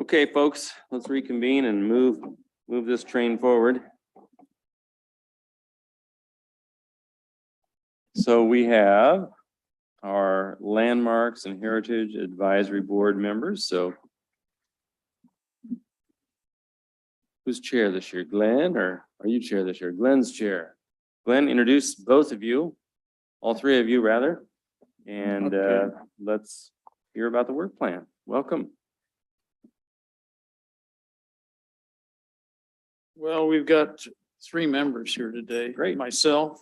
Okay, folks, let's reconvene and move this train forward. So we have our Landmarks and Heritage Advisory Board members, so who's chair this year, Glenn, or are you chair this year? Glenn's chair. Glenn, introduce both of you, all three of you rather, and Okay. let's hear about the work plan. Welcome. Well, we've got three members here today. Great. Myself,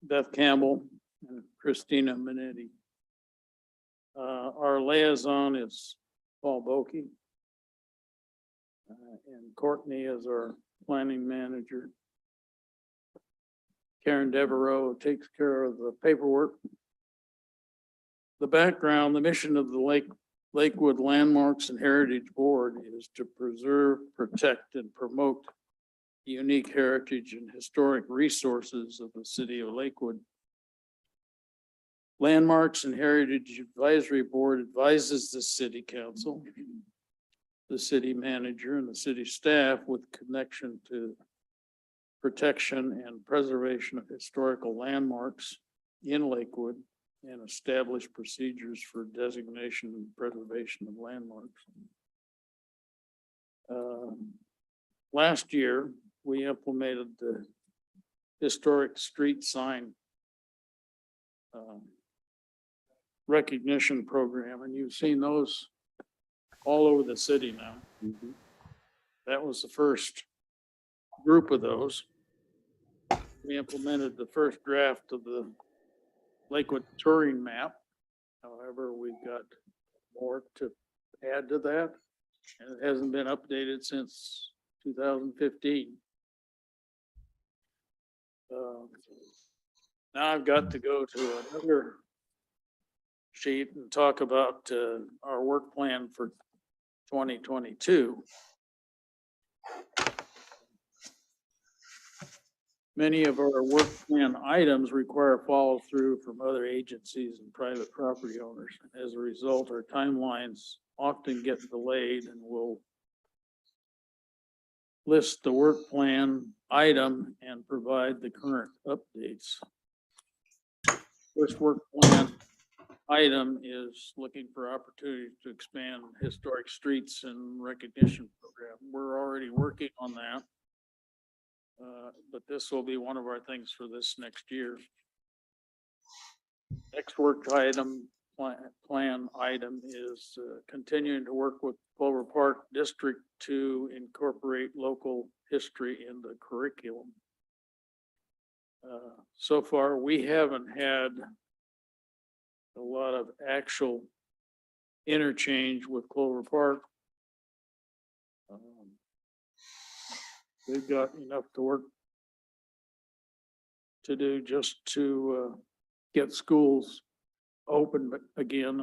Beth Campbell, and Christina Minetti. Our liaison is Paul Bokey. And Courtney is our planning manager. Karen Devereaux takes care of the paperwork. The background, the mission of the Lakewood Landmarks and Heritage Board is to preserve, protect, and promote the unique heritage and historic resources of the city of Lakewood. Landmarks and Heritage Advisory Board advises the city council, the city manager, and the city staff with connection to protection and preservation of historical landmarks in Lakewood and establish procedures for designation and preservation of landmarks. Last year, we implemented the historic street sign recognition program, and you've seen those all over the city now. That was the first group of those. We implemented the first draft of the Lakewood touring map. However, we've got more to add to that, and it hasn't been updated since 2015. Now I've got to go to another sheet and talk about our work plan for 2022. Many of our work plan items require follow through from other agencies and private property owners. As a result, our timelines often get delayed, and we'll list the work plan item and provide the current updates. First work plan item is looking for opportunities to expand historic streets and recognition program. We're already working on that. But this will be one of our things for this next year. Next work item, plan item is continuing to work with Clover Park District to incorporate local history in the curriculum. So far, we haven't had a lot of actual interchange with Clover Park. They've got enough to work to do just to get schools open again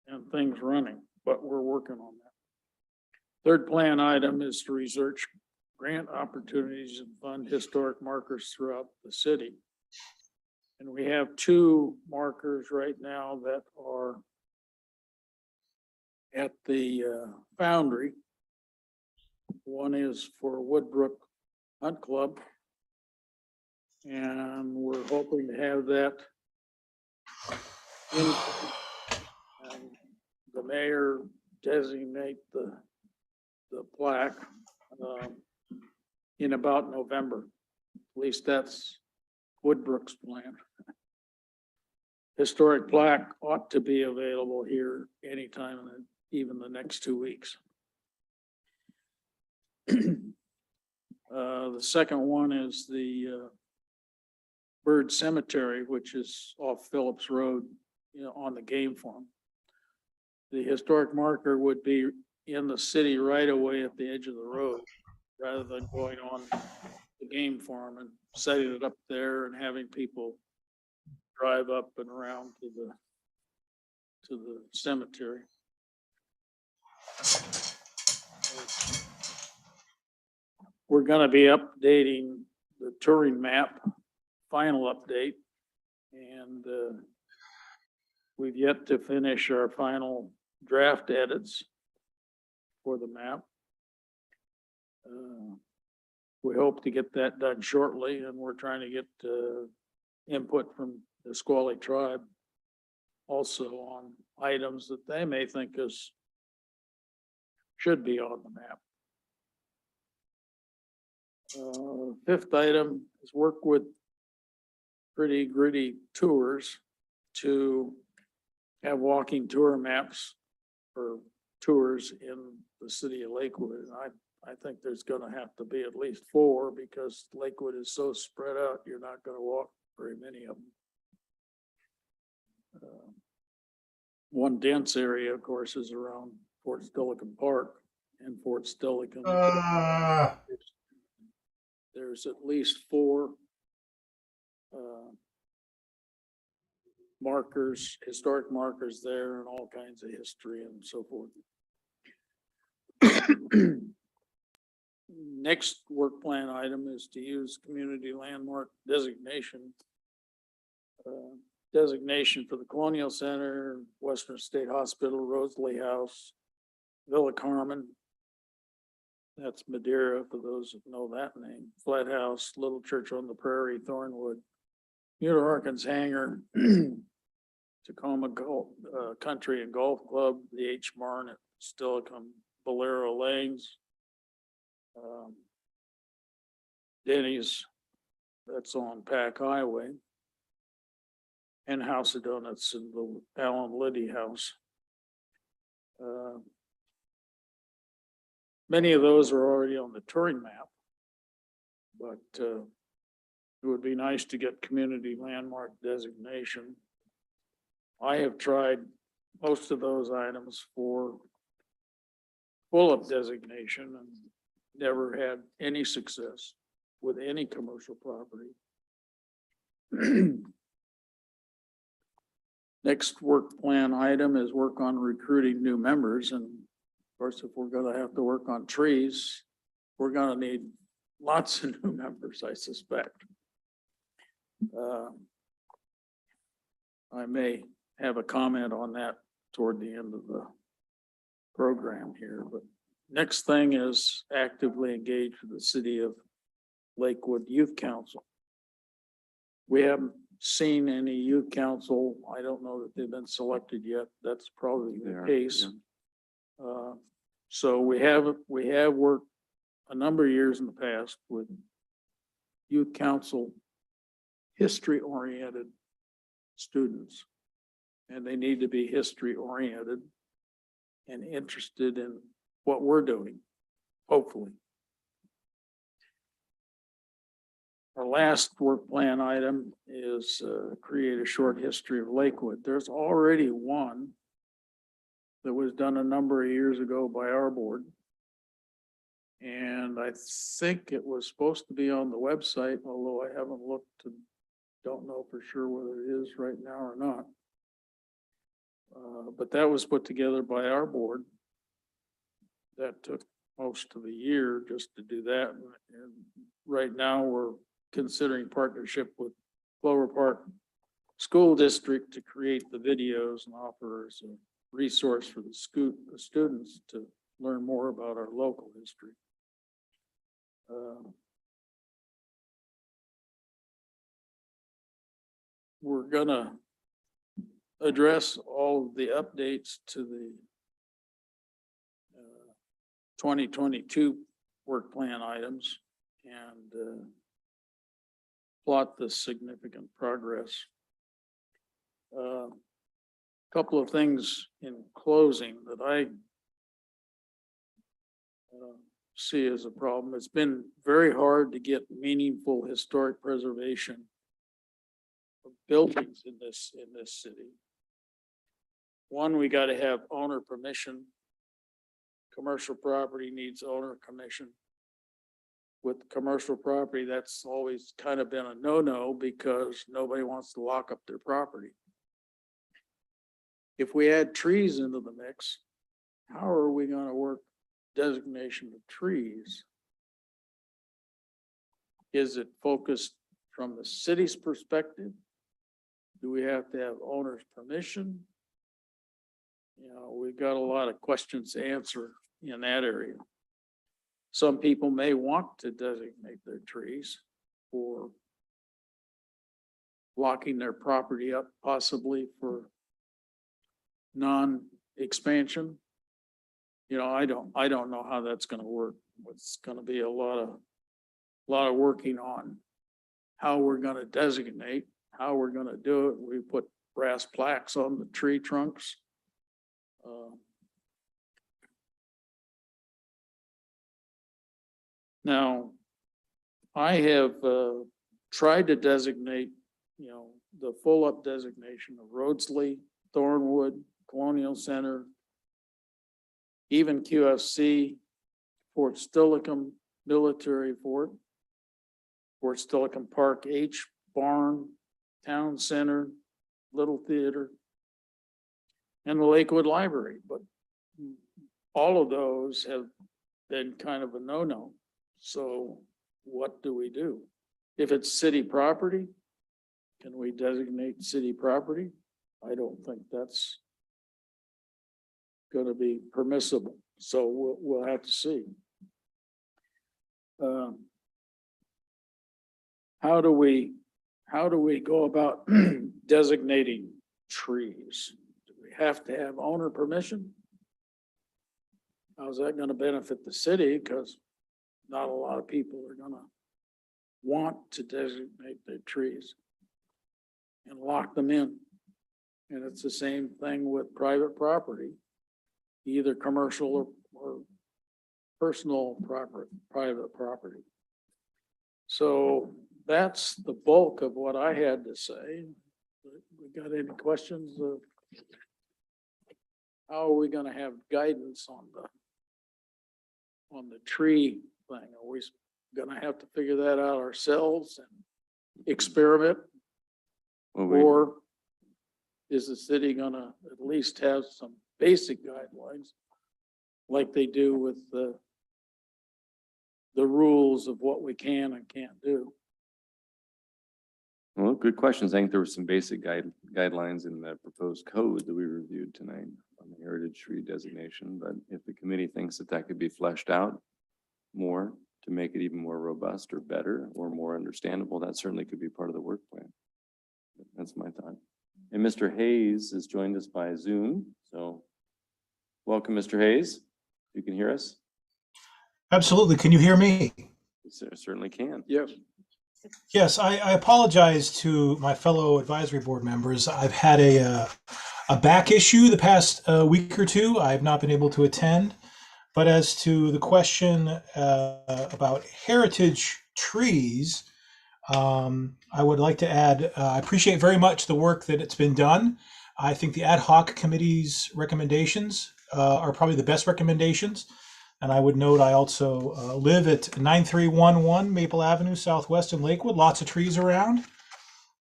and things running, but we're working on that. Third plan item is to research grant opportunities and fund historic markers throughout the city. And we have two markers right now that are at the Foundry. One is for Woodbrook Hunt Club. And we're hoping to have that in, and the mayor designate the plaque in about November. At least that's Woodbrook's plan. Historic plaque ought to be available here anytime, even the next 2 weeks. The second one is the Bird Cemetery, which is off Phillips Road, on the game farm. The historic marker would be in the city right away at the edge of the road, rather than going on the game farm and setting it up there and having people drive up and around to the cemetery. We're gonna be updating the touring map, final update, and we've yet to finish our final draft edits. for the map. We hope to get that done shortly, and we're trying to get input from the Squally tribe also on items that they may think should be on the map. Fifth item is work with Pretty Gritty Tours to have walking tour maps for tours in the city of Lakewood. And I think there's gonna have to be at least 4 because Lakewood is so spread out, you're not gonna walk very many of them. One dense area, of course, is around Fort Stilican Park and Fort Stilican. There's at least 4 markers, historic markers there, and all kinds of history and so forth. Next work plan item is to use community landmark designation. Designation for the Colonial Center, Western State Hospital, Rosalie House, Villa Carmen. That's Madeira, for those that know that name. Flat House, Little Church on the Prairie, Thornwood, Muir Harkins Hangar, Tacoma Golf, Country and Golf Club, the H Marn at Stilican, Bolero Lanes, Denny's, that's on Pack Highway, and House of Donuts in the Allen Liddy House. Many of those are already on the touring map, but it would be nice to get community landmark designation. I have tried most of those items for full-up designation and never had any success with any commercial property. Next work plan item is work on recruiting new members. And of course, if we're gonna have to work on trees, we're gonna need lots of new members, I suspect. I may have a comment on that toward the end of the program here, but next thing is actively engage with the City of Lakewood Youth Council. We haven't seen any youth council. I don't know that they've been selected yet. That's probably the case. So we have worked a number of years in the past with youth council history-oriented students. And they need to be history-oriented and interested in what we're doing, hopefully. Our last work plan item is create a short history of Lakewood. There's already one that was done a number of years ago by our board. And I think it was supposed to be on the website, although I haven't looked and don't know for sure whether it is right now or not. But that was put together by our board. That took most of the year just to do that. And right now we're considering partnership with Clover Park School District to create the videos and offer as a resource for the students to learn more about our local history. We're gonna address all of the updates to the 2022 work plan items and plot the significant progress. Couple of things in closing that I see as a problem. It's been very hard to get meaningful historic preservation of buildings in this city. One, we got to have owner permission. Commercial property needs owner permission. With commercial property, that's always kind of been a no-no because nobody wants to lock up their property. If we add trees into the mix, how are we going to work designation of trees? Is it focused from the city's perspective? Do we have to have owner's permission? You know, we've got a lot of questions to answer in that area. Some people may want to designate their trees for locking their property up, possibly for non-expansion. You know, I don't know how that's gonna work. It's gonna be a lot of working on how we're gonna designate, how we're gonna do it. We put brass plaques on the tree trunks. Now, I have tried to designate, you know, the full up designation of Rhodesley, Thornwood, Colonial Center, even QFC, Fort Steilacoom Military Fort, Fort Steilacoom Park H Barn, Town Center, Little Theater, and the Lakewood Library, but all of those have been kind of a no-no. So what do we do? If it's city property, can we designate city property? I don't think that's going to be permissible. So we'll have to see. How do we go about designating trees? Do we have to have owner permission? How's that going to benefit the city? Because not a lot of people are going to want to designate their trees and lock them in. And it's the same thing with private property, either commercial or personal private property. So that's the bulk of what I had to say. We got any questions of how are we going to have guidance on the tree thing? Are we going to have to figure that out ourselves and experiment? Or is the city going to at least have some basic guidelines like they do with the rules of what we can and can't do? Well, good questions. I think there were some basic guidelines in the proposed code that we reviewed tonight on the heritage tree designation, but if the committee thinks that that could be fleshed out more to make it even more robust or better or more understandable, that certainly could be part of the work plan. That's my thought. And Mr. Hayes has joined us by Zoom, so welcome, Mr. Hayes. You can hear us? Absolutely. Can you hear me? You certainly can. Yes. Yes, I apologize to my fellow advisory board members. I've had a back issue the past week or two. I've not been able to attend. But as to the question about heritage trees, I would like to add, I appreciate very much the work that it's been done. I think the ad hoc committee's recommendations are probably the best recommendations. And I would note I also live at 9311 Maple Avenue Southwest in Lakewood, lots of trees around.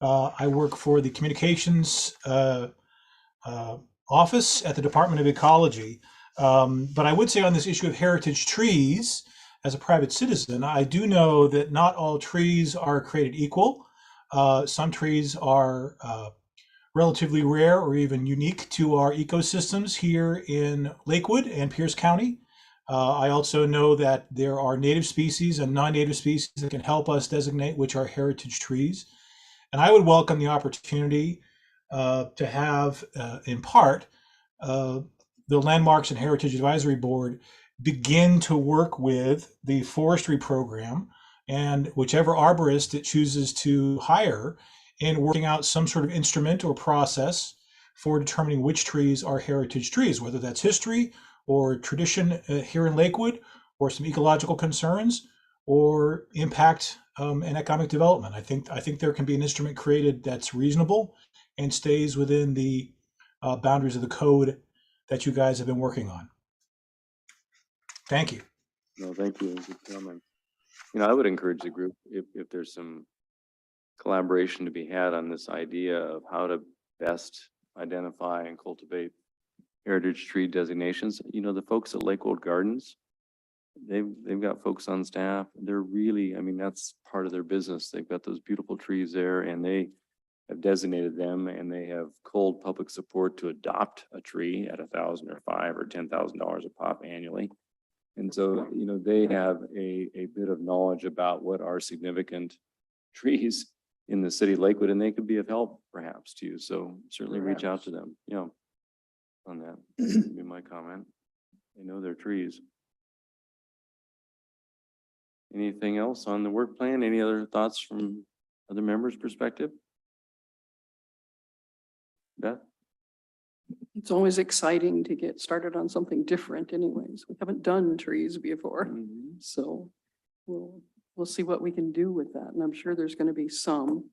I work for the communications office at the Department of Ecology. But I would say on this issue of heritage trees, as a private citizen, I do know that not all trees are created equal. Some trees are relatively rare or even unique to our ecosystems here in Lakewood and Pierce County. I also know that there are native species and non-native species that can help us designate which are heritage trees. And I would welcome the opportunity to have, in part, the Landmarks and Heritage Advisory Board begin to work with the forestry program and whichever arborist it chooses to hire in working out some sort of instrument or process for determining which trees are heritage trees, whether that's history or tradition here in Lakewood, or some ecological concerns, or impact and economic development. I think there can be an instrument created that's reasonable and stays within the boundaries of the code that you guys have been working on. Thank you. No, thank you. Good comment. You know, I would encourage the group, if there's some collaboration to be had on this idea of how to best identify and cultivate heritage tree designations. You know, the folks at Lakewood Gardens, they've got folks on staff. They're really, I mean, that's part of their business. They've got those beautiful trees there and they have designated them and they have culled public support to adopt a tree at $1,000 or $5,000 or $10,000 a pop annually. And so, they have a bit of knowledge about what are significant trees in the city of Lakewood, and they could be of help perhaps to you. So certainly reach out to them, on that. That'd be my comment. They know their trees. Anything else on the work plan? Any other thoughts from other members' perspective? Beth? It's always exciting to get started on something different anyways. We haven't done trees before. Mhm. So we'll see what we can do with that. And I'm sure there's going to be some.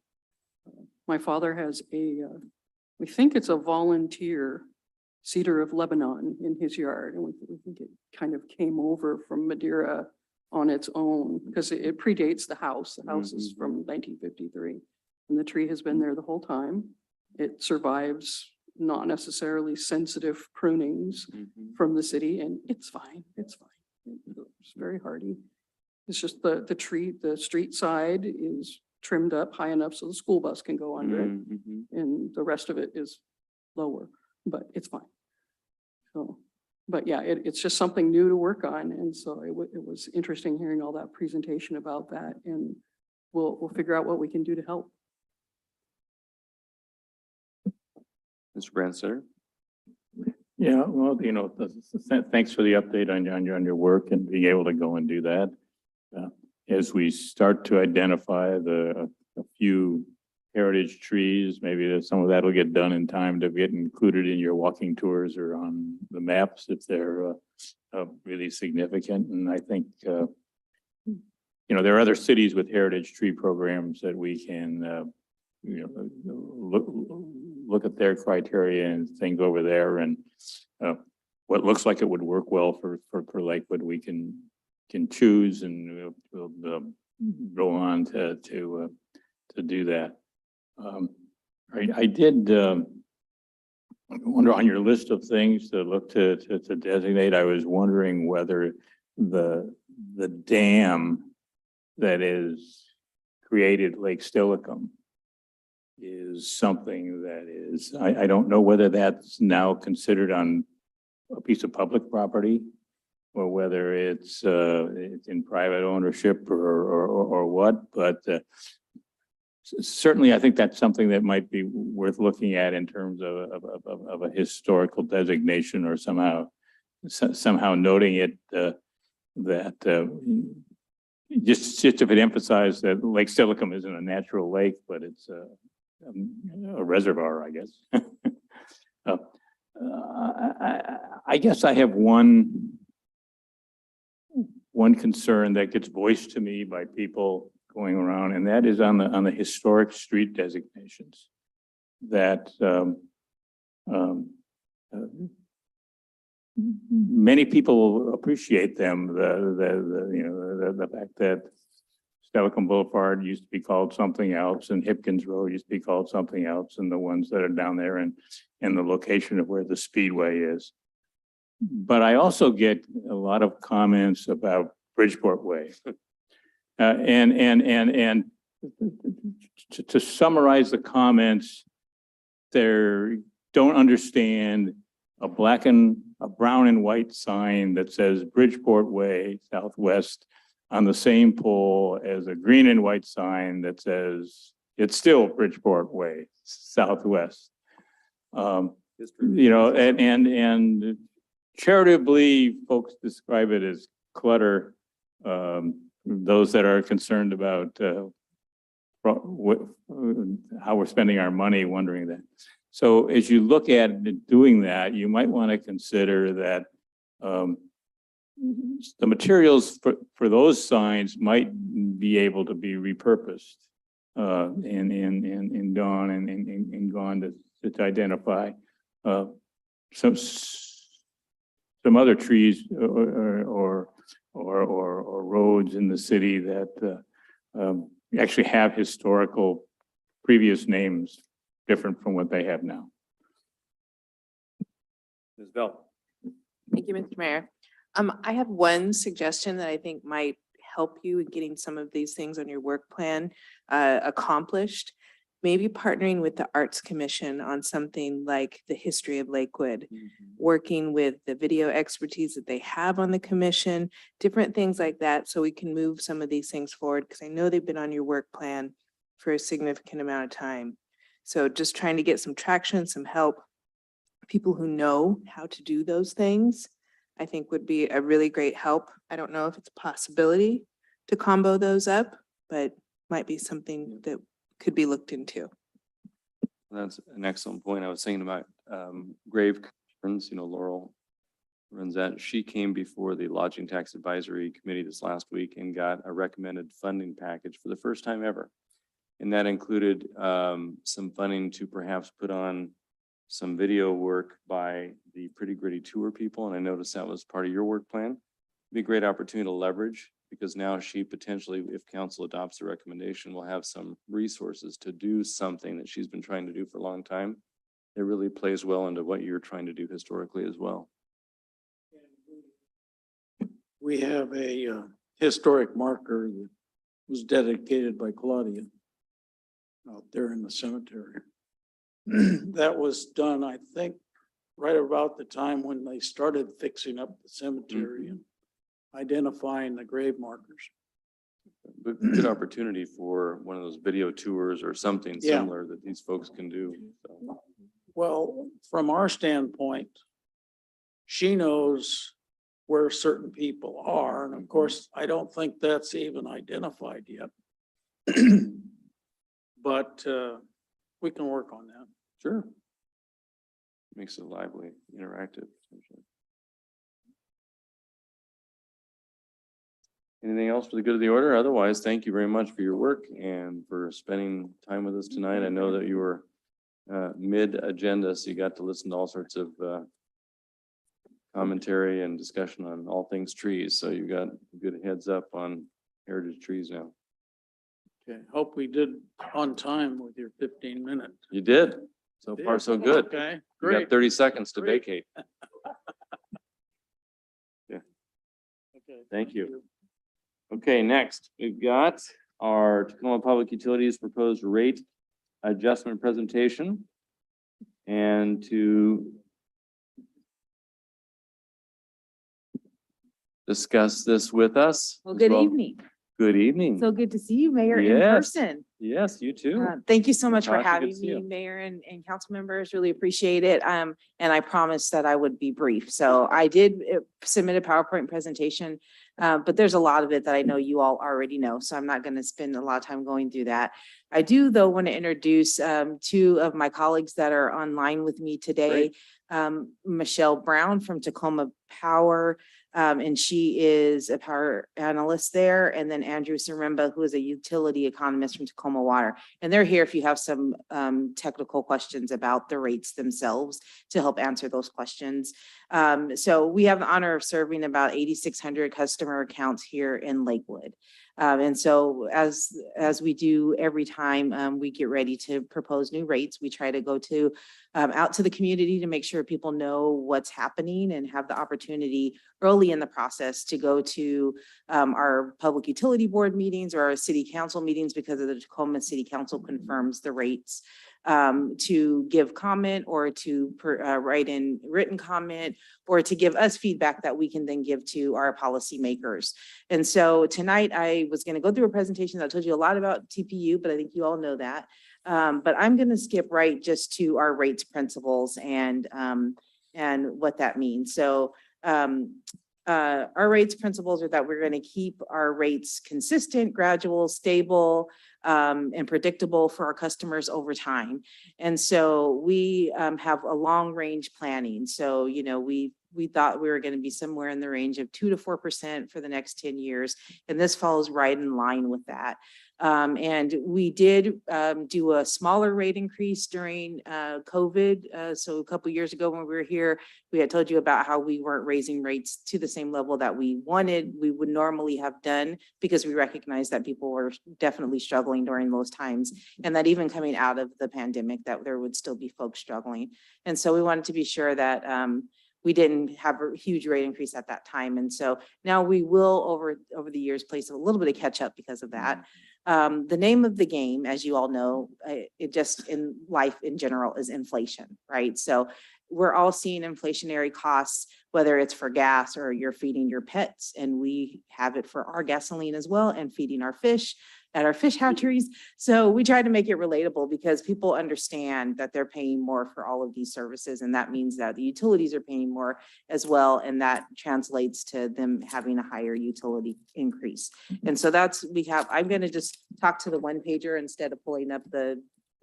My father has we think it's a volunteer cedar of Lebanon in his yard. And we think it kind of came over from Madeira on its own because it predates the house. The house is from 1953 and the tree has been there the whole time. It survives not necessarily sensitive prunings from the city, and it's fine. It's fine. It's very hardy. It's just the street side is trimmed up high enough so the school bus can go under it, and the rest of it is lower, but it's fine. So, but yeah, it's just something new to work on, and so it was interesting hearing all that presentation about that, and we'll figure out what we can do to help. Mr. Branstetter? Yeah, well, thanks for the update on your work and being able to go and do that. As we start to identify a few heritage trees, maybe some of that will get done in time to get included in your walking tours or on the maps if they're really significant. And I think, there are other cities with heritage tree programs that we can, look at their criteria and things over there, and what looks like it would work well for Lakewood, we can choose, and we'll go on to do that. I did wonder on your list of things to look to designate. I was wondering whether the dam that is created Lake Steilacoom is something that is, I don't know whether that's now considered on a piece of public property or whether it's in private ownership or what, but certainly I think that's something that might be worth looking at in terms of a historical designation, or somehow noting it that just if it emphasized that Lake Steilacoom isn't a natural lake, but it's a reservoir, I guess. I guess I have one concern that gets voiced to me by people going around, and that is on the historic street designations. That many people appreciate them. The fact that Steilacoom Boulevard used to be called something else, and Hipkins Road used to be called something else, and the ones that are down there and the location of where the Speedway is. But I also get a lot of comments about Bridgeport Way. And to summarize the comments, they don't understand a brown and white sign that says Bridgeport Way Southwest on the same pole as a green and white sign that says it's still Bridgeport Way Southwest. And charitably, folks describe it as clutter. Those that are concerned about how we're spending our money, wondering that. So as you look at doing that, you might want to consider that the materials for those signs might be able to be repurposed and gone to identify some other trees or roads in the city that actually have historical previous names different from what they have now. Ms. Bell? Thank you, Mr. Mayor. I have one suggestion that I think might help you in getting some of these things on your work plan accomplished. maybe partnering with the Arts Commission on something like the history of Lakewood, working with the video expertise that they have on the commission, different things like that, so we can move some of these things forward, because I know they've been on your work plan for a significant amount of time. So just trying to get some traction, some help, people who know how to do those things, I think would be a really great help. I don't know if it's a possibility to combo those up, but might be something that could be looked into. That's an excellent point. I was thinking about grave concerns, Laurel runs that. She came before the Lodging Tax Advisory Committee this last week and got a recommended funding package for the first time ever. And that included some funding to perhaps put on some video work by the Pretty Gritty Tour people. And I noticed that was part of your work plan. Be a great opportunity to leverage, because now she potentially, if council adopts the recommendation, will have some resources to do something that she's been trying to do for a long time. It really plays well into what you're trying to do historically as well. We have a historic marker that was dedicated by Claudia out there in the cemetery. That was done, I think, right about the time when they started fixing up the cemetery and identifying the grave markers. But good opportunity for one of those video tours or something Yeah. similar that these folks can do. So, Well, from our standpoint, she knows where certain people are, and of course, I don't think that's even identified yet. But we can work on that. sure. Makes it lively, interactive. Essentially. Anything else for the good of the order? Otherwise, thank you very much for your work and for spending time with us tonight. I know that you were mid-agenda, so you got to listen to all sorts of commentary and discussion on all things trees. So you got a good heads up on heritage trees now. Okay, hope we did on time with your 15-minute. You did. So far, so good. Okay, You great. got 30 seconds to Great. vacate. Okay, Thank you. Okay, next, we've got our Tacoma Public Utilities proposed rate adjustment presentation. And to discuss this with us. Well, as good evening. Good evening. So good to see you, Mayor, in Yes. person. Yes, you too. Thank you so much for Natasha, good having to see me, you. Mayor and council members. Really appreciate it. And I promised that I would be brief. So I did submit a PowerPoint presentation, but there's a lot of it that I know you all already know. So I'm not going to spend a lot of time going through that. I do, though, want to introduce two of my colleagues that are online with me today. Michelle Brown from Tacoma Power, and she is a power analyst there. And then Andrew Saremba, who is a utility economist from Tacoma Water. And they're here if you have some technical questions about the rates themselves to help answer those questions. So we have the honor of serving about 8,600 customer accounts here in Lakewood. And so as we do every time we get ready to propose new rates, we try to go to out to the community to make sure people know what's happening and have the opportunity early in the process to go to our public utility board meetings or our city council meetings, because of the Tacoma City Council confirms the rates, to give comment or to write in written comment or to give us feedback that we can then give to our policymakers. And so tonight I was going to go through a presentation that told you a lot about TPU, but I think you all know that. But I'm going to skip right just to our rates principles and what that means. So our rates principles are that we're going to keep our rates consistent, gradual, stable, and predictable for our customers over time. And so we have a long range planning. So, you know, we thought we were going to be somewhere in the range of 2 to 4% for the next 10 years. And this falls right in line with that. And we did do a smaller rate increase during COVID. So a couple of years ago when we were here, we had told you about how we weren't raising rates to the same level that we would normally have done, because we recognized that people were definitely struggling during those times. And that even coming out of the pandemic, that there would still be folks struggling. And so we wanted to be sure that we didn't have a huge rate increase at that time. And so now we will over the years place a little bit of catch up because of that. The name of the game, as you all know, it just in life in general is inflation, right? So we're all seeing inflationary costs, whether it's for gas or you're feeding your pets, and we have it for our gasoline as well and feeding our fish at our fish hatcheries. So we try to make it relatable because people understand that they're paying more for all of these services. And that means that the utilities are paying more as well. And that translates to them having a higher utility increase. And so I'm going to just talk to the one pager instead of pulling up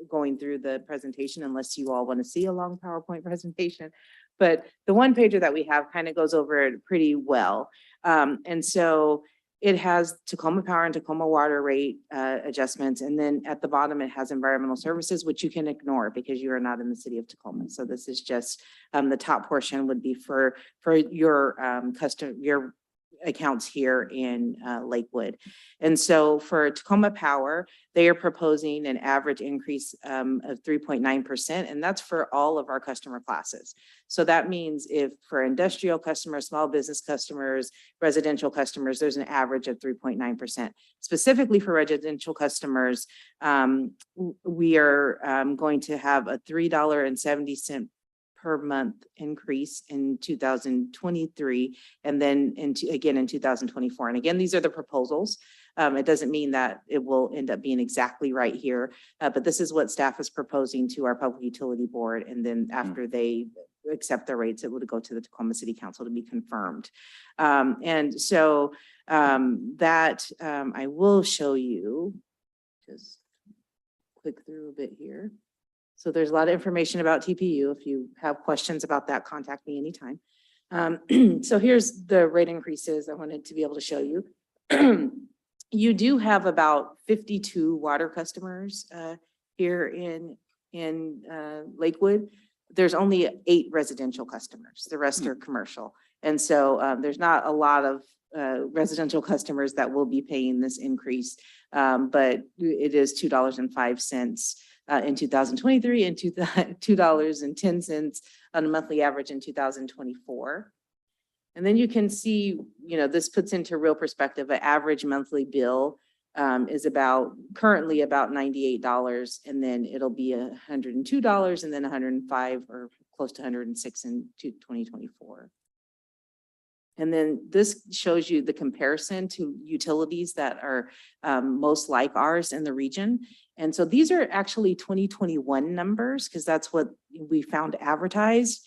going through the presentation, unless you all want to see a long PowerPoint presentation. But the one pager that we have kind of goes over it pretty well. And so it has Tacoma Power and Tacoma Water rate adjustments. And then at the bottom, it has environmental services, which you can ignore because you are not in the city of Tacoma. So this is just the top portion would be for your your accounts here in Lakewood. And so for Tacoma Power, they are proposing an average increase of 3.9%, and that's for all of our customer classes. So that means if for industrial customers, small business customers, residential customers, there's an average of 3.9%. Specifically for residential customers, we are going to have a $3.70 per month increase in 2023, and then again in 2024. And again, these are the proposals. It doesn't mean that it will end up being exactly right here, but this is what staff is proposing to our Public Utility Board. And then after they accept the rates, it would go to the Tacoma City Council to be confirmed. And so I will show you, just click through a bit here. So there's a lot of information about TPU. If you have questions about that, contact me anytime. So here's the rate increases I wanted to be able to show you. You do have about 52 water customers here in Lakewood. There's only 8 residential customers. The rest are commercial. And so there's not a lot of residential customers that will be paying this increase, but it is $2.05 in 2023 and $2.10 on a monthly average in 2024. And then you can see, this puts into real perspective, an average monthly bill is currently about $98, and then it'll be $102 and then $105 or close to $106 in 2024. And then this shows you the comparison to utilities that are most like ours in the region. And so these are actually 2021 numbers because that's what we found advertised.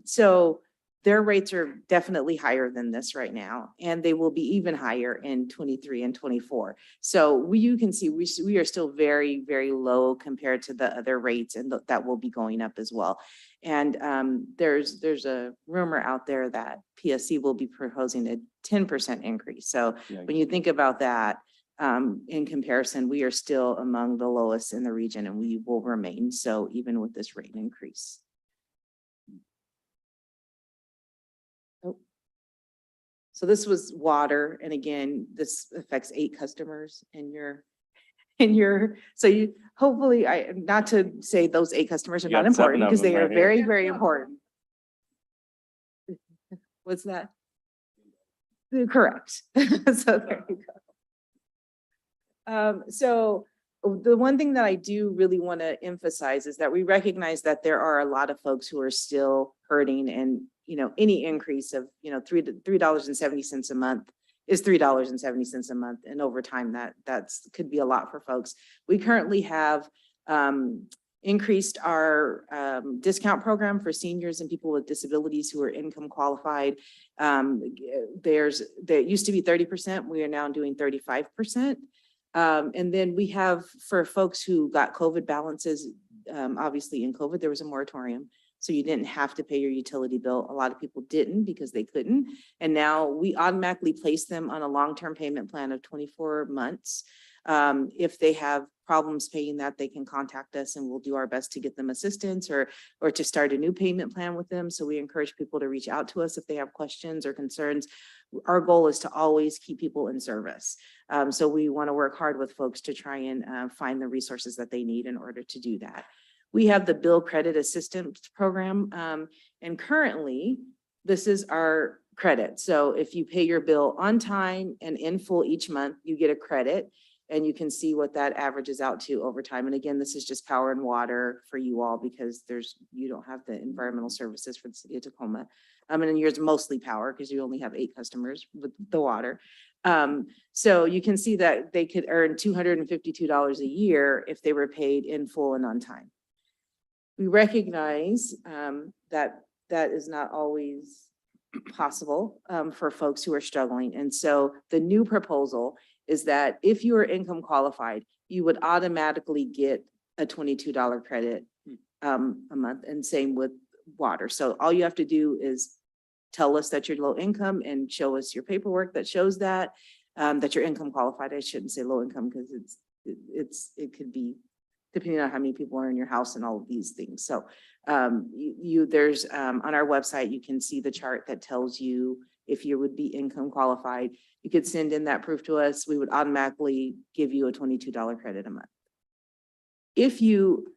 So their rates are definitely higher than this right now, and they will be even higher in 23 and 24. So you can see we are still very, very low compared to the other rates, and that will be going up as well. And there's a rumor out there that PSC will be proposing a 10% increase. So when you think about that, in comparison, we are still among the lowest in the region, and we will remain so even with this rate increase. So this was water, and again, this affects 8 customers in your. So you hopefully, not to say those 8 customers are not important because they are very, very important. What's that? Correct. So there you go. So the one thing that I do really want to emphasize is that we recognize that there are a lot of folks who are still hurting, and any increase of $3.70 a month is $3.70 a month, and over time that could be a lot for folks. We currently have increased our discount program for seniors and people with disabilities who are income qualified. There used to be 30%. We are now doing 35%. And then we have for folks who got COVID balances, obviously in COVID, there was a moratorium. So you didn't have to pay your utility bill. A lot of people didn't because they couldn't. And now we automatically place them on a long-term payment plan of 24 months. If they have problems paying that, they can contact us and we'll do our best to get them assistance or to start a new payment plan with them. So we encourage people to reach out to us if they have questions or concerns. Our goal is to always keep people in service. So we want to work hard with folks to try and find the resources that they need in order to do that. We have the Bill Credit Assistance Program, and currently this is our credit. So if you pay your bill on time and in full each month, you get a credit. And you can see what that averages out to over time. And again, this is just power and water for you all because you don't have the environmental services for the city of Tacoma. And then yours mostly power because you only have 8 customers with the water. So you can see that they could earn $252 a year if they were paid in full and on time. We recognize that that is not always possible for folks who are struggling. And so the new proposal is that if you are income qualified, you would automatically get a $22 credit a month, and same with water. So all you have to do is tell us that you're low income and show us your paperwork that shows that you're income qualified. I shouldn't say low income because it could be depending on how many people are in your house and all of these things. So there's on our website, you can see the chart that tells you if you would be income qualified. You could send in that proof to us. We would automatically give you a $22 credit a month. If you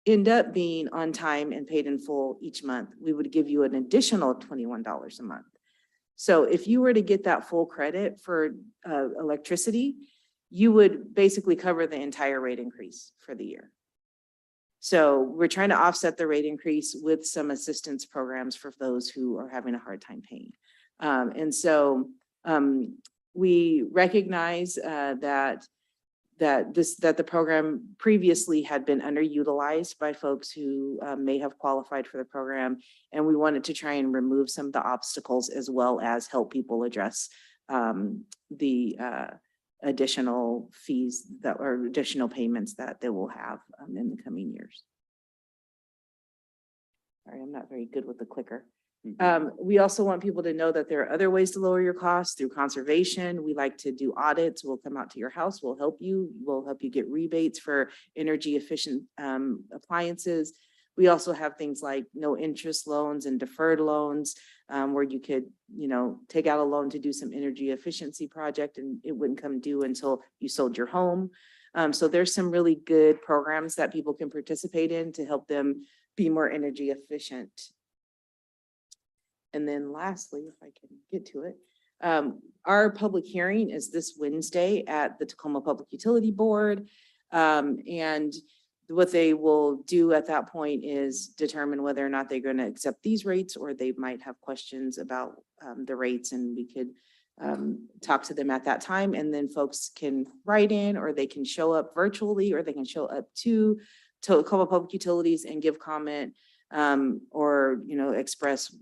end up being on time and paid in full each month, we would give you an additional $21 a month. So if you were to get that full credit for electricity, you would basically cover the entire rate increase for the year. So we're trying to offset the rate increase with some assistance programs for those who are having a hard time paying. And so we recognize that the program previously had been underutilized by folks who may have qualified for the program. And we wanted to try and remove some of the obstacles as well as help people address the additional fees or additional payments that they will have in the coming years. Sorry, I'm not very good with the clicker. We also want people to know that there are other ways to lower your costs through conservation. We like to do audits. We'll come out to your house. We'll help you. We'll help you get rebates for energy efficient appliances. We also have things like no interest loans and deferred loans where you could, take out a loan to do some energy efficiency project and it wouldn't come due until you sold your home. So there's some really good programs that people can participate in to help them be more energy efficient. And then lastly, if I can get to it, our public hearing is this Wednesday at the Tacoma Public Utility Board. And what they will do at that point is determine whether or not they're going to accept these rates or they might have questions about the rates, and we could talk to them at that time. And then folks can write in, or they can show up virtually, or they can show up to Tacoma Public Utilities and give comment or express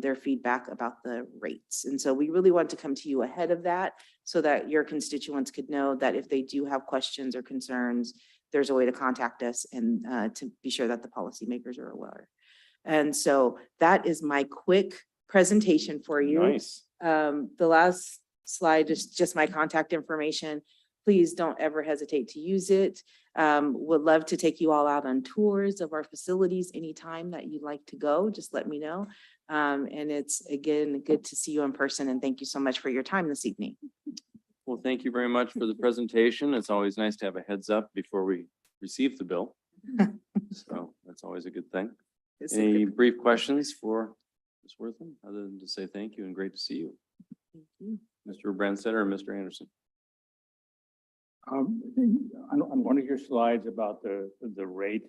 their feedback about the rates. And so we really want to come to you ahead of that so that your constituents could know that if they do have questions or concerns, there's a way to contact us and to be sure that the policymakers are aware. And so that is my quick presentation for you. Nice. The last slide is just my contact information. Please don't ever hesitate to use it. Would love to take you all out on tours of our facilities anytime that you'd like to go. Just let me know. And it's, again, good to see you in person. And thank you so much for your time this evening. Well, thank you very much for the presentation. It's always nice to have a heads up before we receive the bill. So that's always a good thing. Any brief questions for Ms. Wortham, other than to say thank you and great to see you? Thank you. Mr. Branstetter or Mr. Anderson? On one of your slides about the rate,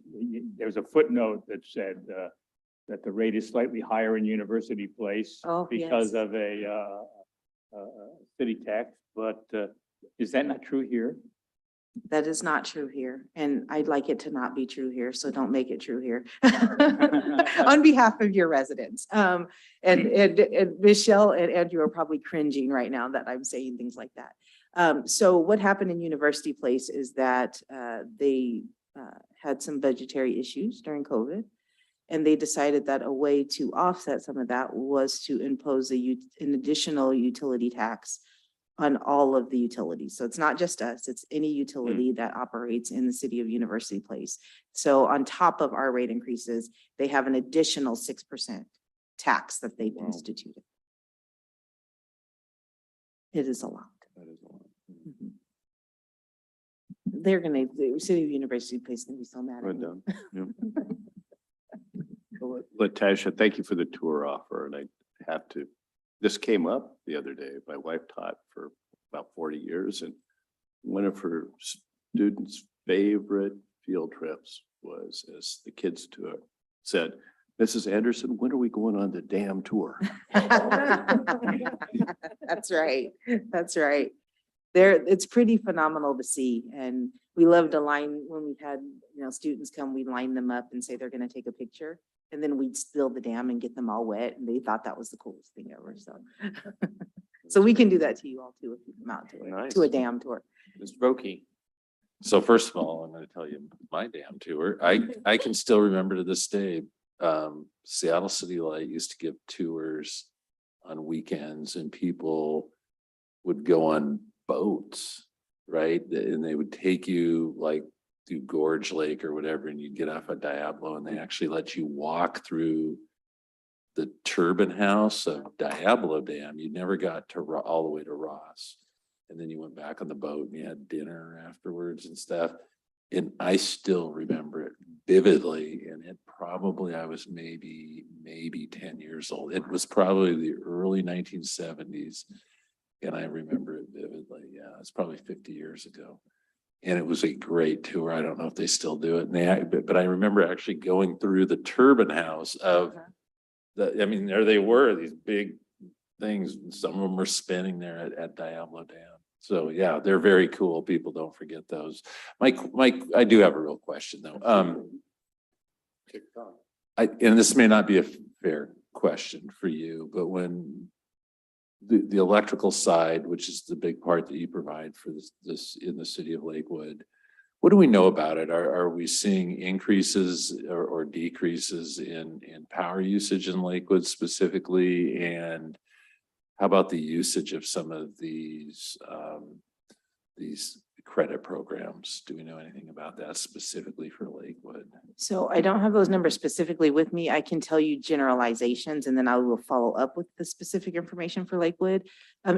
there's a footnote that said that the rate is slightly higher in University Place because yes. of a city tax, but is that not true here? That is not true here. And I'd like it to not be true here. So don't make it true here on behalf of your residents. And Michelle and Andrew are probably cringing right now that I'm saying things like that. So what happened in University Place is that they had some budgetary issues during COVID. And they decided that a way to offset some of that was to impose an additional utility tax on all of the utilities. So it's not just us, it's any utility that operates in the city of University Place. So on top of our rate increases, they have an additional 6% tax that they've instituted. It is a lot. That is a lot. Mhm. The city of University Place is gonna be so mad Well at me. done. Yep. Latasha, thank you for the tour offer. And I have to, this came up the other day. My wife taught for about 40 years and one of her students' favorite field trips was, as the kids to her said, Mrs. Anderson, when are we going on the damn tour? That's right. That's right. It's pretty phenomenal to see. And we love to line, when we've had, students come, we line them up and say they're going to take a picture. And then we'd spill the dam and get them all wet. And they thought that was the coolest thing ever. So, so we can do that to you all too, if you come out to a dam tour. Mr. Vokey. So first of all, I'm going to tell you my damn tour. I can still remember to this day, Seattle City Light used to give tours on weekends, and people would go on boats, right? And they would take you like through Gorge Lake or whatever, and you'd get off at Diablo, and they actually let you walk through the turbine house of Diablo Dam. You never got to all the way to Ross. And then you went back on the boat and you had dinner afterwards and stuff. And I still remember it vividly. And it probably, I was maybe 10 years old. It was probably the early 1970s. And I remember it vividly. Yeah, it's probably 50 years ago. And it was a great tour. I don't know if they still do it. And but I remember actually going through the turbine house of there they were, these big things. Some of them were spinning there at Diablo Dam. So yeah, they're very cool. People don't forget those. Mike, I do have a real question though. And this may not be a fair question for you, but when the electrical side, which is the big part that you provide for this in the city of Lakewood, what do we know about it? Are we seeing increases or decreases in power usage in Lakewood specifically? And how about the usage of some of these credit programs? Do we know anything about that specifically for Lakewood? So I don't have those numbers specifically with me. I can tell you generalizations, and then I will follow up with the specific information for Lakewood.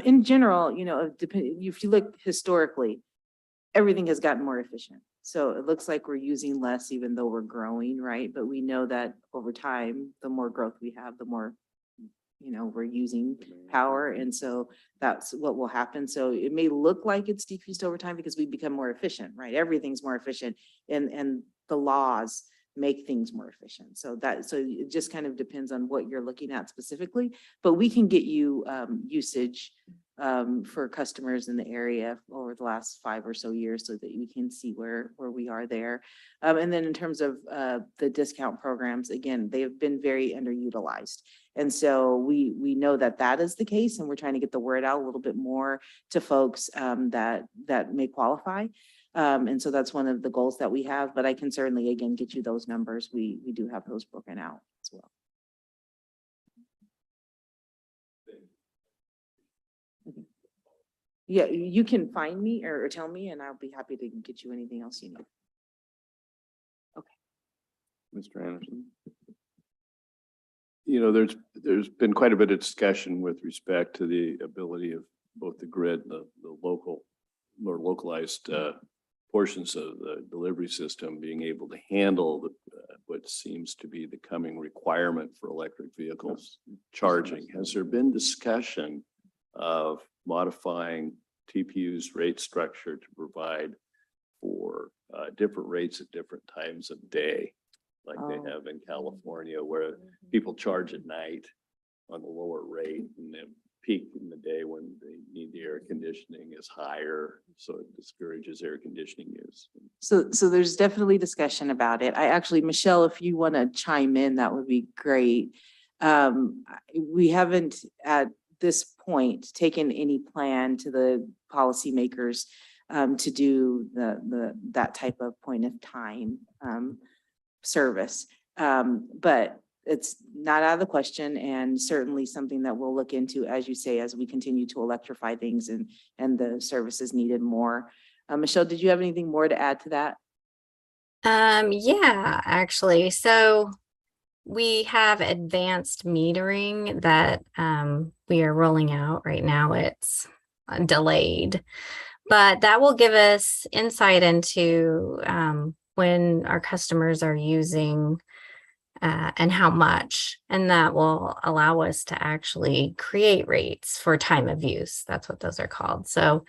In general, if you look historically, everything has gotten more efficient. So it looks like we're using less, even though we're growing, right? But we know that over time, the more growth we have, the more we're using power. And so that's what will happen. So it may look like it's decreased over time because we become more efficient, right? Everything's more efficient, and the laws make things more efficient. So it just kind of depends on what you're looking at specifically, but we can get you usage for customers in the area over the last 5 or so years so that we can see where we are there. And then in terms of the discount programs, again, they have been very underutilized. And so we know that is the case, and we're trying to get the word out a little bit more to folks that may qualify. And so that's one of the goals that we have, but I can certainly, again, get you those numbers. We do have those broken out as well. Yeah, you can find me or tell me, and I'll be happy to get you anything else you need. Okay. Mr. Anderson. There's been quite a bit of discussion with respect to the ability of both the grid, the local, more localized portions of the delivery system being able to handle what seems to be the coming requirement for electric vehicles charging. Has there been discussion of modifying TPU's rate structure to provide for different rates at different times of day, like they have in California, where people charge at night on the lower rate and then peak in the day when they need the air conditioning is higher, so it discourages air conditioning use? So there's definitely discussion about it. Michelle, if you want to chime in, that would be great. We haven't at this point taken any plan to the policymakers to do that type of point of time service. But it's not out of the question, and certainly something that we'll look into, as you say, as we continue to electrify things and the services needed more. Michelle, did you have anything more to add to that? Yeah, actually. So we have advanced metering that we are rolling out right now. It's delayed, but that will give us insight into when our customers are using and how much, and that will allow us to actually create rates for time of use. That's what those are called. So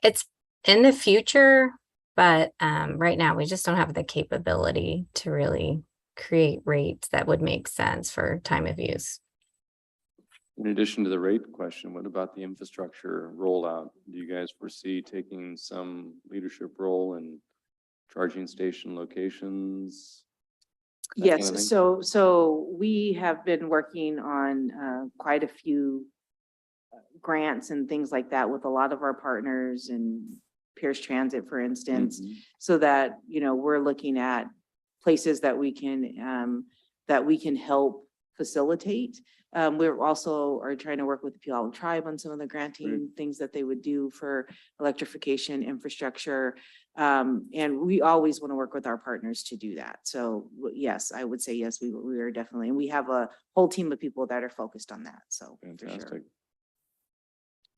it's in the future, but right now we just don't have the capability to really create rates that would make sense for time of use. In addition to the rate question, what about the infrastructure rollout? Do you guys foresee taking some leadership role in charging station locations? That kind of Yes, thing? so we have been working on quite a few grants and things like that with a lot of our partners and Pierce Transit, for instance, Mhm. so that, we're looking at places that we can help facilitate. We're also are trying to work with the Puyallup Tribe on some of the granting things that they would do for electrification infrastructure. And we always want to work with our partners to do that. So yes, I would say yes, we are definitely, and we have a whole team of people that are focused on that. So for sure. Fantastic.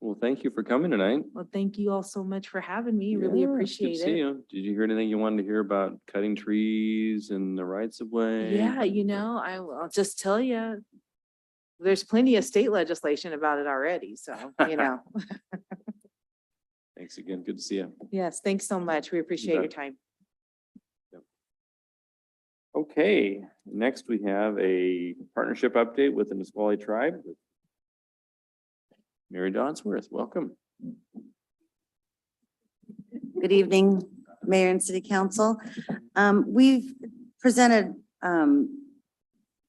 Well, thank you for coming tonight. Well, thank you all so much for having me. Really Yeah, appreciate good to see it. you. Did you hear anything you wanted to hear about cutting trees and the rights of way? Yeah, I'll just tell you, there's plenty of state legislation about it already. So, Thanks again. Good to see you. yes, thanks so much. We appreciate your bet. time. Okay, next we have a partnership update with the Nisqually Tribe. Mary Dodsworth, welcome. Good evening, Mayor and City Council. We've presented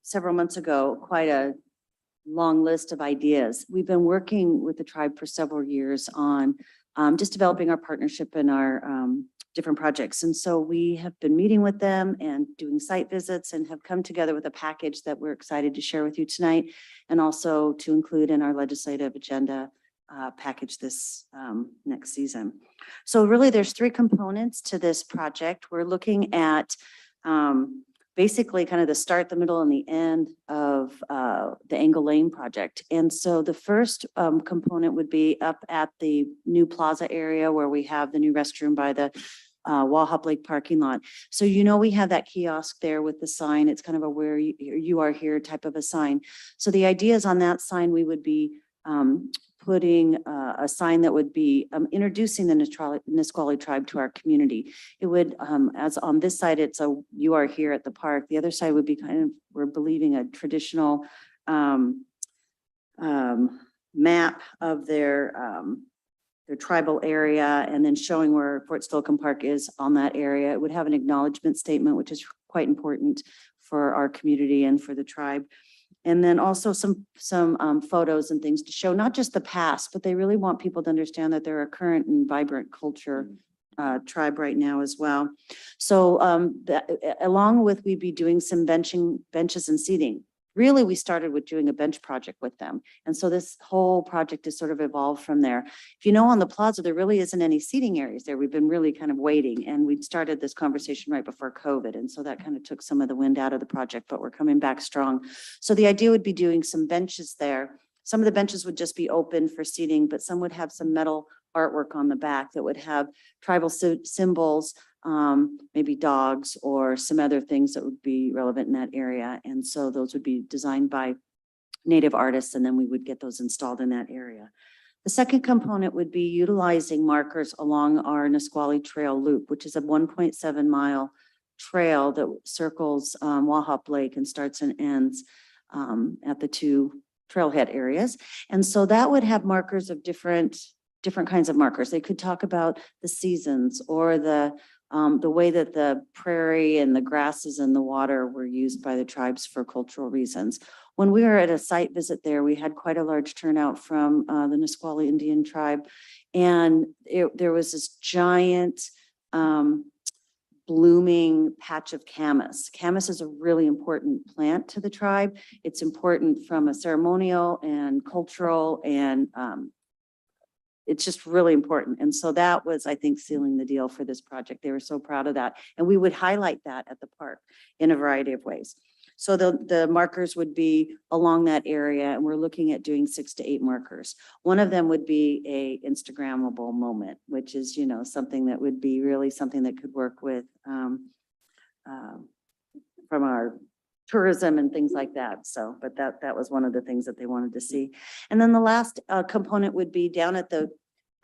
several months ago quite a long list of ideas. We've been working with the tribe for several years on just developing our partnership and our different projects. And so we have been meeting with them and doing site visits and have come together with a package that we're excited to share with you tonight, and also to include in our legislative agenda package this next season. So really there's three components to this project. We're looking at basically kind of the start, the middle, and the end of the Angle Lane project. And so the first component would be up at the new plaza area where we have the new restroom by the Walhop Lake parking lot. So we have that kiosk there with the sign. It's kind of a where you are here type of a sign. So the idea is on that sign, we would be putting a sign that would be introducing the Nisqually Tribe to our community. It would, as on this side, it's a "you are here at the park." The other side would be kind of, we're believing, a traditional map of their tribal area, and then showing where Fort Slocum Park is on that area. It would have an acknowledgement statement, which is quite important for our community and for the tribe. And then also some photos and things to show not just the past, but they really want people to understand that they're a current and vibrant culture tribe right now as well. So along with, we'd be doing some benches and seating. Really, we started with doing a bench project with them. And so this whole project has sort of evolved from there. If on the plaza, there really isn't any seating areas there. We've been really kind of waiting, and we'd started this conversation right before COVID. And so that kind of took some of the wind out of the project, but we're coming back strong. So the idea would be doing some benches there. Some of the benches would just be open for seating, but some would have some metal artwork on the back that would have tribal symbols, maybe dogs or some other things that would be relevant in that area. And so those would be designed by Native artists, and then we would get those installed in that area. The second component would be utilizing markers along our Nisqually Trail Loop, which is a 1.7 mile trail that circles Walhop Lake and starts and ends at the two trailhead areas. And so that would have markers of different kinds of markers. They could talk about the seasons or the way that the prairie and the grasses and the water were used by the tribes for cultural reasons. When we were at a site visit there, we had quite a large turnout from the Nisqually Indian tribe. And there was this giant blooming patch of camas. Camas is a really important plant to the tribe. It's important from a ceremonial and cultural, and it's just really important. And so that was, I think, sealing the deal for this project. They were so proud of that. And we would highlight that at the park in a variety of ways. So the markers would be along that area, and we're looking at doing 6 to 8 markers. One of them would be a Instagrammable moment, which is, something that would be really something that could work with from our tourism and things like that. So, but that was one of the things that they wanted to see. And then the last component would be down at the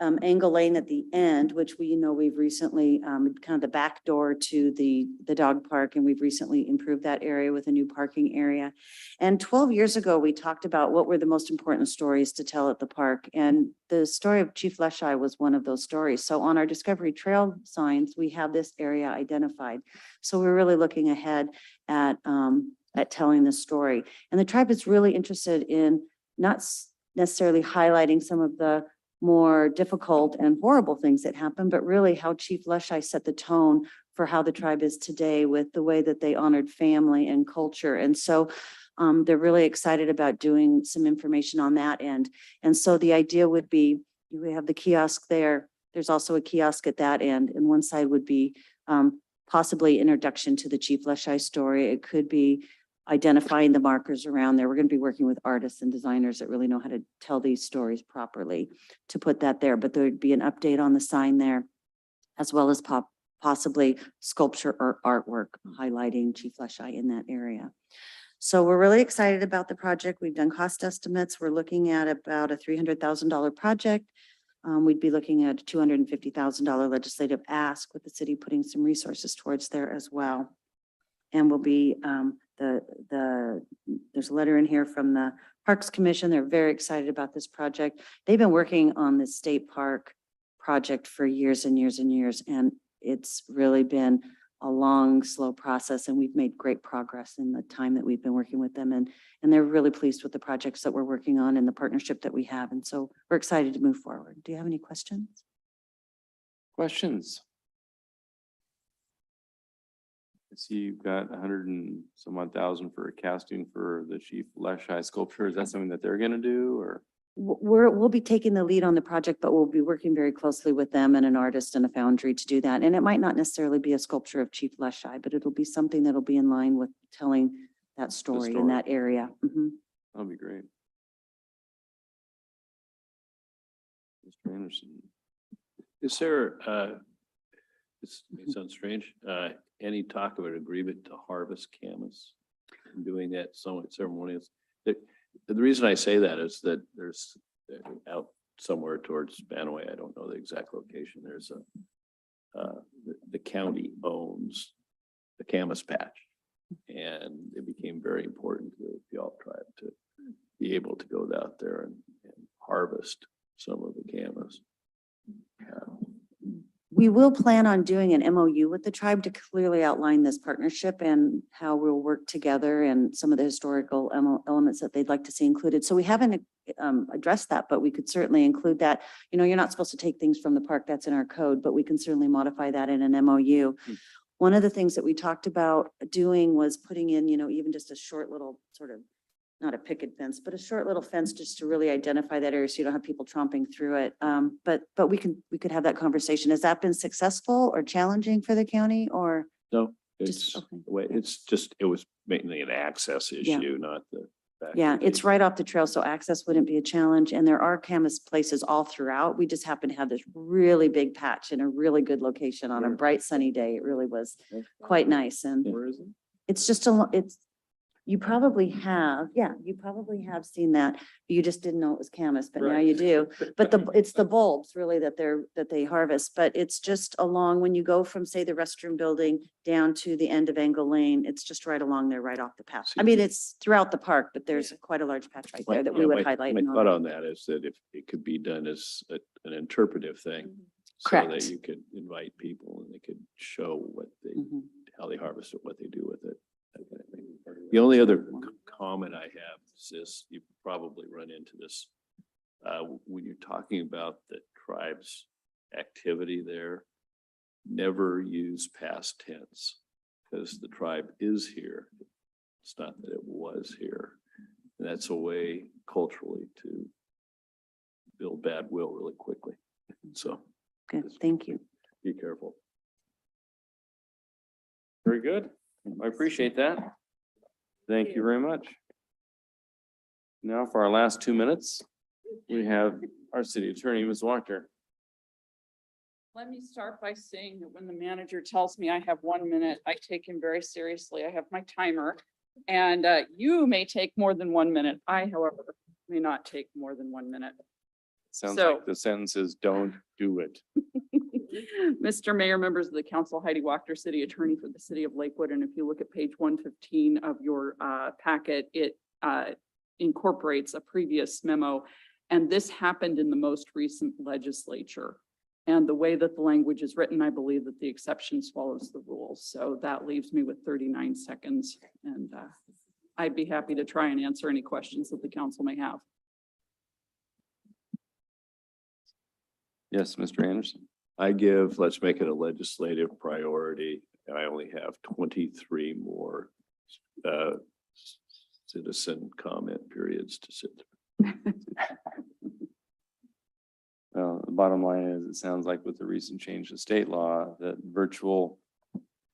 Angle Lane at the end, which we've recently, kind of the back door to the dog park, and we've recently improved that area with a new parking area. And 12 years ago, we talked about what were the most important stories to tell at the park. And the story of Chief Leschi was one of those stories. So on our Discovery Trail signs, we have this area identified. So we're really looking ahead at telling this story. And the tribe is really interested in not necessarily highlighting some of the more difficult and horrible things that happened, but really how Chief Leschi set the tone for how the tribe is today with the way that they honored family and culture. And so they're really excited about doing some information on that end. And so the idea would be, we have the kiosk there. There's also a kiosk at that end. And one side would be possibly introduction to the Chief Leschi story. It could be identifying the markers around there. We're going to be working with artists and designers that really know how to tell these stories properly to put that there. But there would be an update on the sign there, as well as possibly sculpture or artwork highlighting Chief Leschi in that area. So we're really excited about the project. We've done cost estimates. We're looking at about a $300,000 project. We'd be looking at a $250,000 legislative ask, with the city putting some resources towards there as well. And we'll be there's a letter in here from the Parks Commission. They're very excited about this project. They've been working on the state park project for years and years and years, and it's really been a long, slow process, and we've made great progress in the time that we've been working with them, and they're really pleased with the projects that we're working on and the partnership that we have, and so we're excited to move forward. Do you have any questions? Questions? I see you've got 100 and some odd thousand for casting for the Chief Leschi sculpture. Is that something that they're gonna do, or? We'll be taking the lead on the project, but we'll be working very closely with them and an artist and a foundry to do that. And it might not necessarily be a sculpture of Chief Leschi, but it'll be something that'll be in line with telling that story in that area. That'll be great. Mr. Anderson. Is there, this may sound strange, any talk of an agreement to harvest camas and doing that somewhat ceremonious? The reason I say that is that there's out somewhere towards Banaway, I don't know the exact location, there's the county owns the camas patch. And it became very important to the Puyallup tribe to be able to go out there and harvest some of the camas. We will plan on doing an MOU with the tribe to clearly outline this partnership and how we'll work together and some of the historical elements that they'd like to see included. So we haven't addressed that, but we could certainly include that. You know, you're not supposed to take things from the park, that's in our code, but we can certainly modify that in an MOU. One of the things that we talked about doing was putting in, you know, even just a short little sort of, not a picket fence, but a short little fence just to really identify that area so you don't have people tromping through it. But we could have that conversation. Has that been successful or challenging for the county, or? No, Just- it's, okay. the way it's just, it was mainly an access Yeah. issue, not the. Yeah, it's right off the trail, so access wouldn't be a challenge. And there are camas places all throughout. We just happen to have this really big patch in a really good location on a bright sunny day. It really was quite nice. And Where is it? it's just you probably have seen that. You just didn't know it was camas, but now you do. But it's the bulbs really that they harvest, but it's just along, when you go from, say, the restroom building down to the end of Angle Lane, it's just right along there, right off the path. I mean, it's throughout the park, but there's quite a large patch right there that we would highlight. My and thought honor. on that is that if it could be done as an interpretive thing. So Correct. that you could invite people and they could show what they, Mhm. how they harvest it, what they do with it. that kind of thing. The only other comment I have is this, you probably run into this. When you're talking about the tribe's activity there, never use past tense, because the tribe is here. It's not that it was here. And that's a way culturally to build bad will really quickly. So Good, thank you. be careful. Very good. I appreciate that. Thank you very much. Now for our last 2 minutes, we have our city attorney, Ms. Wachter. Let me start by saying that when the manager tells me I have 1 minute, I take him very seriously. I have my timer. And you may take more than 1 minute. I, however, may not take more than 1 minute. Sounds So- like the sentence is don't do it. Mr. Mayor, members of the council, Heidi Wachter, City Attorney for the City of Lakewood. And if you look at page 115 of your packet, it incorporates a previous memo. And this happened in the most recent legislature. And the way that the language is written, I believe that the exception swallows the rules. So that leaves me with 39 seconds. And I'd be happy to try and answer any questions that the council may have. Yes, Mr. Anderson. Let's make it a legislative priority. I only have 23 more citizen comment periods to sit through. Well, the bottom line is, it sounds like with the recent change to state law, that virtual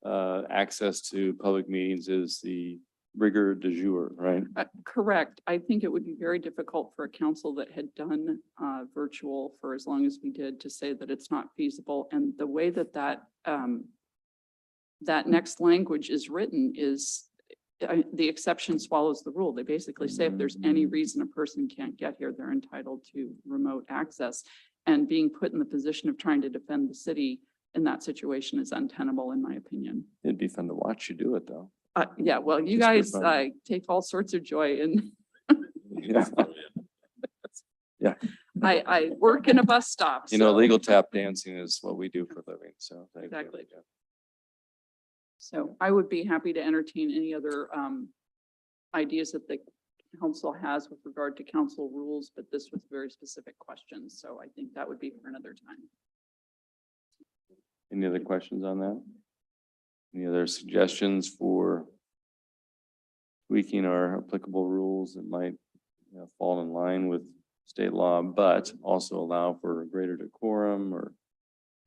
access to public meetings is the rigor du jour, right? Correct. I think it would be very difficult for a council that had done virtual for as long as we did to say that it's not feasible. And the way that that next language is written is the exception swallows the rule. They basically say if there's any reason a person can't get here, they're entitled to remote access. And being put in the position of trying to defend the city in that situation is untenable, in my opinion. It'd be fun to watch you do it, though. Yeah, well, you Just for guys fun. take all sorts of joy in. Yeah. Yeah. I work in a bus stop. You know, so- legal tap dancing is what we do for a living, so. thank you. Exactly. So I would be happy to entertain any other ideas that the council has with regard to council rules, but this was very specific questions, so I think that would be for another time. Any other questions on that? Any other suggestions for tweaking our applicable rules that might fall in line with state law, but also allow for greater decorum or?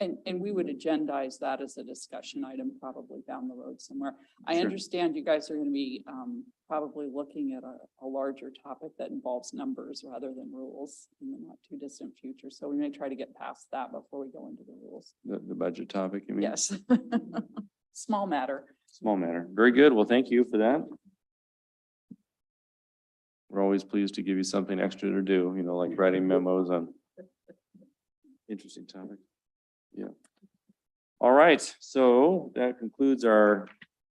And we would agendize that as a discussion item probably down the road somewhere. I Sure. understand you guys are going to be probably looking at a larger topic that involves numbers rather than rules in the not too distant future. So we may try to get past that before we go into the rules. The budget topic, you mean? Yes. Small matter. Small matter. Very good. Well, thank you for that. We're always pleased to give you something extra to do, like writing memos on interesting topics. Yeah. All right. So that concludes our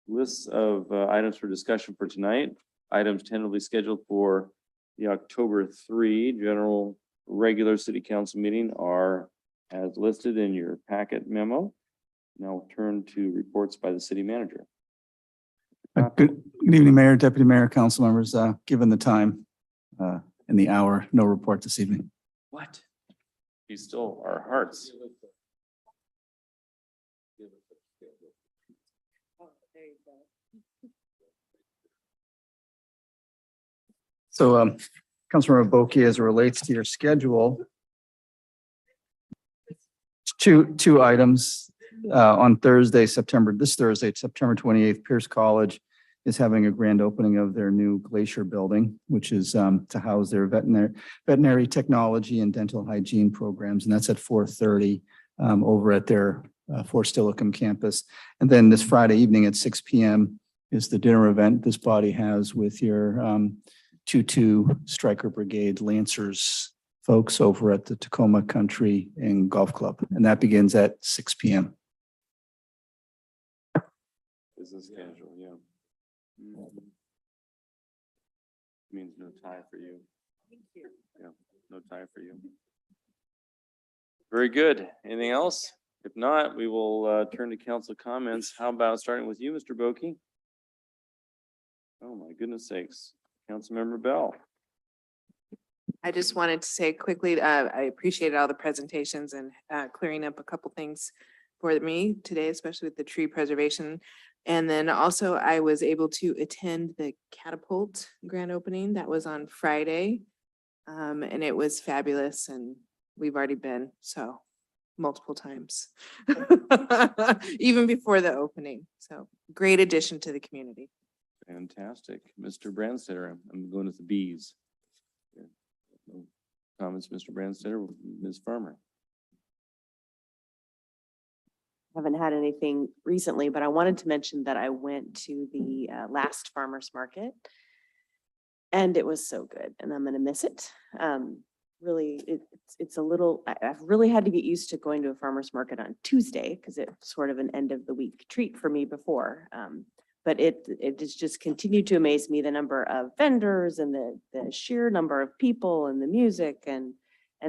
list of items for discussion for tonight. Items tentatively scheduled for the October 3 general regular city council meeting are as listed in your packet memo. Now we'll turn to reports by the city manager. Good evening, Mayor, Deputy Mayor, council members. Given the time and the hour, no report this evening. What? You stole our hearts. So, Councilmember Boki, as it relates to your schedule, two items on Thursday, September 28th, Pierce College is having a grand opening of their new Glacier building, which is to house their veterinary technology and dental hygiene programs. And that's at 4:30 over at their Fort Steilacoom campus. And then this Friday evening at 6 p.m. is the dinner event this body has with your 2-2 Stryker Brigade Lancers folks over at the Tacoma Country and Golf Club. And that begins at 6 p.m. Business schedule, yeah. Means no tie for you. Yeah, no tie for you. Very good. Anything else? If not, we will turn to council comments. How about starting with you, Mr. Boki? Oh, my goodness sakes. Councilmember Bell. I just wanted to say quickly, I appreciated all the presentations and clearing up a couple things for me today, especially with the tree preservation. And then also I was able to attend the Catapult grand opening that was on Friday. And it was fabulous and we've already been, so multiple times, even before the opening. So great addition to the community. Fantastic. Mr. Brandstetter, I'm going with the bees. No comments, Mr. Brandstetter, Ms. Farmer. Haven't had anything recently, but I wanted to mention that I went to the last farmer's market and it was so good and I'm going to miss it. really, it's a little, I've really had to get used to going to a farmer's market on Tuesday because it's sort of an end of the week treat for me before. But it has just continued to amaze me, the number of vendors and the sheer number of people and the music and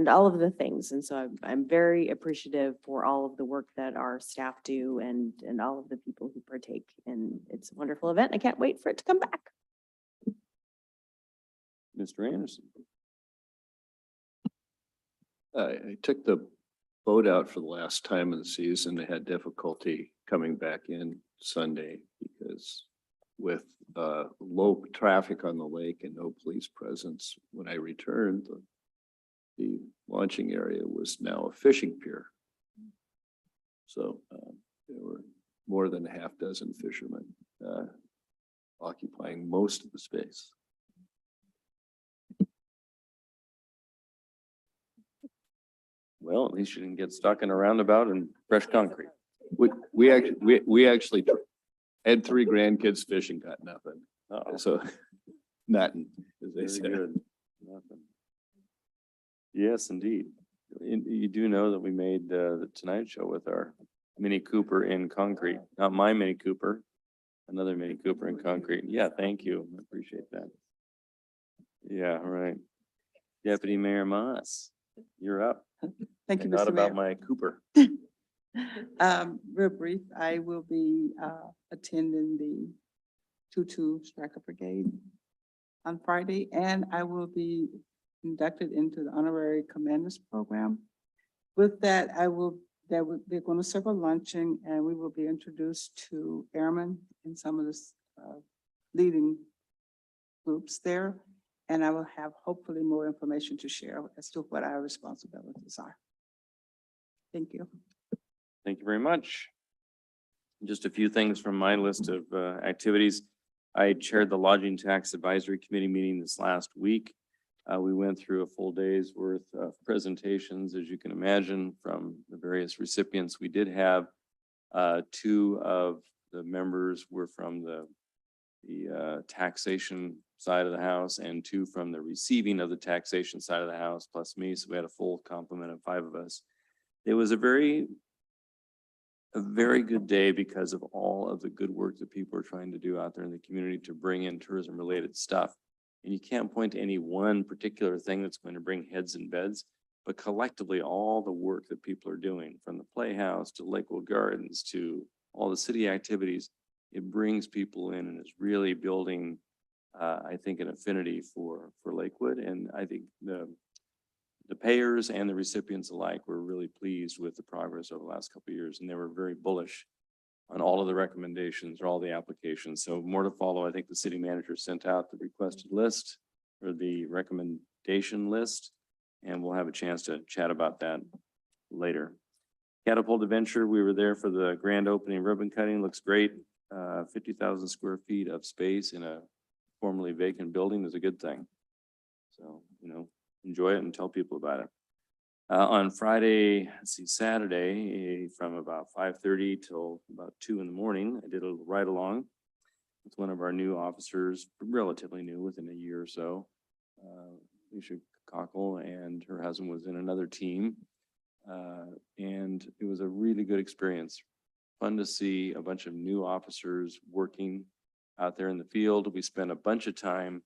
all of the things. And so I'm very appreciative for all of the work that our staff do and all of the people who partake. And it's a wonderful event. I can't wait for it to come back. Mr. Anderson. I took the boat out for the last time of the season. I had difficulty coming back in Sunday because with low traffic on the lake and no police presence, when I returned, the launching area was now a fishing pier. So there were more than a half dozen fishermen occupying most of the space. Well, at least you didn't get stuck in a roundabout and fresh concrete. We actually had 3 grandkids fishing, got nothing. Uh-oh. So nothing, as they Very said. good. Nothing. Yes, indeed. You do know that we made the Tonight Show with our Mini Cooper in concrete, not my Mini Cooper, another Mini Cooper in concrete. Yeah, thank you. I appreciate that. Yeah, all right. Deputy Mayor Moss, you're up. Thank you, And not Mr. about Mayor. my Cooper. Real brief, I will be attending the 2-2 Striker Brigade on Friday, and I will be inducted into the Honorary Commanders Program. With that, they're going to serve a luncheon, and we will be introduced to airmen in some of the leading groups there. And I will have hopefully more information to share as to what our responsibilities are. Thank you. Thank you very much. Just a few things from my list of activities. I chaired the Lodging Tax Advisory Committee meeting this last week. We went through a full day's worth of presentations, as you can imagine, from the various recipients. We did have 2 of the members were from the taxation side of the house and 2 from the receiving of the taxation side of the house, plus me. So we had a full complement of 5 of us. It was a very good day because of all of the good work that people are trying to do out there in the community to bring in tourism related stuff. And you can't point to any one particular thing that's going to bring heads and beds, but collectively all the work that people are doing, from the Playhouse to Lakewood Gardens to all the city activities, it brings people in and is really building, I think, an affinity for Lakewood. And I think the payers and the recipients alike were really pleased with the progress over the last couple of years, and they were very bullish on all of the recommendations or all the applications. So more to follow. I think the city manager sent out the requested list or the recommendation list, and we'll have a chance to chat about that later. Catapult Adventure, we were there for the grand opening ribbon cutting. Looks great. 50,000 square feet of space in a formerly vacant building is a good thing. So, enjoy it and tell people about it. On Saturday, from about 5:30 till about 2 in the morning, I did a ride along with one of our new officers, relatively new, within a year or so. Alicia Cockle and her husband was in another team. And it was a really good experience. Fun to see a bunch of new officers working out there in the field. We spent a bunch of time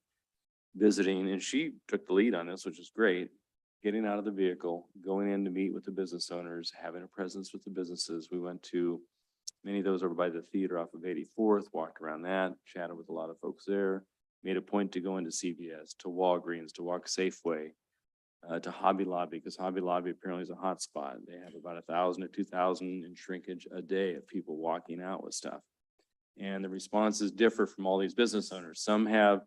visiting, and she took the lead on this, which is great. Getting out of the vehicle, going in to meet with the business owners, having a presence with the businesses. We went to many of those over by the theater off of 84th, walked around that, chatted with a lot of folks there, made a point to go into CVS, to Walgreens, to walk Safeway, to Hobby Lobby, because Hobby Lobby apparently is a hot spot. They have about 1,000 to 2,000 in shrinkage a day of people walking out with stuff. And the responses differ from all these business owners. Some have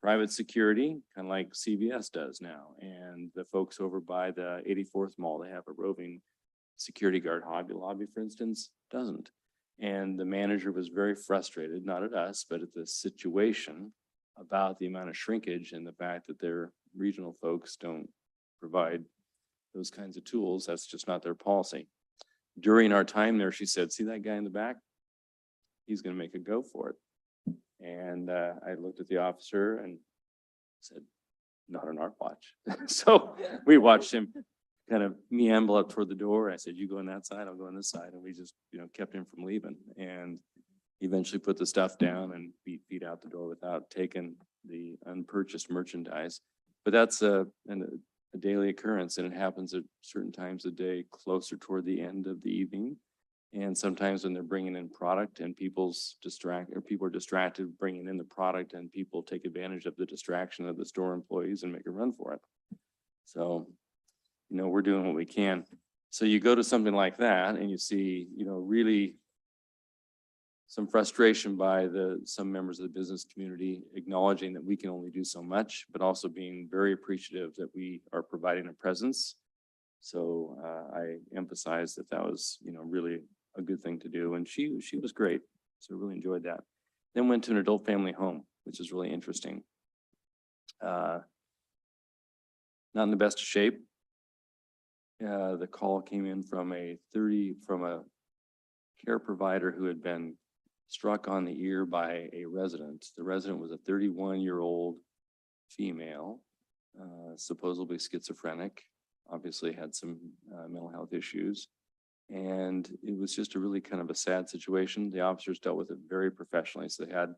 private security, kind of like CVS does now. And the folks over by the 84th Mall, they have a roving security guard. Hobby Lobby, for instance, doesn't. And the manager was very frustrated, not at us, but at the situation about the amount of shrinkage and the fact that their regional folks don't provide those kinds of tools. That's just not their policy. During our time there, she said, see that guy in the back? He's going to make a go for it. And I looked at the officer and said, not on our watch. So we watched him kind of meamble up toward the door. I said, you go on that side, I'll go on this side. And we just, kept him from leaving, and eventually put the stuff down and beat feet out the door without taking the unpurchased merchandise. But that's a daily occurrence, and it happens at certain times of day closer toward the end of the evening. And sometimes when they're bringing in product and people are distracted bringing in the product, and people take advantage of the distraction of the store employees and make a run for it. So, we're doing what we can. So you go to something like that and you see, really some frustration by some members of the business community acknowledging that we can only do so much, but also being very appreciative that we are providing a presence. So I emphasize that was, really a good thing to do. And she was great. So really enjoyed that. Then went to an adult family home, which is really interesting. Not in the best of shape. The call came in from a care provider who had been struck on the ear by a resident. The resident was a 31-year-old female, supposedly schizophrenic, obviously had some mental health issues. And it was just a really kind of a sad situation. The officers dealt with it very professionally. So they had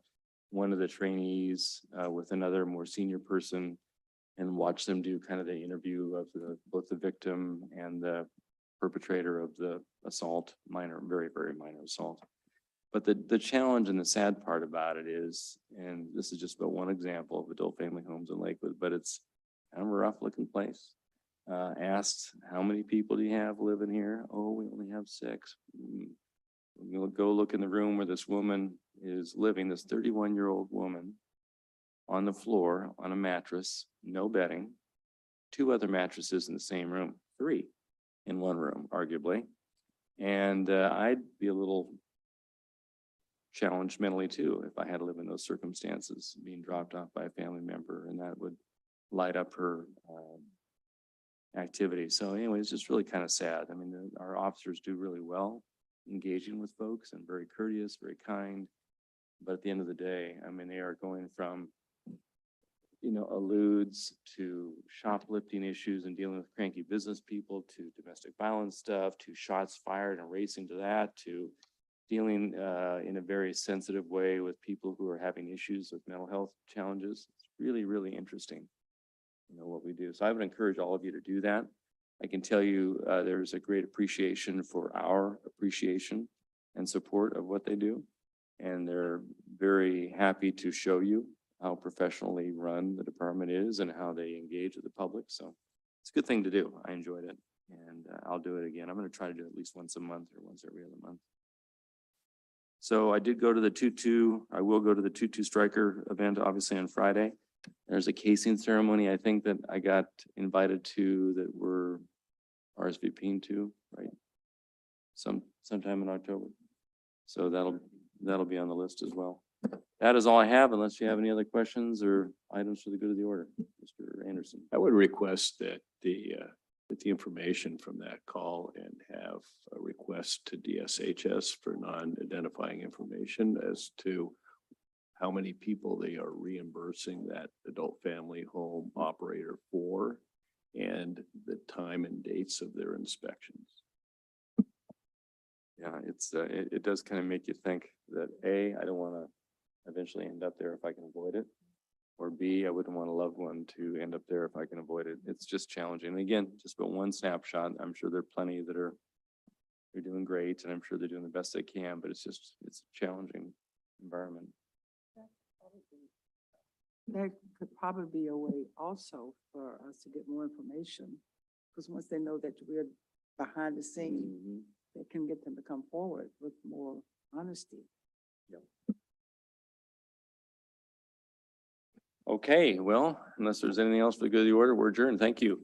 one of the trainees with another more senior person and watched them do kind of the interview of both the victim and the perpetrator of the assault, very, very minor assault. But the challenge and the sad part about it is, and this is just about one example of adult family homes in Lakewood, but it's kind of a rough looking place. Asked, how many people do you have living here? Oh, we only have 6. We'll go look in the room where this woman is living, this 31-year-old woman, on the floor on a mattress, no bedding, 2 other mattresses in the same room, 3 in one room, arguably. And I'd be a little challenged mentally too if I had to live in those circumstances, being dropped off by a family member, and that would light up her activity. So anyway, it's just really kind of sad. I mean, our officers do really well engaging with folks and very courteous, very kind. But at the end of the day, I mean, they are going from, alludes to shoplifting issues and dealing with cranky business people, to domestic violence stuff, to shots fired and racing to that, to dealing in a very sensitive way with people who are having issues with mental health challenges. It's really, really interesting, what we do. So I would encourage all of you to do that. I can tell you there's a great appreciation for our appreciation and support of what they do. And they're very happy to show you how professionally run the department is and how they engage with the public. So it's a good thing to do. I enjoyed it, and I'll do it again. I'm going to try to do it at least once a month or once every other month. So I did go to the 2-2. I will go to the 2-2 striker event, obviously, on Friday. There's a casing ceremony, I think, that I got invited to, that we're RSVPing to, right? Sometime in October. So that'll be on the list as well. That is all I have, unless you have any other questions or items for the good of the order. Mr. Anderson. I would request that with the information from that call and have a request to DSHS for non-identifying information as to how many people they are reimbursing that adult family home operator for, and the time and dates of their inspections. Yeah, it does kind of make you think that A, I don't want to eventually end up there if I can avoid it, or B, I wouldn't want a loved one to end up there if I can avoid it. It's just challenging. And again, just about one snapshot. I'm sure there are plenty that are doing great, and I'm sure they're doing the best they can, but it's a challenging environment. There could probably be a way also for us to get more information, because once they know that we're behind the scene, they can get them to come forward with more honesty. Okay, well, unless there's anything else for the good of the order, we're adjourned. Thank you.